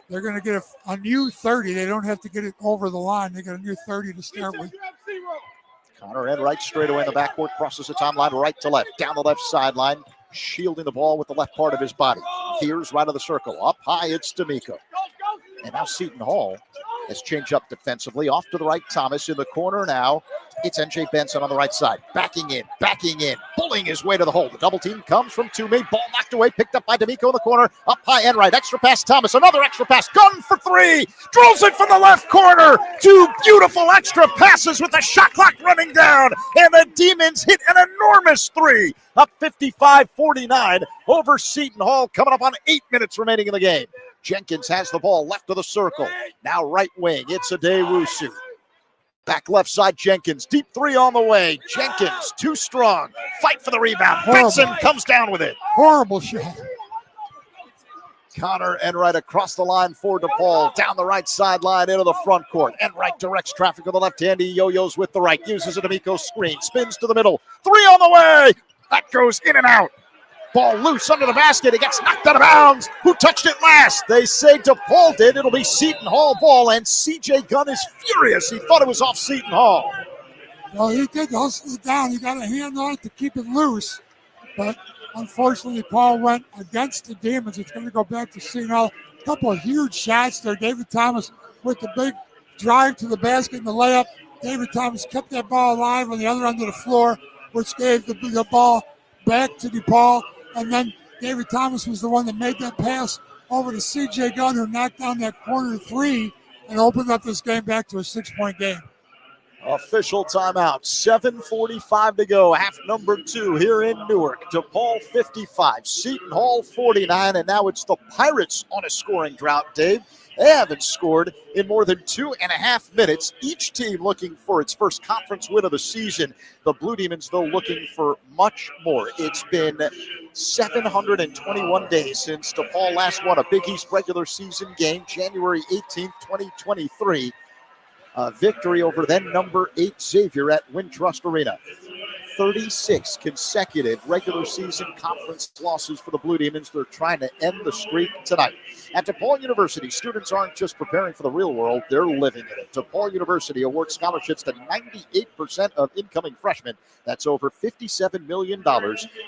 They're going to get a new 30. They don't have to get it over the line. They get a new 30 to start with. Connor Enright straight away in the backcourt, crosses the timeline right to left, down the left sideline, shielding the ball with the left part of his body. Veers right of the circle. Up high, it's D'Amico. And now Seton Hall has changed up defensively. Off to the right, Thomas in the corner now. It's N.J. Benson on the right side. Backing in, bullying his way to the hole. The double team comes from Toomey. Ball knocked away, picked up by D'Amico in the corner. Up high, Enright. Extra pass, Thomas. Another extra pass. Gun for three. Drills it from the left corner. 2 beautiful extra passes with the shot clock running down. And the Demons hit an enormous 3. Up 55-49 over Seton Hall. Coming up on 8 minutes remaining in the game. Jenkins has the ball left of the circle. Now right wing. It's Adewusu. Back left side, Jenkins. Deep 3 on the way. Jenkins, too strong. Fight for the rebound. Benson comes down with it. Horrible shot. Connor Enright across the line for DePaul. Down the right sideline into the front court. Enright directs traffic with the left hand. He yo-yos with the right. Uses a D'Amico screen. Spins to the middle. 3 on the way. That goes in and out. Ball loose under the basket. It gets knocked out of bounds. Who touched it last? They say DePaul did. It'll be Seton Hall ball, and C.J. Gunn is furious. He thought it was off Seton Hall. Well, he did hustle it down. He got a hand on it to keep it loose. But unfortunately, Paul went against the Demons. It's going to go back to Seton Hall. A couple of huge shots there. David Thomas with the big drive to the basket and the layup. David Thomas kept that ball alive on the other end of the floor, which gave the ball back to DePaul. And then David Thomas was the one that made that pass over to C.J. Gunn, who knocked down that corner 3 and opened up this game back to a 6-point game. Official timeout. 7:45 to go. Half number 2 here in Newark. DePaul 55, Seton Hall 49, and now it's the Pirates on a scoring drought, Dave. They haven't scored in more than 2.5 minutes. Each team looking for its first conference win of the season. The Blue Demons, though, looking for much more. It's been 721 days since DePaul last won a Big East regular season game, January 18th, 2023. Victory over then number 8 Xavier at Wintrust Arena. 36 consecutive regular season conference losses for the Blue Demons. They're trying to end the streak tonight. At DePaul University, students aren't just preparing for the real world, they're living in it. DePaul University awards scholarships to 98% of incoming freshmen. That's over $57 million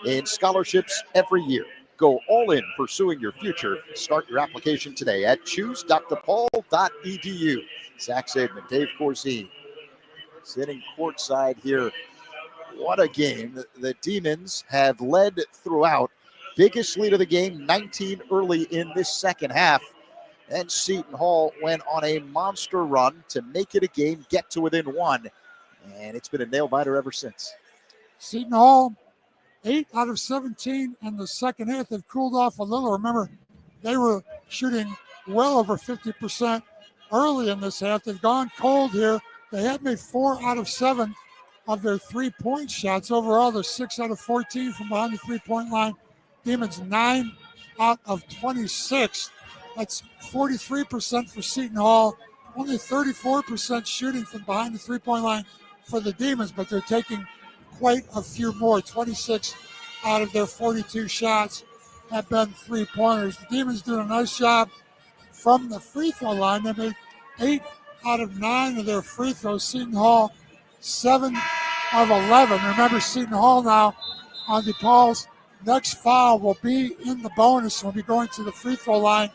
in scholarships every year. Go all in pursuing your future. Start your application today at choose.depaul.edu. Zach Saidman, Dave Corzine, sitting courtside here. What a game. The Demons have led throughout. Biggest lead of the game, 19 early in this second half. And Seton Hall went on a monster run to make it a game, get to within 1. And it's been a nail-biter ever since. Seton Hall, 8 out of 17 in the second half. They've cooled off a little. Remember, they were shooting well over 50% early in this half. They've gone cold here. They had made 4 out of 7 of their 3-point shots. Overall, they're 6 out of 14 from behind the 3-point line. Demons 9 out of 26. That's 43% for Seton Hall. Only 34% shooting from behind the 3-point line for the Demons, but they're taking quite a few more. 26 out of their 42 shots have been 3-pointers. The Demons doing a nice job from the free throw line. They made 8 out of 9 of their free throws. Seton Hall, 7 of 11. Remember, Seton Hall now on DePaul's next foul will be in the bonus. Will be going to the free throw line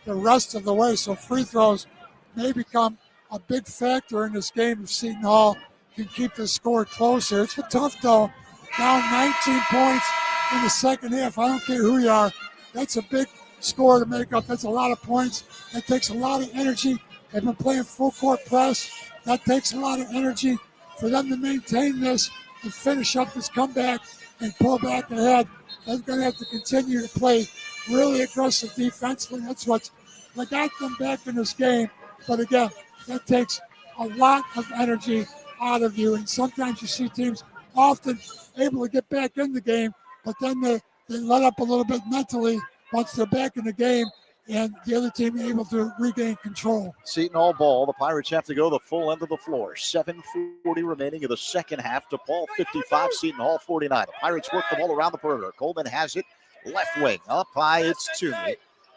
the rest of the way. So free throws may become a big factor in this game if Seton Hall can keep the score closer. It's tough, though. Down 19 points in the second half. I don't care who you are. That's a big score to make up. That's a lot of points. That takes a lot of energy. They've been playing full court press. That takes a lot of energy for them to maintain this and finish up this comeback and pull back ahead. They're going to have to continue to play really aggressive defensively. That's what's got them back in this game. But again, that takes a lot of energy out of you. And sometimes you see teams often able to get back in the game, but then they let up a little bit mentally once they're back in the game, and the other team able to regain control. Seton Hall ball. The Pirates have to go the full end of the floor. 7:40 remaining of the second half. DePaul 55, Seton Hall 49. The Pirates work the ball around the perimeter. Coleman has it. Left wing. Up high, it's Toomey.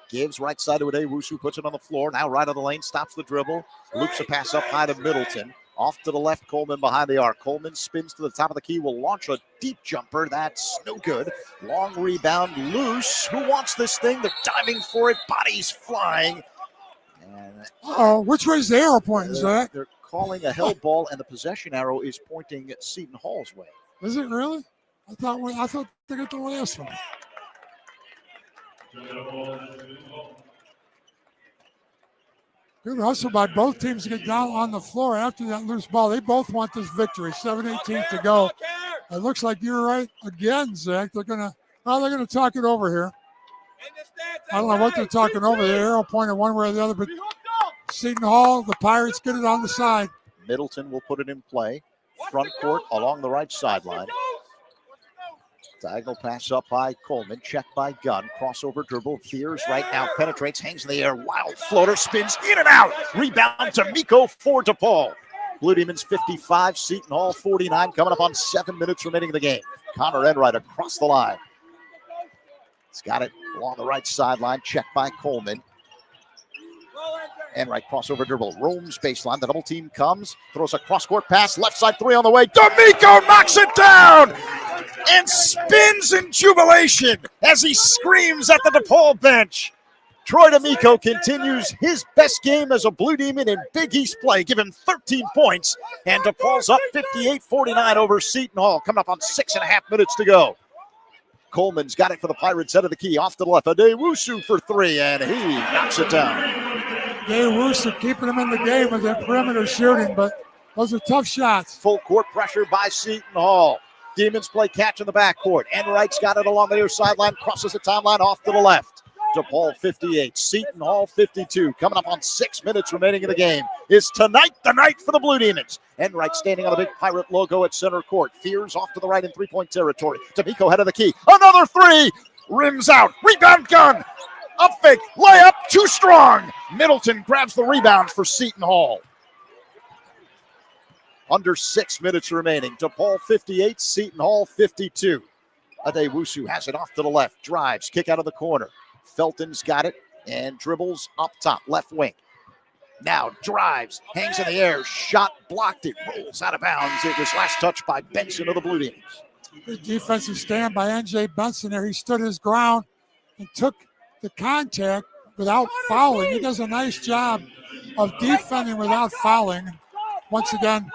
Gives right side to Adewusu, puts it on the floor. Now right on the lane, stops the dribble. Loops a pass up high to Middleton. Off to the left, Coleman behind the arc. Coleman spins to the top of the key, will launch a deep jumper. That's no good. Long rebound, loose. Who wants this thing? They're diving for it. Bodies flying. And which way is the arrow pointing, Zach? They're calling a held ball, and the possession arrow is pointing at Seton Hall's way. Is it really? I thought they got the last one. Good hustle by both teams to get down on the floor after that loose ball. They both want this victory. 7:18 to go. It looks like you're right again, Zach. They're gonna talk it over here. I don't know what they're talking over. The arrow pointed one way or the other, but Seton Hall, the Pirates get it on the side. Middleton will put it in play. Front court along the right sideline. Diagonal pass up by Coleman. Checked by Gunn. Crossover dribble. Fears right now. Penetrates. Hangs in the air. Wild floater. Spins in and out. Rebound to Miko for DePaul. Blue Demons 55. Seton Hall 49. Coming up on 7 minutes remaining in the game. Connor Enright across the line. He's got it along the right sideline. Checked by Coleman. Enright crossover dribble. Roams baseline. The double team comes. Throws a cross-court pass. Left side three on the way. D'Amico knocks it down and spins in jubilation as he screams at the DePaul bench. Troy D'Amico continues his best game as a Blue Demon in Big East play. Give him 13 points, and DePaul's up 58-49 over Seton Hall. Coming up on 6.5 minutes to go. Coleman's got it for the Pirates out of the key. Off to the left. Adewusu for three, and he knocks it down. Adewusu keeping him in the game with that perimeter shooting, but Those are tough shots. Full court pressure by Seton Hall. Demons play catch in the backcourt. Enright's got it along the near sideline, crosses the timeline off to the left. DePaul 58, Seton Hall 52. Coming up on 6 minutes remaining in the game. Is tonight the night for the Blue Demons? Enright standing on the big Pirate logo at center court. Fears off to the right in three-point territory. D'Amico head of the key. Another three. Rims out. Rebound gun. Up fake. Layup. Too strong. Middleton grabs the rebound for Seton Hall. Under 6 minutes remaining. DePaul 58, Seton Hall 52. Adewusu has it off to the left. Drives. Kick out of the corner. Felton's got it and dribbles up top. Left wing. Now drives. Hangs in the air. Shot blocked. It rolls out of bounds. It was last touched by Benson of the Blue Demons. Good defensive stand by N.J. Benson there. He stood his ground and took the contact without fouling. He does a nice job of defending without fouling. Once again,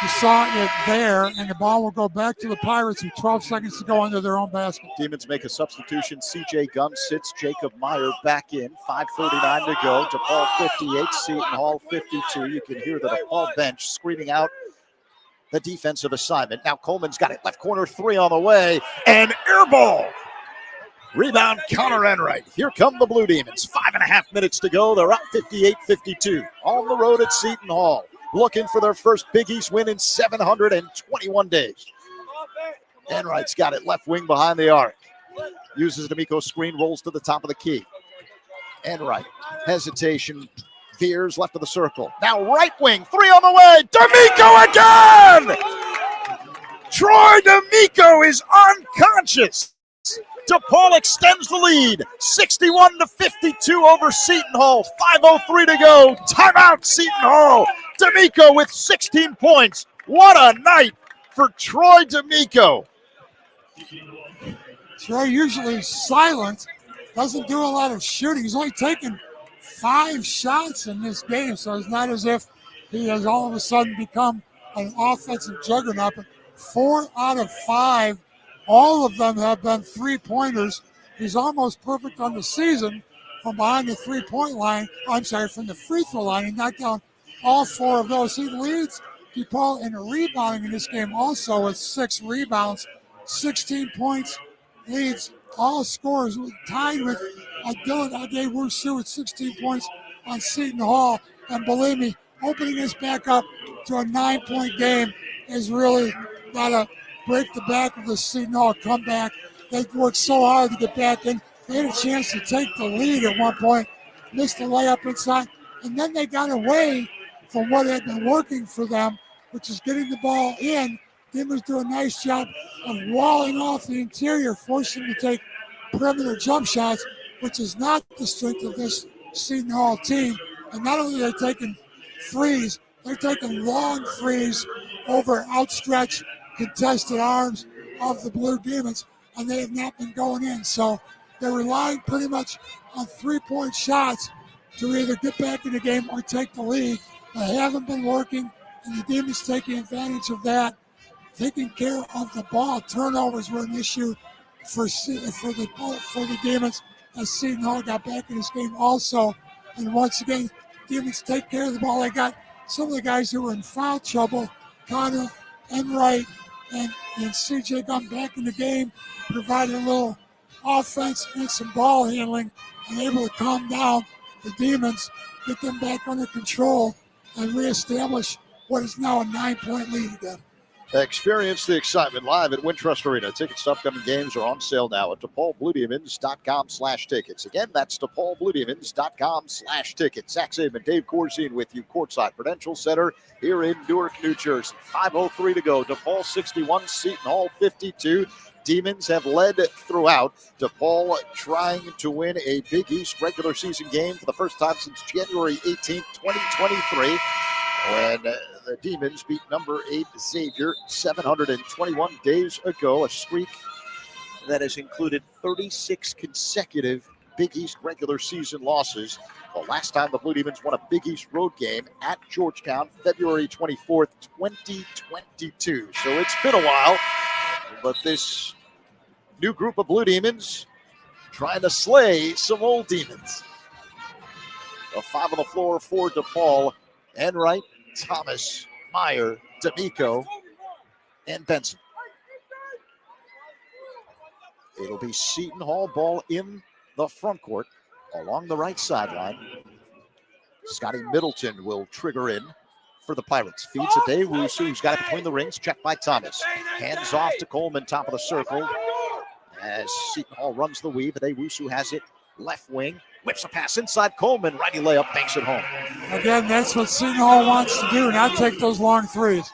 you saw it there, and the ball will go back to the Pirates with 12 seconds to go under their own basket. Demons make a substitution. C.J. Gunn sits Jacob Meyer back in. 5:39 to go. DePaul 58, Seton Hall 52. You can hear the DePaul bench screaming out the defensive assignment. Now Coleman's got it. Left corner three on the way, and air ball. Rebound, Connor Enright. Here come the Blue Demons. 5.5 minutes to go. They're up 58-52 on the road at Seton Hall. Looking for their first Big East win in 721 days. Enright's got it left wing behind the arc. Uses D'Amico's screen, rolls to the top of the key. Enright, hesitation, veers left of the circle. Now right wing, three on the way. D'Amico again! Troy D'Amico is unconscious. DePaul extends the lead, 61-52 over Seton Hall. 5:03 to go. Timeout, Seton Hall. D'Amico with 16 points. What a night for Troy D'Amico. Troy usually silent, doesn't do a lot of shooting. He's only taken 5 shots in this game, so it's not as if he has all of a sudden become an offensive juggernaut. But 4 out of 5, all of them have been three-pointers. He's almost perfect on the season from behind the three-point line. From the free throw line. He knocked down all 4 of those. He leads DePaul in rebounding in this game also with 6 rebounds, 16 points, leads all scorers, tied with Dylan Adewusu with 16 points on Seton Hall. And believe me, opening this back up to a 9-point game is really got to break the back of the Seton Hall comeback. They worked so hard to get back in. They had a chance to take the lead at one point, missed the layup inside, and then they got away from what had been working for them, which is getting the ball in. Demons do a nice job of walling off the interior, forcing them to take perimeter jump shots, which is not the strength of this Seton Hall team. And not only are they taking threes, they're taking long threes over outstretched, contested arms of the Blue Demons, and they have not been going in. So they're relying pretty much on three-point shots to either get back in the game or take the lead. They haven't been working, and the Demons taking advantage of that. Taking care of the ball. Turnovers were an issue for the Demons as Seton Hall got back in this game also. And once again, Demons take care of the ball. They got some of the guys who were in foul trouble, Connor Enright and C.J. Gunn back in the game, provided a little offense and some ball handling, and able to calm down the Demons, get them back under control, and reestablish what is now a 9-point lead again. Experience the excitement live at Wintrust Arena. Tickets to upcoming games are on sale now at DePaulBlueDemons.com/tickets. Again, that's DePaulBlueDemons.com/tickets. Zach Saban, Dave Corzine with you, courtside Prudential Center here in Newark, New Jersey. 5:03 to go. DePaul 61, Seton Hall 52. Demons have led throughout. DePaul trying to win a Big East regular season game for the first time since January 18th, 2023. When the Demons beat number 8 Xavier 721 days ago, a streak that has included 36 consecutive Big East regular season losses. The last time the Blue Demons won a Big East road game at Georgetown, February 24th, 2022. So it's been a while, but this new group of Blue Demons trying to slay some old demons. A 5 on the floor for DePaul. Enright, Thomas, Meyer, D'Amico, and Benson. It'll be Seton Hall ball in the front court along the right sideline. Scotty Middleton will trigger in for the Pirates. Feeds to Dewusu, who's got it between the rings. Checked by Thomas. Hands off to Coleman, top of the circle. As Seton Hall runs the weave, Dewusu has it left wing. Whips a pass inside Coleman. Righty layup, banks it home. Again, that's what Seton Hall wants to do, not take those long threes.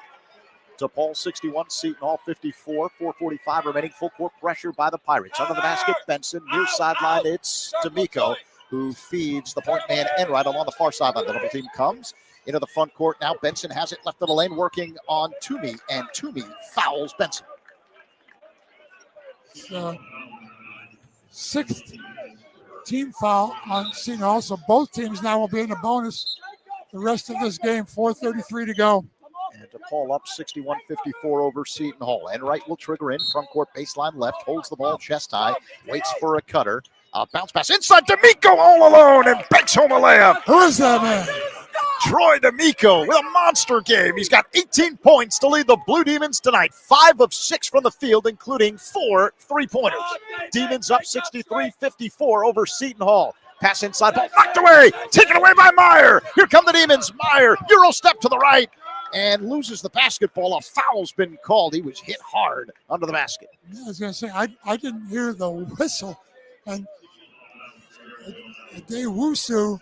DePaul 61, Seton Hall 54, 4:45 remaining. Full court pressure by the Pirates. Under the basket, Benson. Near sideline, it's D'Amico, who feeds the point man Enright along the far sideline. The double team comes into the front court. Now Benson has it left of the lane, working on Toomey, and Toomey fouls Benson. Sixth team foul on Seton Hall, so both teams now will be in the bonus the rest of this game. 4:33 to go. And DePaul up 61-54 over Seton Hall. Enright will trigger in, front court baseline left, holds the ball chest high, waits for a cutter. Bounce pass inside, D'Amico all alone and banks home a layup. Who is that man? Troy D'Amico with a monster game. He's got 18 points to lead the Blue Demons tonight. 5 of 6 from the field, including 4 3-pointers. Demons up 63-54 over Seton Hall. Pass inside, ball knocked away, taken away by Meyer. Here come the Demons. Meyer, Euro step to the right, and loses the basketball. A foul's been called. He was hit hard under the basket. Yeah, I was going to say, I didn't hear the whistle, and Dewusu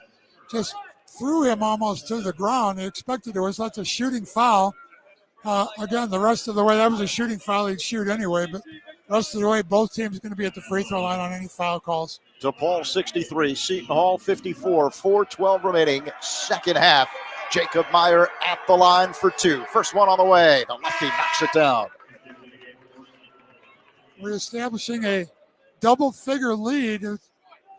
just threw him almost to the ground. He expected it was like a shooting foul. Again, the rest of the way, that was a shooting foul. He'd shoot anyway, but the rest of the way, both teams are going to be at the free throw line on any foul calls. DePaul 63, Seton Hall 54, 4:12 remaining, second half. Jacob Meyer at the line for 2. First one on the way. The lefty knocks it down. We're establishing a double-figure lead. It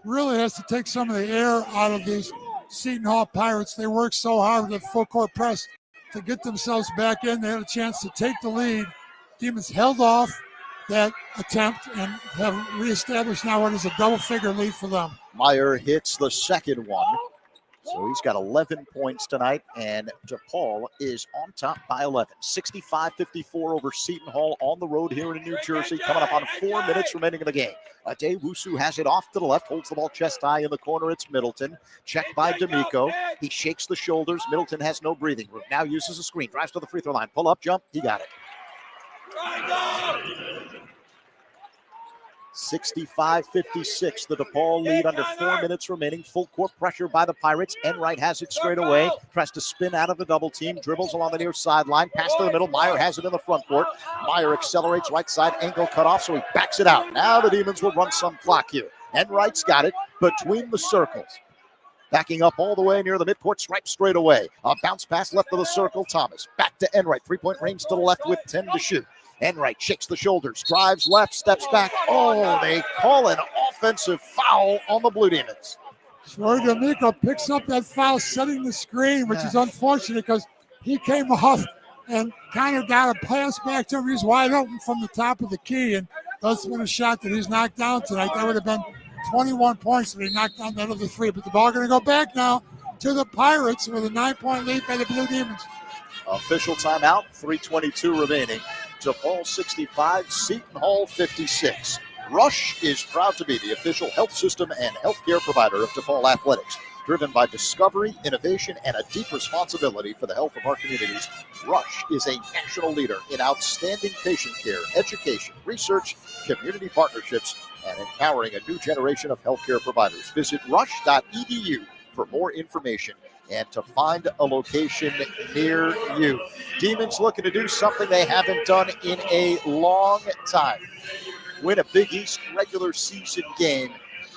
really has to take some of the air out of these Seton Hall Pirates. They worked so hard with the full court press to get themselves back in. They had a chance to take the lead. Demons held off that attempt and have reestablished now what is a double-figure lead for them. Meyer hits the second one. So he's got 11 points tonight, and DePaul is on top by 11. 65-54 over Seton Hall on the road here in New Jersey, coming up on 4 minutes remaining in the game. Dewusu has it off to the left, holds the ball chest high in the corner. It's Middleton, checked by D'Amico. He shakes the shoulders. Middleton has no breathing room. Now uses a screen, drives to the free throw line. Pull up, jump, he got it. 65-56, the DePaul lead under 4 minutes remaining. Full court pressure by the Pirates. Enright has it straight away. Tries to spin out of the double team. Dribbles along the near sideline. Pass to the middle. Meyer has it in the front court. Meyer accelerates right side. Ankle cut off, so he backs it out. Now the Demons will run some clock here. Enright's got it between the circles. Backing up all the way near the midcourt stripe straight away. A bounce pass left of the circle. Thomas back to Enright. 3-point range to the left with 10 to shoot. Enright shakes the shoulders, drives left, steps back. Oh, they call an offensive foul on the Blue Demons. Troy D'Amico picks up that foul, setting the screen, which is unfortunate because he came off and kind of got a pass back to him. He's wide open from the top of the key, and that's been a shot that he's knocked down tonight. That would have been 21 points if he knocked down that other 3. But the ball going to go back now to the Pirates with a 9-point lead by the Blue Demons. Official timeout, 3:22 remaining. DePaul 65, Seton Hall 56. Rush is proud to be the official health system and healthcare provider of DePaul Athletics. Driven by discovery, innovation, and a deep responsibility for the health of our communities, Rush is a national leader in outstanding patient care, education, research, community partnerships, and empowering a new generation of healthcare providers. Visit rush.edu for more information and to find a location near you. Demons looking to do something they haven't done in a long time. Win a Big East regular season game,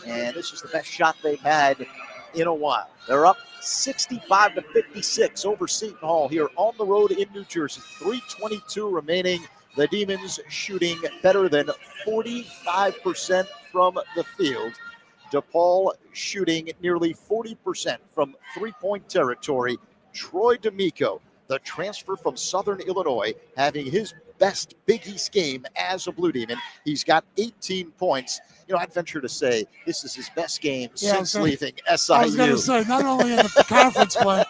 and this is the best shot they've had in a while. They're up 65-56 over Seton Hall here on the road in New Jersey. 3:22 remaining. The Demons shooting better than 45% from the field. DePaul shooting nearly 40% from three-point territory. Troy D'Amico, the transfer from Southern Illinois, having his best Big East game as a Blue Demon. He's got 18 points. You know, I'd venture to say this is his best game since leaving SIU. I was going to say, not only in the conference play.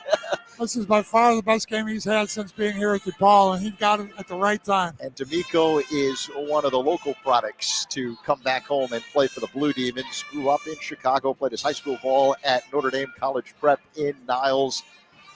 this is by far the best game he's had since being here at DePaul, and he got it at the right time. And D'Amico is one of the local products to come back home and play for the Blue Demons. Grew up in Chicago, played his high school ball at Notre Dame College Prep in Niles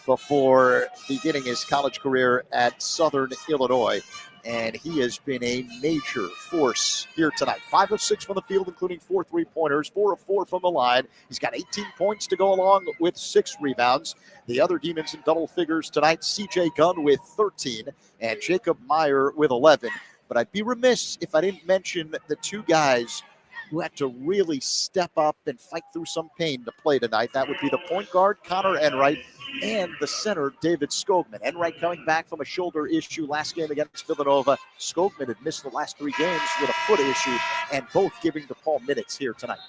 before beginning his college career at Southern Illinois. And he has been a major force here tonight. 5 of 6 from the field, including 4 3-pointers, 4 of 4 from the line. He's got 18 points to go along with 6 rebounds. The other Demons in double figures tonight, CJ Gunn with 13 and Jacob Meyer with 11. But I'd be remiss if I didn't mention the 2 guys who had to really step up and fight through some pain to play tonight. That would be the point guard, Connor Enright, and the center, David Skogman. Enright coming back from a shoulder issue last game against Villanova. Skogman had missed the last 3 games with a foot issue, and both giving DePaul minutes here tonight.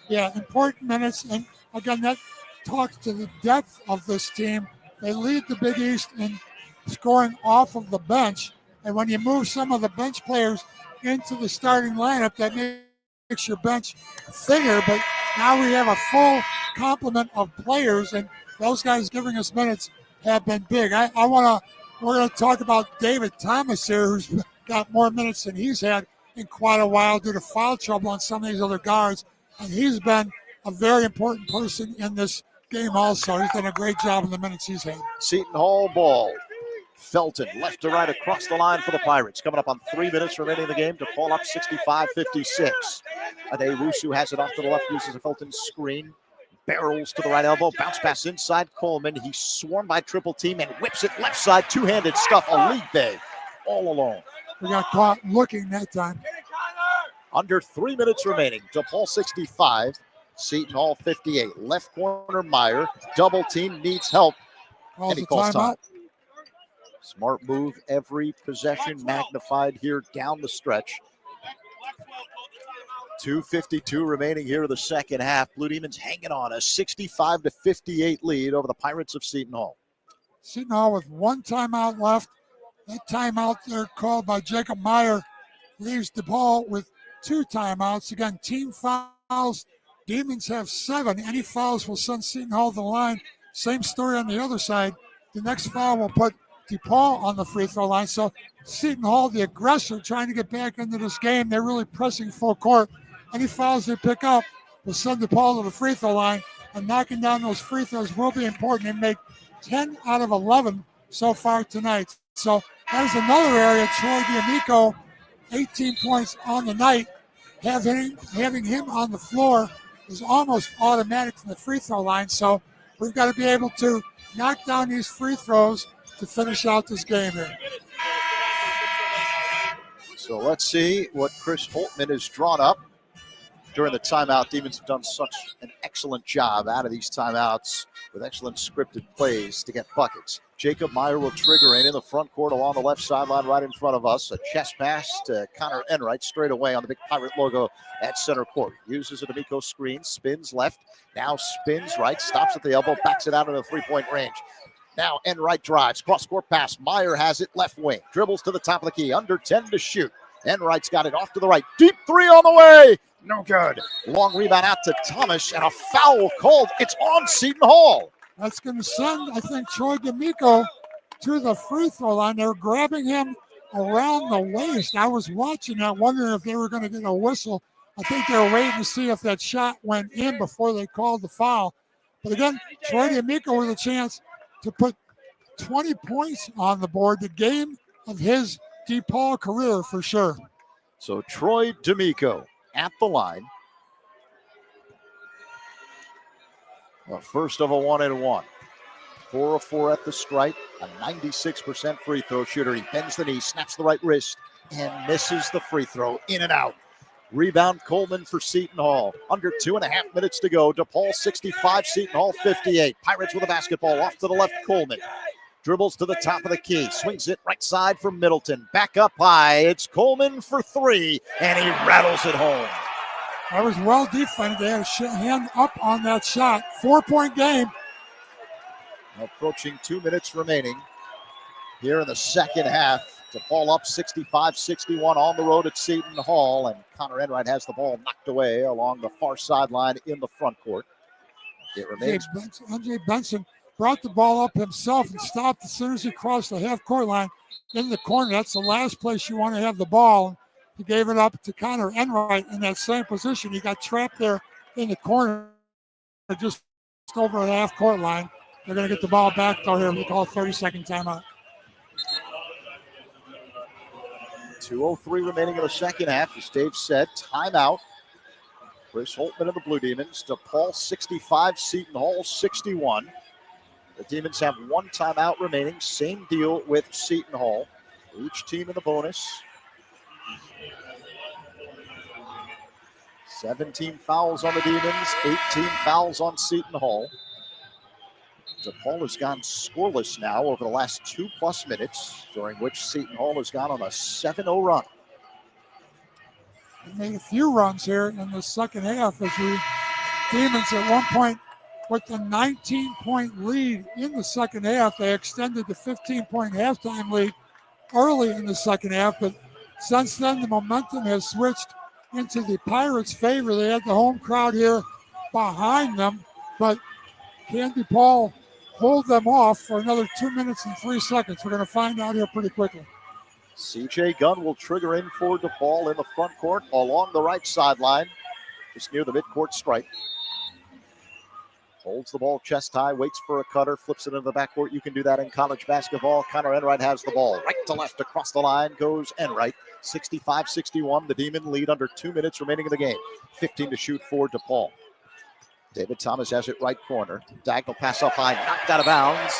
Yeah, important minutes. And again, that talks to the depth of this team. They lead the Big East in scoring off of the bench. And when you move some of the bench players into the starting lineup, that makes your bench thinner. But now we have a full complement of players, and those guys giving us minutes have been big. We're going to talk about David Thomas here, who's got more minutes than he's had in quite a while due to foul trouble on some of these other guards. And he's been a very important person in this game also. He's done a great job in the minutes he's had. Seton Hall ball. Felton left to right across the line for the Pirates. Coming up on 3 minutes remaining in the game. DePaul up 65-56. Adewusu has it off to the left, uses a Felton screen. Barrels to the right elbow, bounce pass inside Coleman. He's swarmed by triple team and whips it left side, two-handed stuff. Alite all alone. We got caught looking that time. Under 3 minutes remaining. DePaul 65, Seton Hall 58. Left corner Meyer, double team, needs help. Calls and he the calls time. timeout. Smart move, every possession magnified here down the stretch. 2:52 remaining here in the second half. Blue Demons hanging on a 65-58 lead over the Pirates of Seton Hall. Seton Hall with 1 timeout left. That timeout there called by Jacob Meyer leaves DePaul with 2 timeouts. Again, team fouls. Demons have 7. Any fouls will send Seton Hall to the line. Same story on the other side. The next foul will put DePaul on the free throw line. So Seton Hall, the aggressor, trying to get back into this game. They're really pressing full court. Any fouls they pick up will send DePaul to the free throw line, and knocking down those free throws will be important and make 10 out of 11 so far tonight. So that is another area. Troy D'Amico, 18 points on the night. Having him on the floor is almost automatic from the free throw line. So we've got to be able to knock down these free throws to finish out this game here. So let's see what Chris Holtman has drawn up during the timeout. Demons have done such an excellent job out of these timeouts with excellent scripted plays to get buckets. Jacob Meyer will trigger in the front court along the left sideline right in front of us. A chest pass to Connor Enright straight away on the big Pirate logo at center court. Uses a D'Amico screen, spins left, now spins right, stops at the elbow, backs it out in the three-point range. Now Enright drives, cross-court pass. Meyer has it left wing, dribbles to the top of the key, under 10 to shoot. Enright's got it off to the right, deep 3 on the way. No good. Long rebound out to Thomas, and a foul called. It's on Seton Hall. That's going to send, I think, Troy D'Amico to the free throw line. They're grabbing him around the waist. I was watching that, wondering if they were going to get a whistle. I think they were waiting to see if that shot went in before they called the foul. But again, Troy D'Amico with a chance to put 20 points on the board, the game of his DePaul career for sure. So Troy D'Amico at the line. The first of a 1-and-1. 4 of 4 at the stripe. A 96% free throw shooter. He bends the knee, snaps the right wrist, and misses the free throw. In and out. Rebound Coleman for Seton Hall. Under 2.5 minutes to go. DePaul 65, Seton Hall 58. Pirates with a basketball off to the left. Coleman dribbles to the top of the key. Swings it right side for Middleton. Back up high. It's Coleman for 3, and he rattles it home. That was well defended. They had a hand up on that shot. 4-point game. Approaching 2 minutes remaining here in the second half. DePaul up 65-61 on the road at Seton Hall, and Connor Enright has the ball knocked away along the far sideline in the front court. It remains. Andre Benson brought the ball up himself and stopped as soon as he crossed the half-court line in the corner. That's the last place you want to have the ball. He gave it up to Connor Enright in that same position. He got trapped there in the corner just over the half-court line. They're going to get the ball back, though, here. We call a 30-second timeout. 2:03 remaining in the second half. As Dave said, timeout. Chris Holtman of the Blue Demons. DePaul 65, Seton Hall 61. The Demons have one timeout remaining. Same deal with Seton Hall. Each team in the bonus. 17 fouls on the Demons, 18 fouls on Seton Hall. DePaul has gone scoreless now over the last 2+ minutes, during which Seton Hall has gone on a 7-0 run. They made a few runs here in the second half as the Demons at one point with the 19-point lead in the second half. They extended the 15-point halftime lead early in the second half, but since then the momentum has switched into the Pirates' favor. They had the home crowd here behind them, but can DePaul hold them off for another 2 minutes and 3 seconds? We're going to find out here pretty quickly. C.J. Gunn will trigger in for DePaul in the front court along the right sideline, just near the midcourt stripe. Holds the ball chest high, waits for a cutter, flips it into the backcourt. You can do that in college basketball. Connor Enright has the ball. Right to left across the line goes Enright. 65-61. The Demon lead under 2 minutes remaining in the game. 15 to shoot for DePaul. David Thomas has it right corner. Diagonal pass up high, knocked out of bounds.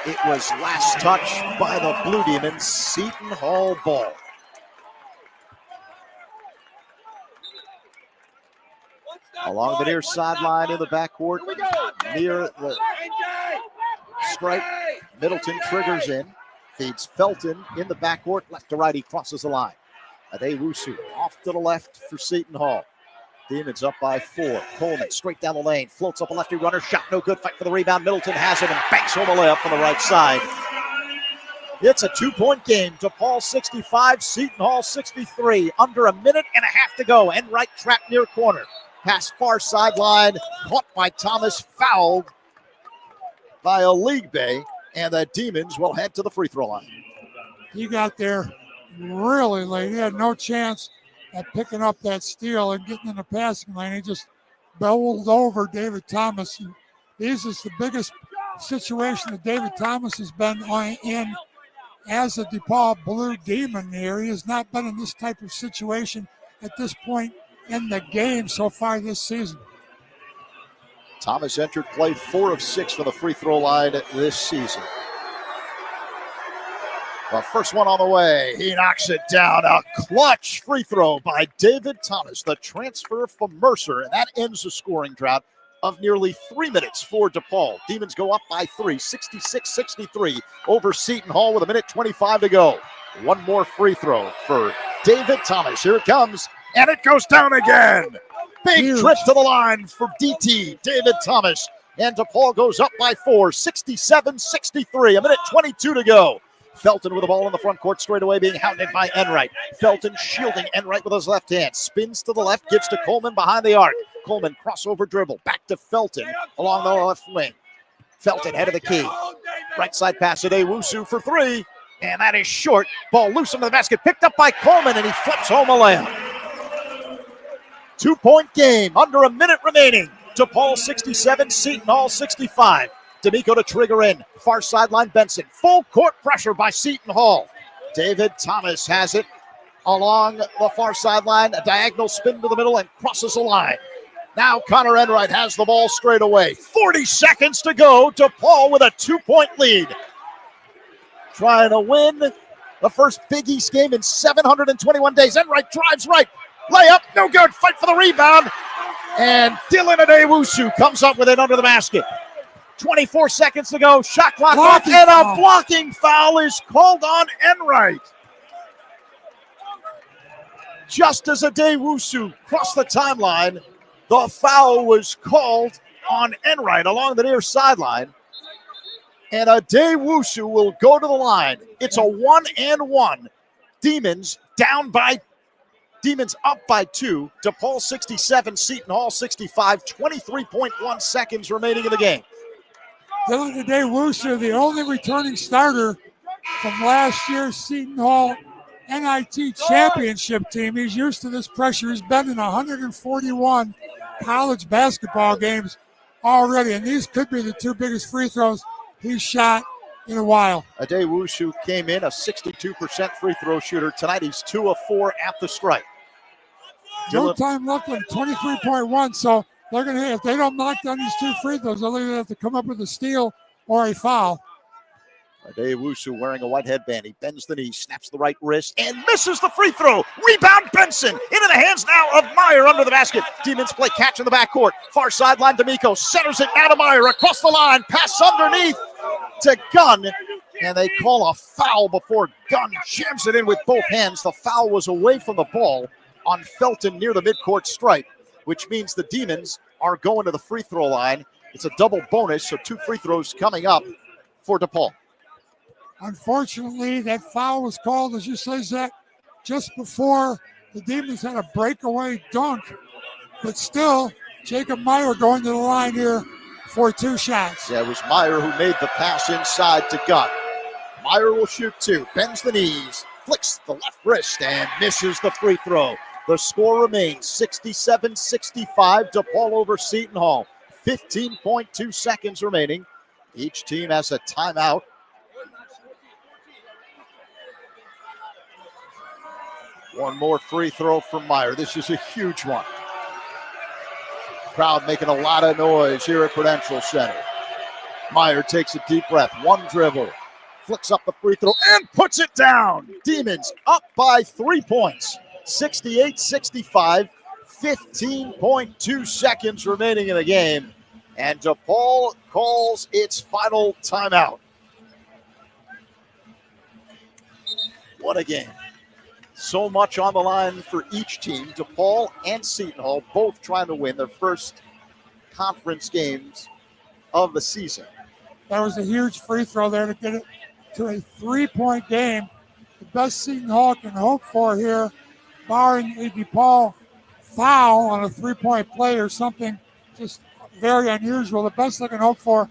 It was last touch by the Blue Demons. Seton Hall ball. Along the near sideline in the backcourt, near the stripe, Middleton triggers in, feeds Felton in the backcourt, left to right, he crosses the line. Adewusu off to the left for Seton Hall. Demons up by 4. Coleman straight down the lane, floats up a lefty runner, shot no good, fight for the rebound. Middleton has it and banks home a layup from the right side. It's a 2-point game. DePaul 65, Seton Hall 63. Under a minute and a half to go. Enright trapped near corner. Pass far sideline, caught by Thomas, fouled by Aligbe, and the Demons will head to the free throw line. He got there really late. He had no chance at picking up that steal and getting in the passing lane. He just bowled over David Thomas. And this is the biggest situation that David Thomas has been in as a DePaul Blue Demon here. He has not been in this type of situation at this point in the game so far this season. Thomas entered play 4 of 6 for the free throw line this season. The first one on the way. He knocks it down. A clutch free throw by David Thomas, the transfer from Mercer, and that ends the scoring drought of nearly 3 minutes for DePaul. Demons go up by 3, 66-63 over Seton Hall with 1:25 to go. One more free throw for David Thomas. Here it comes. And it goes down again. Big trip to the line for DT, David Thomas. And DePaul goes up by 4, 67-63, 1:22 to go. Felton with the ball in the front court straight away, being hounded by Enright. Felton shielding Enright with his left hand. Spins to the left, gives to Coleman behind the arc. Coleman crossover dribble, back to Felton along the left wing. Felton head of the key. Right side pass to Adewusu for 3. And that is short. Ball loose into the basket, picked up by Coleman, and he flips home a layup. 2-point game, under a minute remaining. DePaul 67, Seton Hall 65. D'Amico to trigger in. Far sideline, Benson. Full court pressure by Seton Hall. David Thomas has it along the far sideline. A diagonal spin to the middle and crosses the line. Now Connor Enright has the ball straight away. 40 seconds to go. DePaul with a 2-point lead. Trying to win the first Big East game in 721 days. Enright drives right. Layup, no good. Fight for the rebound. And Dylan Adewusu comes up with it under the basket. 24 seconds to go. Shot clock off, and a blocking foul is called on Enright. Just as Adewusu crossed the timeline, the foul was called on Enright along the near sideline. And Adewusu will go to the line. It's a 1-and-1. Demons up by 2. DePaul 67, Seton Hall 65. 23.1 seconds remaining in the game. Dylan Adewusu, the only returning starter from last year's Seton Hall NIT championship team. He's used to this pressure. He's been in 141 college basketball games already, and these could be the two biggest free throws he's shot in a while. Adewusu came in a 62% free throw shooter. Tonight he's 2 of 4 at the stripe. No time left on 23.1, so they're going to, if they don't knock down these two free throws, they're going to have to come up with a steal or a foul. Adewusu wearing a white headband. He bends the knee, snaps the right wrist, and misses the free throw. Rebound Benson into the hands now of Meyer under the basket. Demons play catch in the backcourt. Far sideline, D'Amico centers it now to Meyer across the line. Pass underneath to Gunn, and they call a foul before Gunn jams it in with both hands. The foul was away from the ball on Felton near the midcourt stripe, which means the Demons are going to the free throw line. It's a double bonus, so 2 free throws coming up for DePaul. Unfortunately, that foul was called, as you say, Zach, just before the Demons had a breakaway dunk. But still, Jacob Meyer going to the line here for 2 shots. Yeah, it was Meyer who made the pass inside to Gunn. Meyer will shoot 2, bends the knees, flicks the left wrist, and misses the free throw. The score remains 67-65, DePaul over Seton Hall. 15.2 seconds remaining. Each team has a timeout. One more free throw from Meyer. This is a huge one. Crowd making a lot of noise here at Prudential Center. Meyer takes a deep breath. One dribble. Flicks up the free throw and puts it down. Demons up by 3 points. 68-65. 15.2 seconds remaining in the game. And DePaul calls its final timeout. What a game. So much on the line for each team. DePaul and Seton Hall both trying to win their first conference games of the season. That was a huge free throw there to get it to a 3-point game. The best Seton Hall can hope for here, barring a DePaul foul on a 3-point play or something just very unusual. The best they can hope for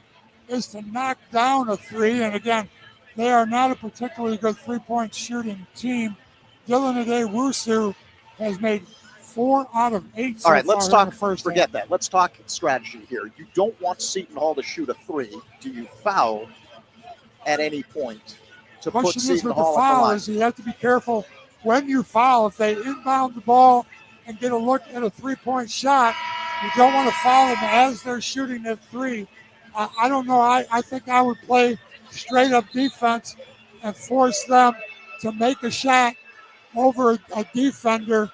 is to knock down a 3. And again, they are not a particularly good 3-point shooting team. Dylan Adewusu has made 4 out of 8 so All right, far let's in talk. the first Forget half. that. Let's talk strategy here. You don't want Seton Hall to shoot a 3. Do you foul at any point to put Question is Seton with the Hall at the foul line? is you have to be careful when you foul. If they inbound the ball and get a look at a 3-point shot, you don't want to foul them as they're shooting at 3. I don't know. I think I would play straight up defense and force them to make a shot over a defender.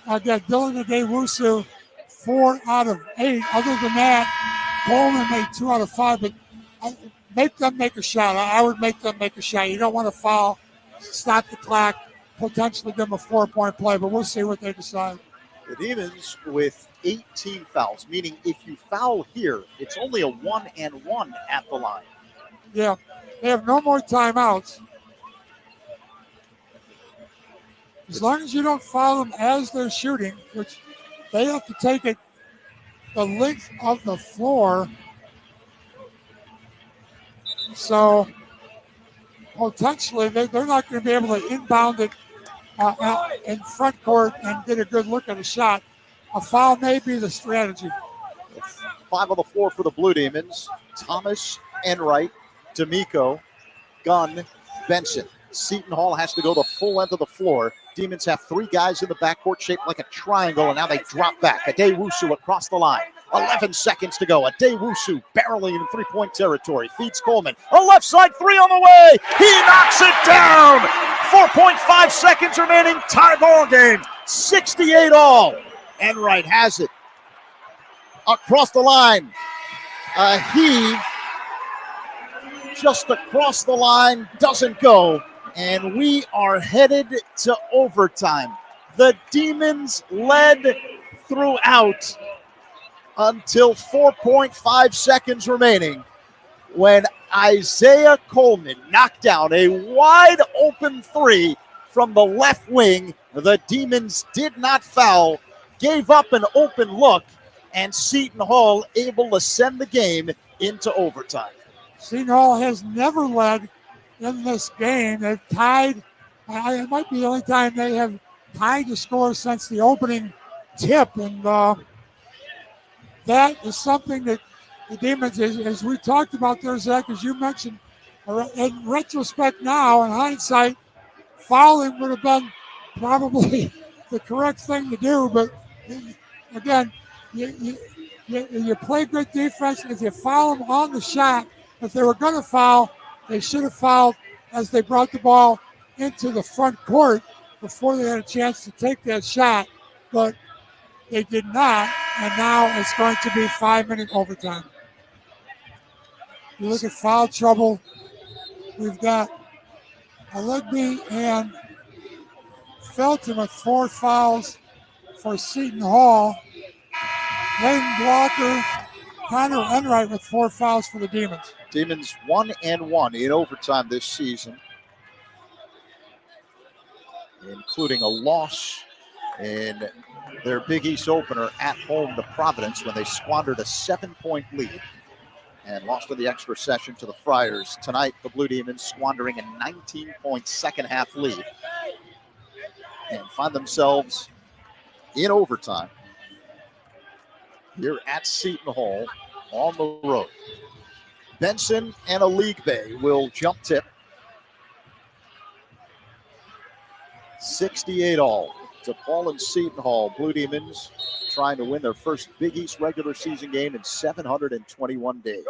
Again, Dylan Adewusu, 4 out of 8. Other than that, Coleman made 2 out of 5. But make them make a shot. I would make them make a shot. You don't want to foul, stop the clock, potentially give them a 4-point play. But we'll see what they decide. The Demons with 18 fouls, meaning if you foul here, it's only a 1-and-1 at the line. Yeah, they have no more timeouts. As long as you don't foul them as they're shooting, which they have to take it the length of the floor. So potentially they're not going to be able to inbound it in front court and get a good look at a shot. A foul may be the strategy. 5 on the floor for the Blue Demons. Thomas, Enright, D'Amico, Gunn, Benson. Seton Hall has to go the full length of the floor. Demons have 3 guys in the backcourt shaped like a triangle, and now they drop back. Adewusu across the line. 11 seconds to go. Adewusu barreling in 3-point territory. Feeds Coleman. A left side 3 on the way. He knocks it down. 4.5 seconds remaining. Tie ball game. 68 all. Enright has it. Across the line. A heave. Just across the line. Doesn't go. And we are headed to overtime. The Demons led throughout until 4.5 seconds remaining when Isaiah Coleman knocked down a wide open 3 from the left wing. The Demons did not foul, gave up an open look, and Seton Hall able to send the game into overtime. Seton Hall has never led in this game. They've tied. It might be the only time they have tied the score since the opening tip. And that is something that the Demons, as we talked about there, Zach, as you mentioned, in retrospect now, in hindsight, fouling would have been probably the correct thing to do. But again, you play good defense. If you foul them on the shot, if they were going to foul, they should have fouled as they brought the ball into the front court before they had a chance to take that shot. But they did not, and now it's going to be 5-minute overtime. You look at foul trouble, we've got Aligbe and Felton with 4 fouls for Seton Hall. Layden Blocker, Connor Enright with 4 fouls for the Demons. Demons 1-1 in overtime this season, including a loss in their Big East opener at home to Providence when they squandered a 7-point lead and lost in the extra session to the Friars. Tonight, the Blue Demons squandering a 19-point second-half lead and find themselves in overtime here at Seton Hall on the road. Benson and Aligbe will jump tip. 68 all. DePaul and Seton Hall. Blue Demons trying to win their first Big East regular season game in 721 days.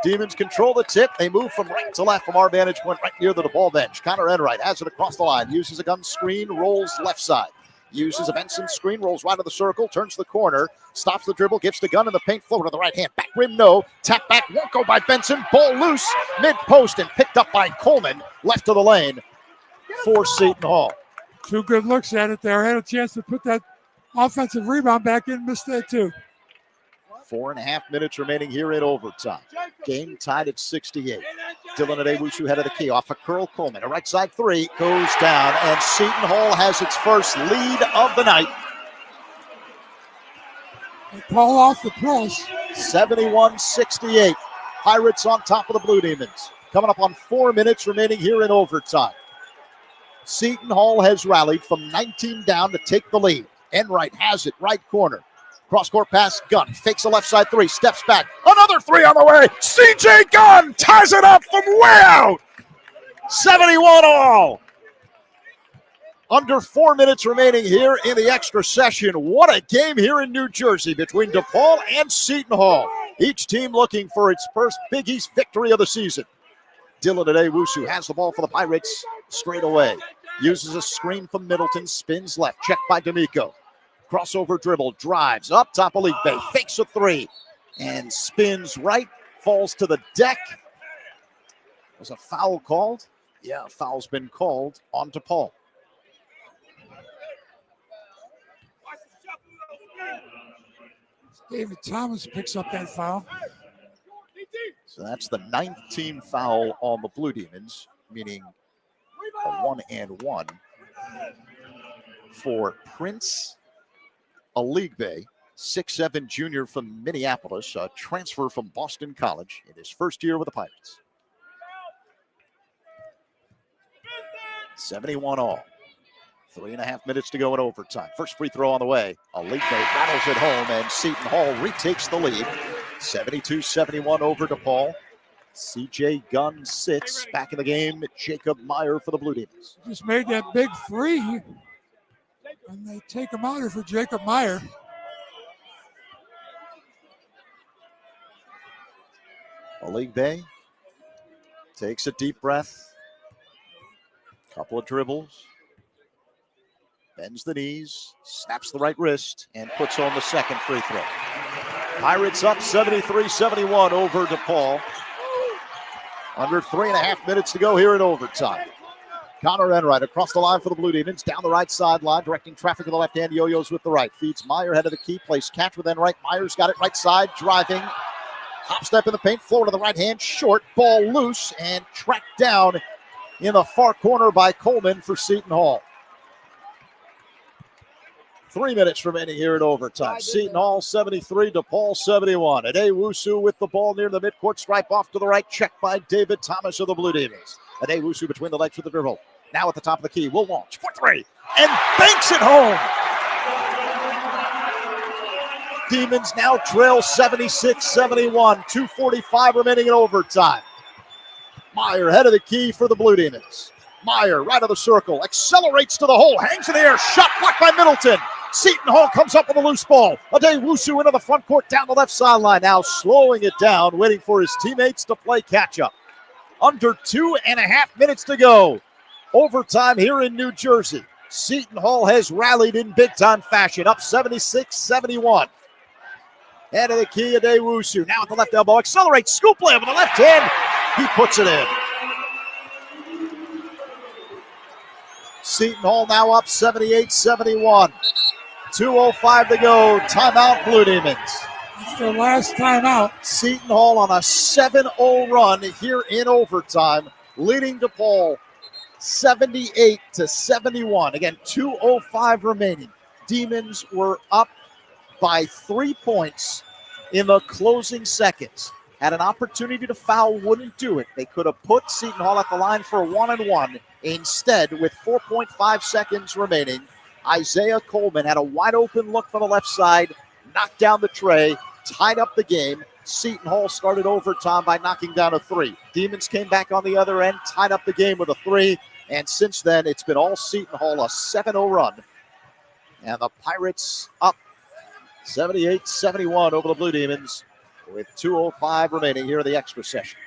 Demons control the tip. They move from right to left from our vantage point right near the DePaul bench. Connor Enright has it across the line. Uses a gun screen. Rolls left side. Uses a Benson screen. Rolls right of the circle. Turns the corner. Stops the dribble. Gives the gun in the paint. Floater to the right hand. Back rim, no. Tap back. Won't go by Benson. Ball loose. Mid-post and picked up by Coleman. Left of the lane for Seton Hall. 2 good looks at it there. Had a chance to put that offensive rebound back in. Missed that too. 4.5 minutes remaining here in overtime. Game tied at 68. Dylan Adewusu head of the key off a curl. Coleman. A right side 3 goes down, and Seton Hall has its first lead of the night. They call off the press. 71-68. Pirates on top of the Blue Demons. Coming up on 4 minutes remaining here in overtime. Seton Hall has rallied from 19 down to take the lead. Enright has it, right corner. Cross-court pass, Gunn fakes a left side 3, steps back. Another 3 on the way. C.J. Gunn ties it up from way out. 71 all. Under 4 minutes remaining here in the extra session. What a game here in New Jersey between DePaul and Seton Hall. Each team looking for its first Big East victory of the season. Dylan Adewusu has the ball for the Pirates straight away. Uses a screen from Middleton, spins left, checked by D'Amico. Crossover dribble, drives up top of Aligbe, fakes a 3, and spins right, falls to the deck. Was a foul called? Yeah, a foul's been called on DePaul. David Thomas picks up that foul. So that's the 19th foul on the Blue Demons, meaning a 1-1 for Prince Aligbe, 6'7" junior from Minneapolis, a transfer from Boston College in his first year with the Pirates. 71 all. 3.5 minutes to go in overtime. First free throw on the way. Aligbe rattles it home, and Seton Hall retakes the lead. 72-71 over DePaul. C.J. Gunn sits back in the game. Jacob Meyer for the Blue Demons. Just made that big 3, and they take him out here for Jacob Meyer. Aligbe takes a deep breath. Couple of dribbles. Bends the knees, snaps the right wrist, and puts on the second free throw. Pirates up 73-71 over DePaul. Under 3.5 minutes to go here in overtime. Connor Enright across the line for the Blue Demons. Down the right sideline, directing traffic to the left hand. Yo-yos with the right. Feeds Meyer head of the key. Plays catch with Enright. Meyer's got it right side, driving. Hop step in the paint, floor to the right hand. Short, ball loose, and tracked down in the far corner by Coleman for Seton Hall. 3 minutes remaining here in overtime. Seton Hall 73, DePaul 71. Adewusu with the ball near the midcourt stripe off to the right. Checked by David Thomas of the Blue Demons. Adewusu between the legs with the dribble. Now at the top of the key, will launch for three and banks it home. Demons now trail 76-71. 2:45 remaining in overtime. Meyer head of the key for the Blue Demons. Meyer right of the circle, accelerates to the hole, hangs in the air, shot blocked by Middleton. Seton Hall comes up with a loose ball. Adewusu into the front court down the left sideline. Now slowing it down, waiting for his teammates to play catch up. Under 2.5 minutes to go. Overtime here in New Jersey. Seton Hall has rallied in big-time fashion, up 76-71. Head of the key, Adewusu. Now at the left elbow, accelerates, scoop layup with the left hand. He puts it in. Seton Hall now up 78-71. 2:05 to go. Timeout, Blue Demons. It's their last timeout. Seton Hall on a 7-0 run here in overtime, leading DePaul 78-71. Again, 2:05 remaining. Demons were up by 3 points in the closing seconds. Had an opportunity to foul, wouldn't do it. They could have put Seton Hall at the line for a 1-and-1. Instead, with 4.5 seconds remaining, Isaiah Coleman had a wide open look from the left side, knocked down the tray, tied up the game. Seton Hall started overtime by knocking down a three. Demons came back on the other end, tied up the game with a three, and since then it's been all Seton Hall, a 7-0 run. And the Pirates up 78-71 over the Blue Demons with 2:05 remaining here in the extra session.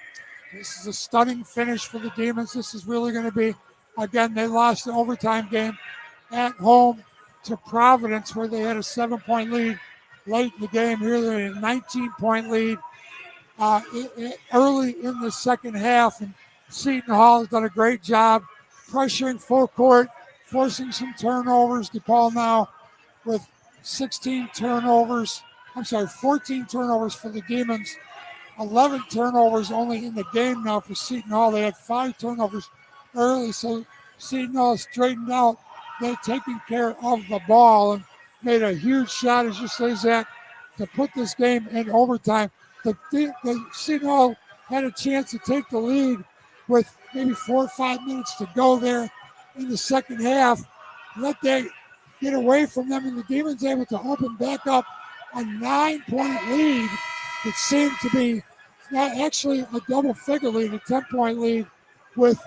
This is a stunning finish for the Demons. This is really going to be, again, they lost the overtime game at home to Providence, where they had a 7-point lead late in the game. Here they had a 19-point lead early in the second half. And Seton Hall has done a great job pressuring full court, forcing some turnovers. DePaul now with 14 turnovers for the Demons. 11 turnovers only in the game now for Seton Hall. They had 5 turnovers early, so Seton Hall straightened out. They're taking care of the ball and made a huge shot, as you say, Zach, to put this game in overtime. The Seton Hall had a chance to take the lead with maybe 4 or 5 minutes to go there in the second half. Let that get away from them, and the Demons able to open back up a 9-point lead. It seemed to be not actually a double-figure lead, a 10-point lead with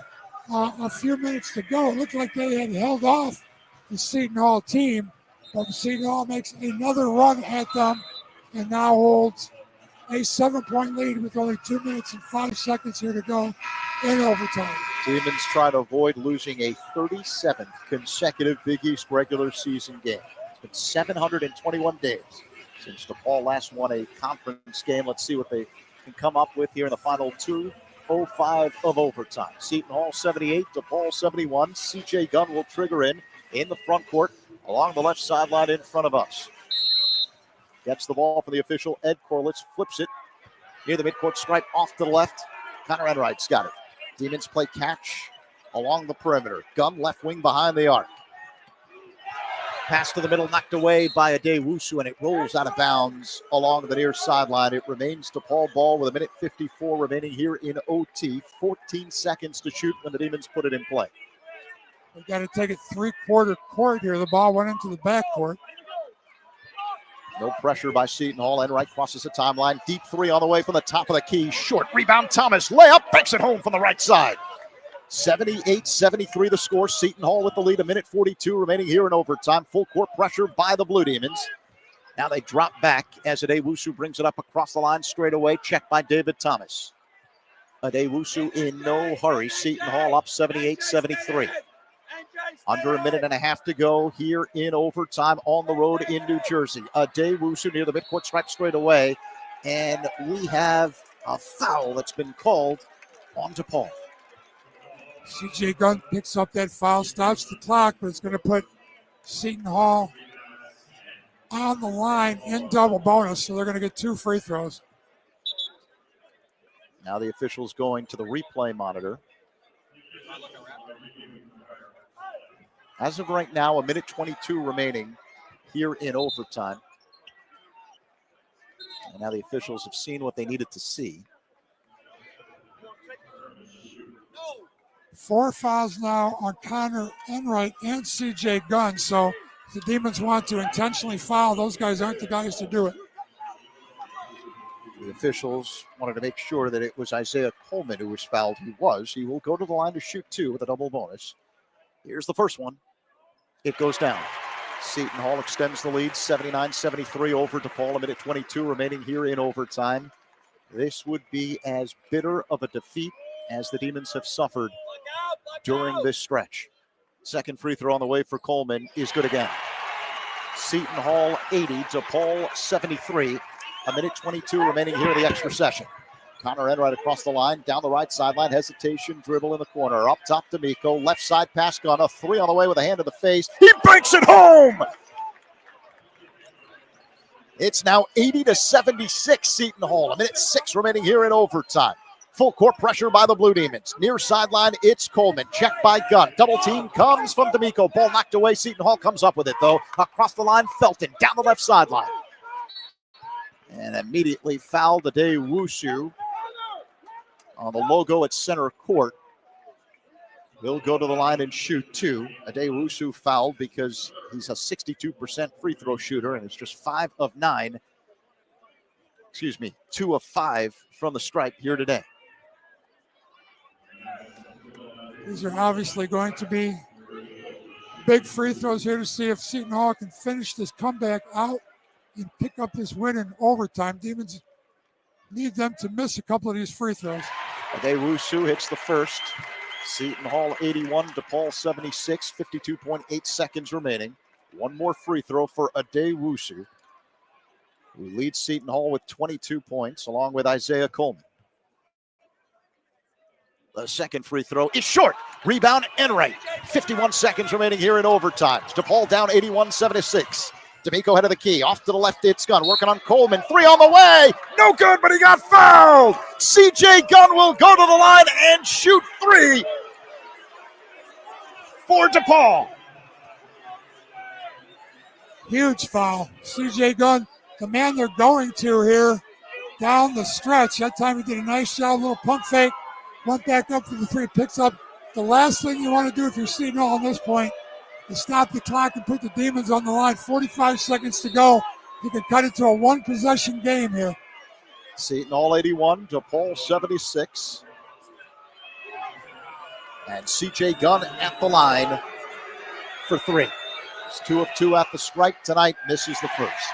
a few minutes to go. It looked like they had held off the Seton Hall team, but Seton Hall makes another run at them and now holds a 7-point lead with only 2 minutes and 5 seconds here to go in overtime. Demons try to avoid losing a 37th consecutive Big East regular season game. It's been 721 days since DePaul last won a conference game. Let's see what they can come up with here in the final 2:05 of overtime. Seton Hall 78, DePaul 71. C.J. Gunn will trigger in the front court along the left sideline in front of us. Gets the ball for the official. Ed Corlitz flips it near the midcourt stripe off to the left. Connor Enright's got it. Demons play catch along the perimeter. Gunn left wing behind the arc. Pass to the middle, knocked away by Adewusu, and it rolls out of bounds along the near sideline. It remains DePaul ball with 1:54 remaining here in OT. 14 seconds to shoot when the Demons put it in play. They've got to take it 3/4 court here. The ball went into the backcourt. No pressure by Seton Hall. Enright crosses the timeline. Deep three on the way from the top of the key. Short rebound, Thomas. Layup, banks it home from the right side. 78-73 the score. Seton Hall with the lead. 1:42 remaining here in overtime. Full court pressure by the Blue Demons. Now they drop back as Adewusu brings it up across the line straight away. Checked by David Thomas. Adewusu in no hurry. Seton Hall up 78-73. Under 1.5 minutes to go here in overtime on the road in New Jersey. Adewusu near the midcourt stripe straight away. And we have a foul that's been called on DePaul. C.J. Gunn picks up that foul, stops the clock, but it's going to put Seton Hall on the line in double bonus, so they're going to get 2 free throws. Now the officials going to the replay monitor. As of right now, 1:22 remaining here in overtime. And now the officials have seen what they needed to see. 4 fouls now on Connor Enright and CJ Gunn. So if the Demons want to intentionally foul, those guys aren't the guys to do it. The officials wanted to make sure that it was Isaiah Coleman who was fouled. He was. He will go to the line to shoot 2 with a double bonus. Here's the first one. It goes down. Seton Hall extends the lead, 79-73 over DePaul. A minute 22 remaining here in overtime. This would be as bitter of a defeat as the Demons have suffered during this stretch. Second free throw on the way for Coleman is good again. Seton Hall 80, DePaul 73. A minute 22 remaining here in the extra session. Connor Enright across the line, down the right sideline, hesitation, dribble in the corner. Up top to Miko, left side pass Gunn, a 3 on the way with a hand to the face. He breaks it home! It's now 80-76 Seton Hall. A minute 6 remaining here in overtime. Full court pressure by the Blue Demons. Near sideline, it's Coleman. Checked by Gunn. Double team comes from D'Amico. Ball knocked away. Seton Hall comes up with it, though. Across the line, Felton down the left sideline. And immediately fouled Ade Wusu on the logo at center court. He'll go to the line and shoot 2. Ade Wusu fouled because he's a 62% free throw shooter, and it's just 5 of 9. 2 of 5 from the stripe here today. These are obviously going to be big free throws here to see if Seton Hall can finish this comeback out and pick up this win in overtime. Demons need them to miss a couple of these free throws. Ade Wusu hits the first. Seton Hall 81, DePaul 76, 52.8 seconds remaining. One more free throw for Ade Wusu, who leads Seton Hall with 22 points, along with Isaiah Coleman. The second free throw is short. Rebound, Enright. 51 seconds remaining here in overtime. DePaul down 81-76. D'Amico head of the key. Off to the left, it's Gunn. Working on Coleman. 3 on the way. No good, but he got fouled. CJ Gunn will go to the line and shoot 3 for DePaul. Huge foul. CJ Gunn, the man they're going to here down the stretch. That time he did a nice job, little pump fake. Went back up for the 3, picks up. The last thing you want to do if you're Seton Hall on this point is stop the clock and put the Demons on the line. 45 seconds to go. You can cut it to a 1-possession game here. Seton Hall 81, DePaul 76. And CJ Gunn at the line for 3. It's 2 of 2 at the stripe tonight, misses the first.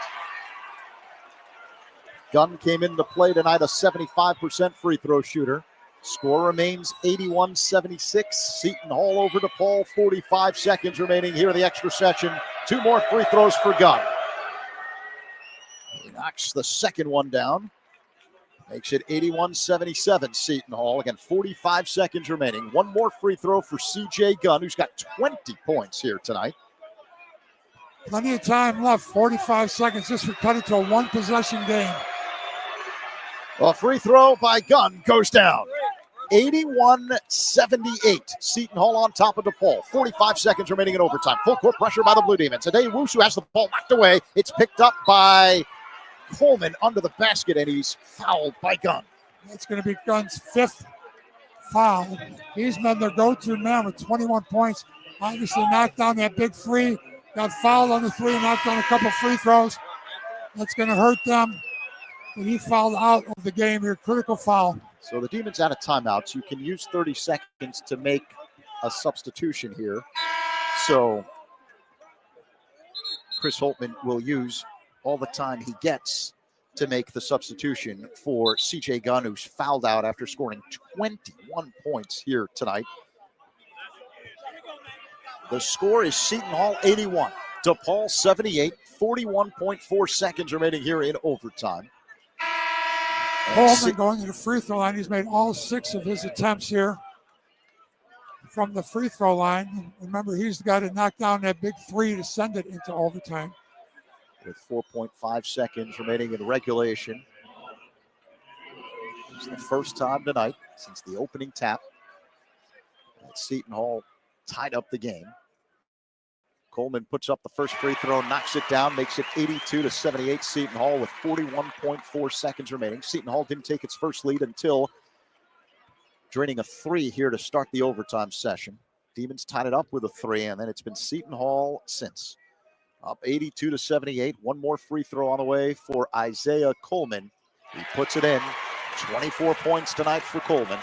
Gunn came into play tonight, a 75% free throw shooter. Score remains 81-76. Seton Hall over DePaul, 45 seconds remaining here in the extra session. 2 more free throws for Gunn. He knocks the second one down. Makes it 81-77 Seton Hall. Again, 45 seconds remaining. 1 more free throw for CJ Gunn, who's got 20 points here tonight. Plenty of time left, 45 seconds. This would cut it to a 1-possession game. A free throw by Gunn goes down. 81-78. Seton Hall on top of DePaul. 45 seconds remaining in overtime. Full court pressure by the Blue Demons. Ade Wusu has the ball knocked away. It's picked up by Coleman under the basket, and he's fouled by Gunn. That's going to be Gunn's 5th foul. He's been their go-to man with 21 points. Obviously knocked down that big 3. Got fouled on the 3, knocked down a couple free throws. That's going to hurt them. But he fouled out of the game here. Critical foul. So the Demons out of timeouts. You can use 30 seconds to make a substitution here. So Chris Holtman will use all the time he gets to make the substitution for CJ Gunn, who's fouled out after scoring 21 points here tonight. The score is Seton Hall 81, DePaul 78, 41.4 seconds remaining here in overtime. Coleman going to the free throw line. He's made all 6 of his attempts here from the free throw line. Remember, he's the guy to knock down that big 3 to send it into overtime. With 4.5 seconds remaining in regulation. It's the first time tonight since the opening tap that Seton Hall tied up the game. Coleman puts up the first free throw, knocks it down, makes it 82-78 Seton Hall with 41.4 seconds remaining. Seton Hall didn't take its first lead until draining a 3 here to start the overtime session. Demons tied it up with a 3, and then it's been Seton Hall since. Up 82-78. One more free throw on the way for Isaiah Coleman. He puts it in. 24 points tonight for Coleman.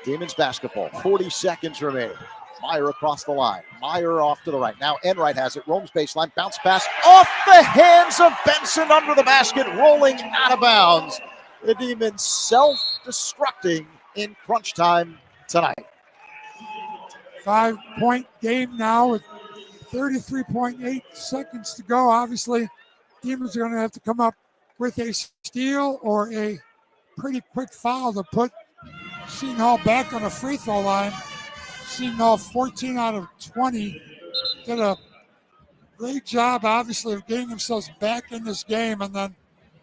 Demons basketball. 40 seconds remaining. Meyer across the line. Meyer off to the right. Now Enright has it. Roams baseline. Bounce pass off the hands of Benson under the basket. Rolling out of bounds. The Demons self-destructing in crunch time tonight. 5-point game now with 33.8 seconds to go. Obviously, Demons are going to have to come up with a steal or a pretty quick foul to put Seton Hall back on the free throw line. Seton Hall 14 out of 20. Did a great job, obviously, of getting themselves back in this game and then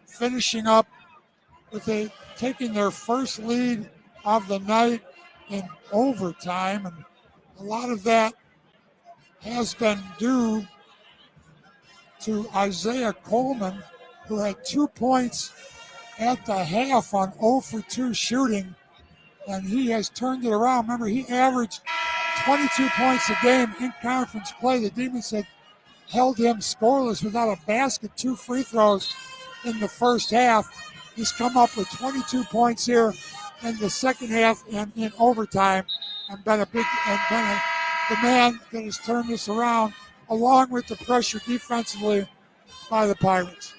finishing up with taking their first lead of the night in overtime. And a lot of that has been due to Isaiah Coleman, who had 2 points at the half on 0 for 2 shooting, and he has turned it around. Remember, he averaged 22 points a game in conference play. The Demons had held him scoreless without a basket, 2 free throws in the first half. He's come up with 22 points here in the second half and in overtime, and been the man that has turned this around, along with the pressure defensively by the Pirates.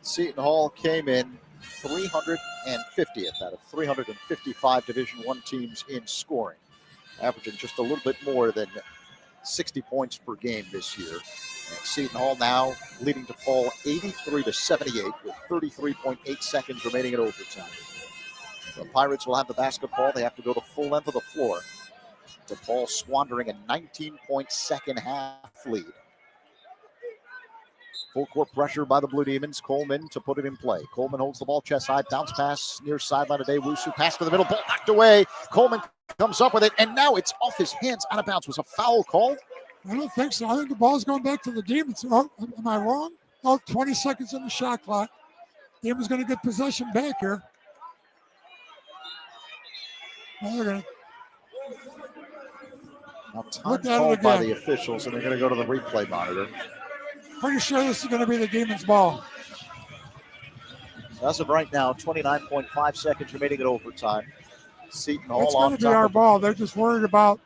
Seton Hall came in 350th out of 355 Division I teams in scoring, averaging just a little bit more than 60 points per game this year. And Seton Hall now leading DePaul 83-78 with 33.8 seconds remaining in overtime. The Pirates will have the basketball. They have to go the full length of the floor. DePaul squandering a 19-point second half lead. Full court pressure by the Blue Demons. Coleman to put it in play. Coleman holds the ball chest high. Bounce pass near sideline today. Wusu pass to the middle. Ball knocked away. Coleman comes up with it, and now it's off his hands, out of bounds. Was a foul called? I don't think so. I think the ball's going back to the Demons. Oh, am I wrong? Oh, 20 seconds on the shot clock. Demons going to get possession back here. Well, they're going to now time called by the officials, and they're going to go to the replay monitor. Pretty sure this is going to be the Demons' ball. So as of right now, 29.5 seconds remaining in overtime. Seton Hall it's going to be our ball. They're just worried about,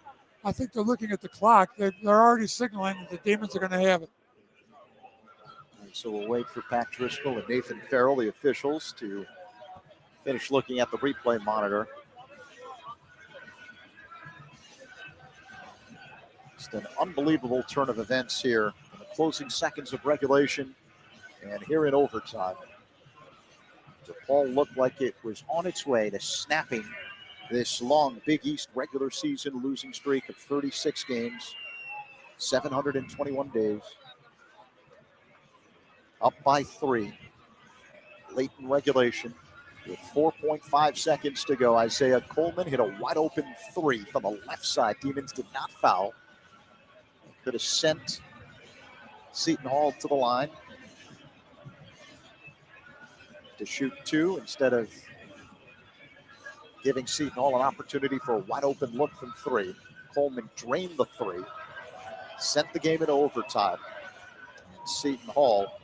I think they're looking at the clock. They're already signaling that the Demons are going to have it. And so we'll wait for Pat Driscoll and Nathan Farrell, the officials, to finish looking at the replay monitor. Just an unbelievable turn of events here in the closing seconds of regulation and here in overtime. DePaul looked like it was on its way to snapping this long Big East regular season losing streak of 36 games, 721 days. Up by 3, late in regulation. With 4.5 seconds to go, Isaiah Coleman hit a wide open 3 from the left side. Demons did not foul. Could have sent Seton Hall to the line to shoot 2 instead of giving Seton Hall an opportunity for a wide open look from 3. Coleman drained the 3, sent the game into overtime. And Seton Hall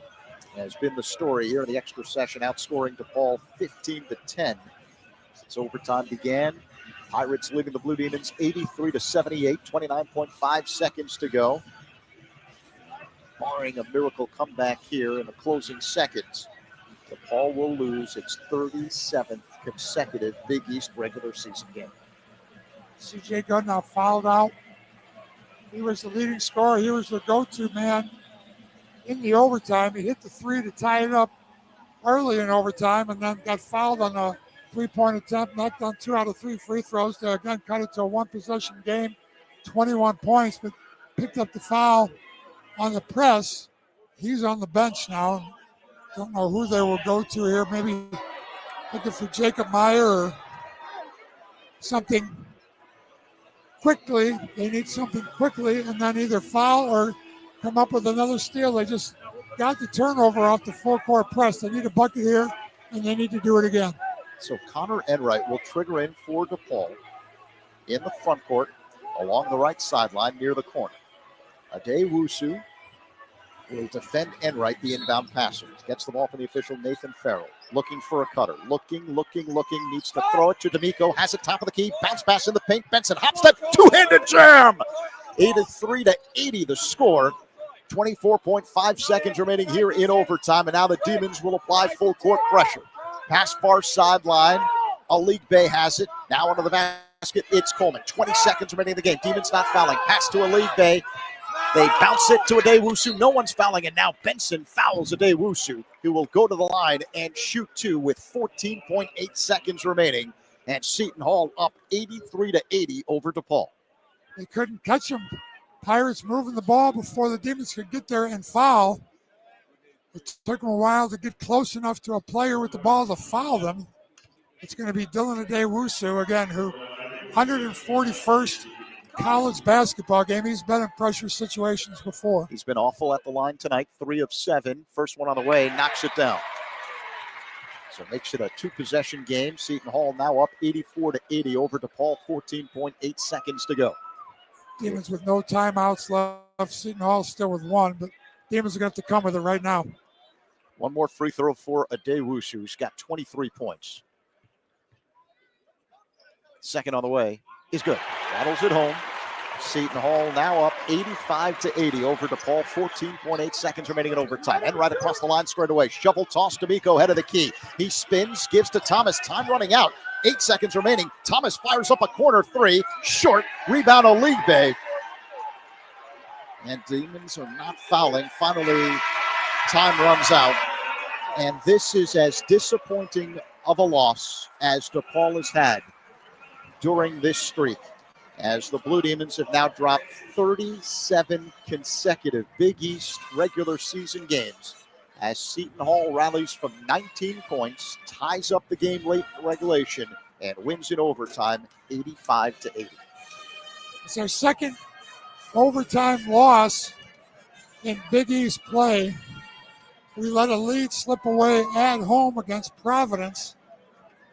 has been the story here in the extra session, outscoring DePaul 15-10 since overtime began. Pirates leading the Blue Demons 83-78, 29.5 seconds to go. Barring a miracle comeback here in the closing seconds, DePaul will lose its 37th consecutive Big East regular season game. C.J. Goodenow fouled out. He was the leading scorer. He was the go-to man in the overtime. He hit the 3 to tie it up early in overtime and then got fouled on a 3-point attempt, knocked on 2 out of 3 free throws to again cut it to a 1-possession game, 21 points, but picked up the foul on the press. He's on the bench now. Don't know who they will go to here. Maybe looking for Jacob Meyer or something quickly. They need something quickly, and then either foul or come up with another steal. They just got the turnover off the four-court press. They need a bucket here, and they need to do it again. So Connor Enright will trigger in for DePaul in the front court along the right sideline near the corner. Adewusu will defend Enright, the inbound passer. Gets the ball from the official Nathan Farrell. Looking for a cutter. Looking. Needs to throw it to D'Amico. Has it top of the key. Bounce pass in the paint. Benson hop step. Two-handed jam. 83-80 the score. 24.5 seconds remaining here in overtime. And now the Demons will apply full court pressure. Pass far sideline. Alik Bey has it. Now under the basket. It's Coleman. 20 seconds remaining in the game. Demons not fouling. Pass to Alik Bey. They bounce it to Adewusu. No one's fouling, and now Benson fouls Adewusu, who will go to the line and shoot two with 14.8 seconds remaining. And Seton Hall up 83-80 over DePaul. They couldn't catch him. Pirates moving the ball before the Demons could get there and foul. It took them a while to get close enough to a player with the ball to foul them. It's going to be Dylan Adewusu again, who 141st college basketball game. He's been in pressure situations before. He's been awful at the line tonight, 3 of 7. First one on the way, knocks it down. So makes it a two-possession game. Seton Hall now up 84-80 over DePaul, 14.8 seconds to go. Demons with no timeouts left. Seton Hall still with one, but Demons are going to have to come with it right now. One more free throw for Adewusu, who's got 23 points. Second on the way is good. Rattles it home. Seton Hall now up 85-80 over DePaul. 14.8 seconds remaining in overtime. And right across the line straight away. Shovel toss. D'Amico head of the key. He spins, gives to Thomas. Time running out. 8 seconds remaining. Thomas fires up a corner three. Short. Rebound Alik Bey. And Demons are not fouling. Finally, time runs out. And this is as disappointing of a loss as DePaul has had during this streak, as the Blue Demons have now dropped 37 consecutive Big East regular season games, as Seton Hall rallies from 19 points, ties up the game late in regulation, and wins in overtime 85-80. It's our second overtime loss in Big East play. We let a lead slip away at home against Providence,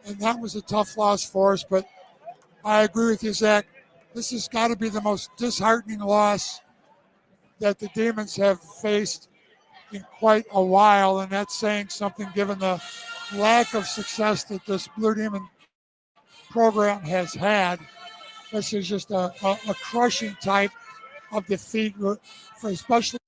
and that was a tough loss for us, but I agree with you, Zach. This has got to be the most disheartening loss that the Demons have faced in quite a while, and that's saying something given the lack of success that this Blue Demon program has had. This is just a crushing type of defeat, for especially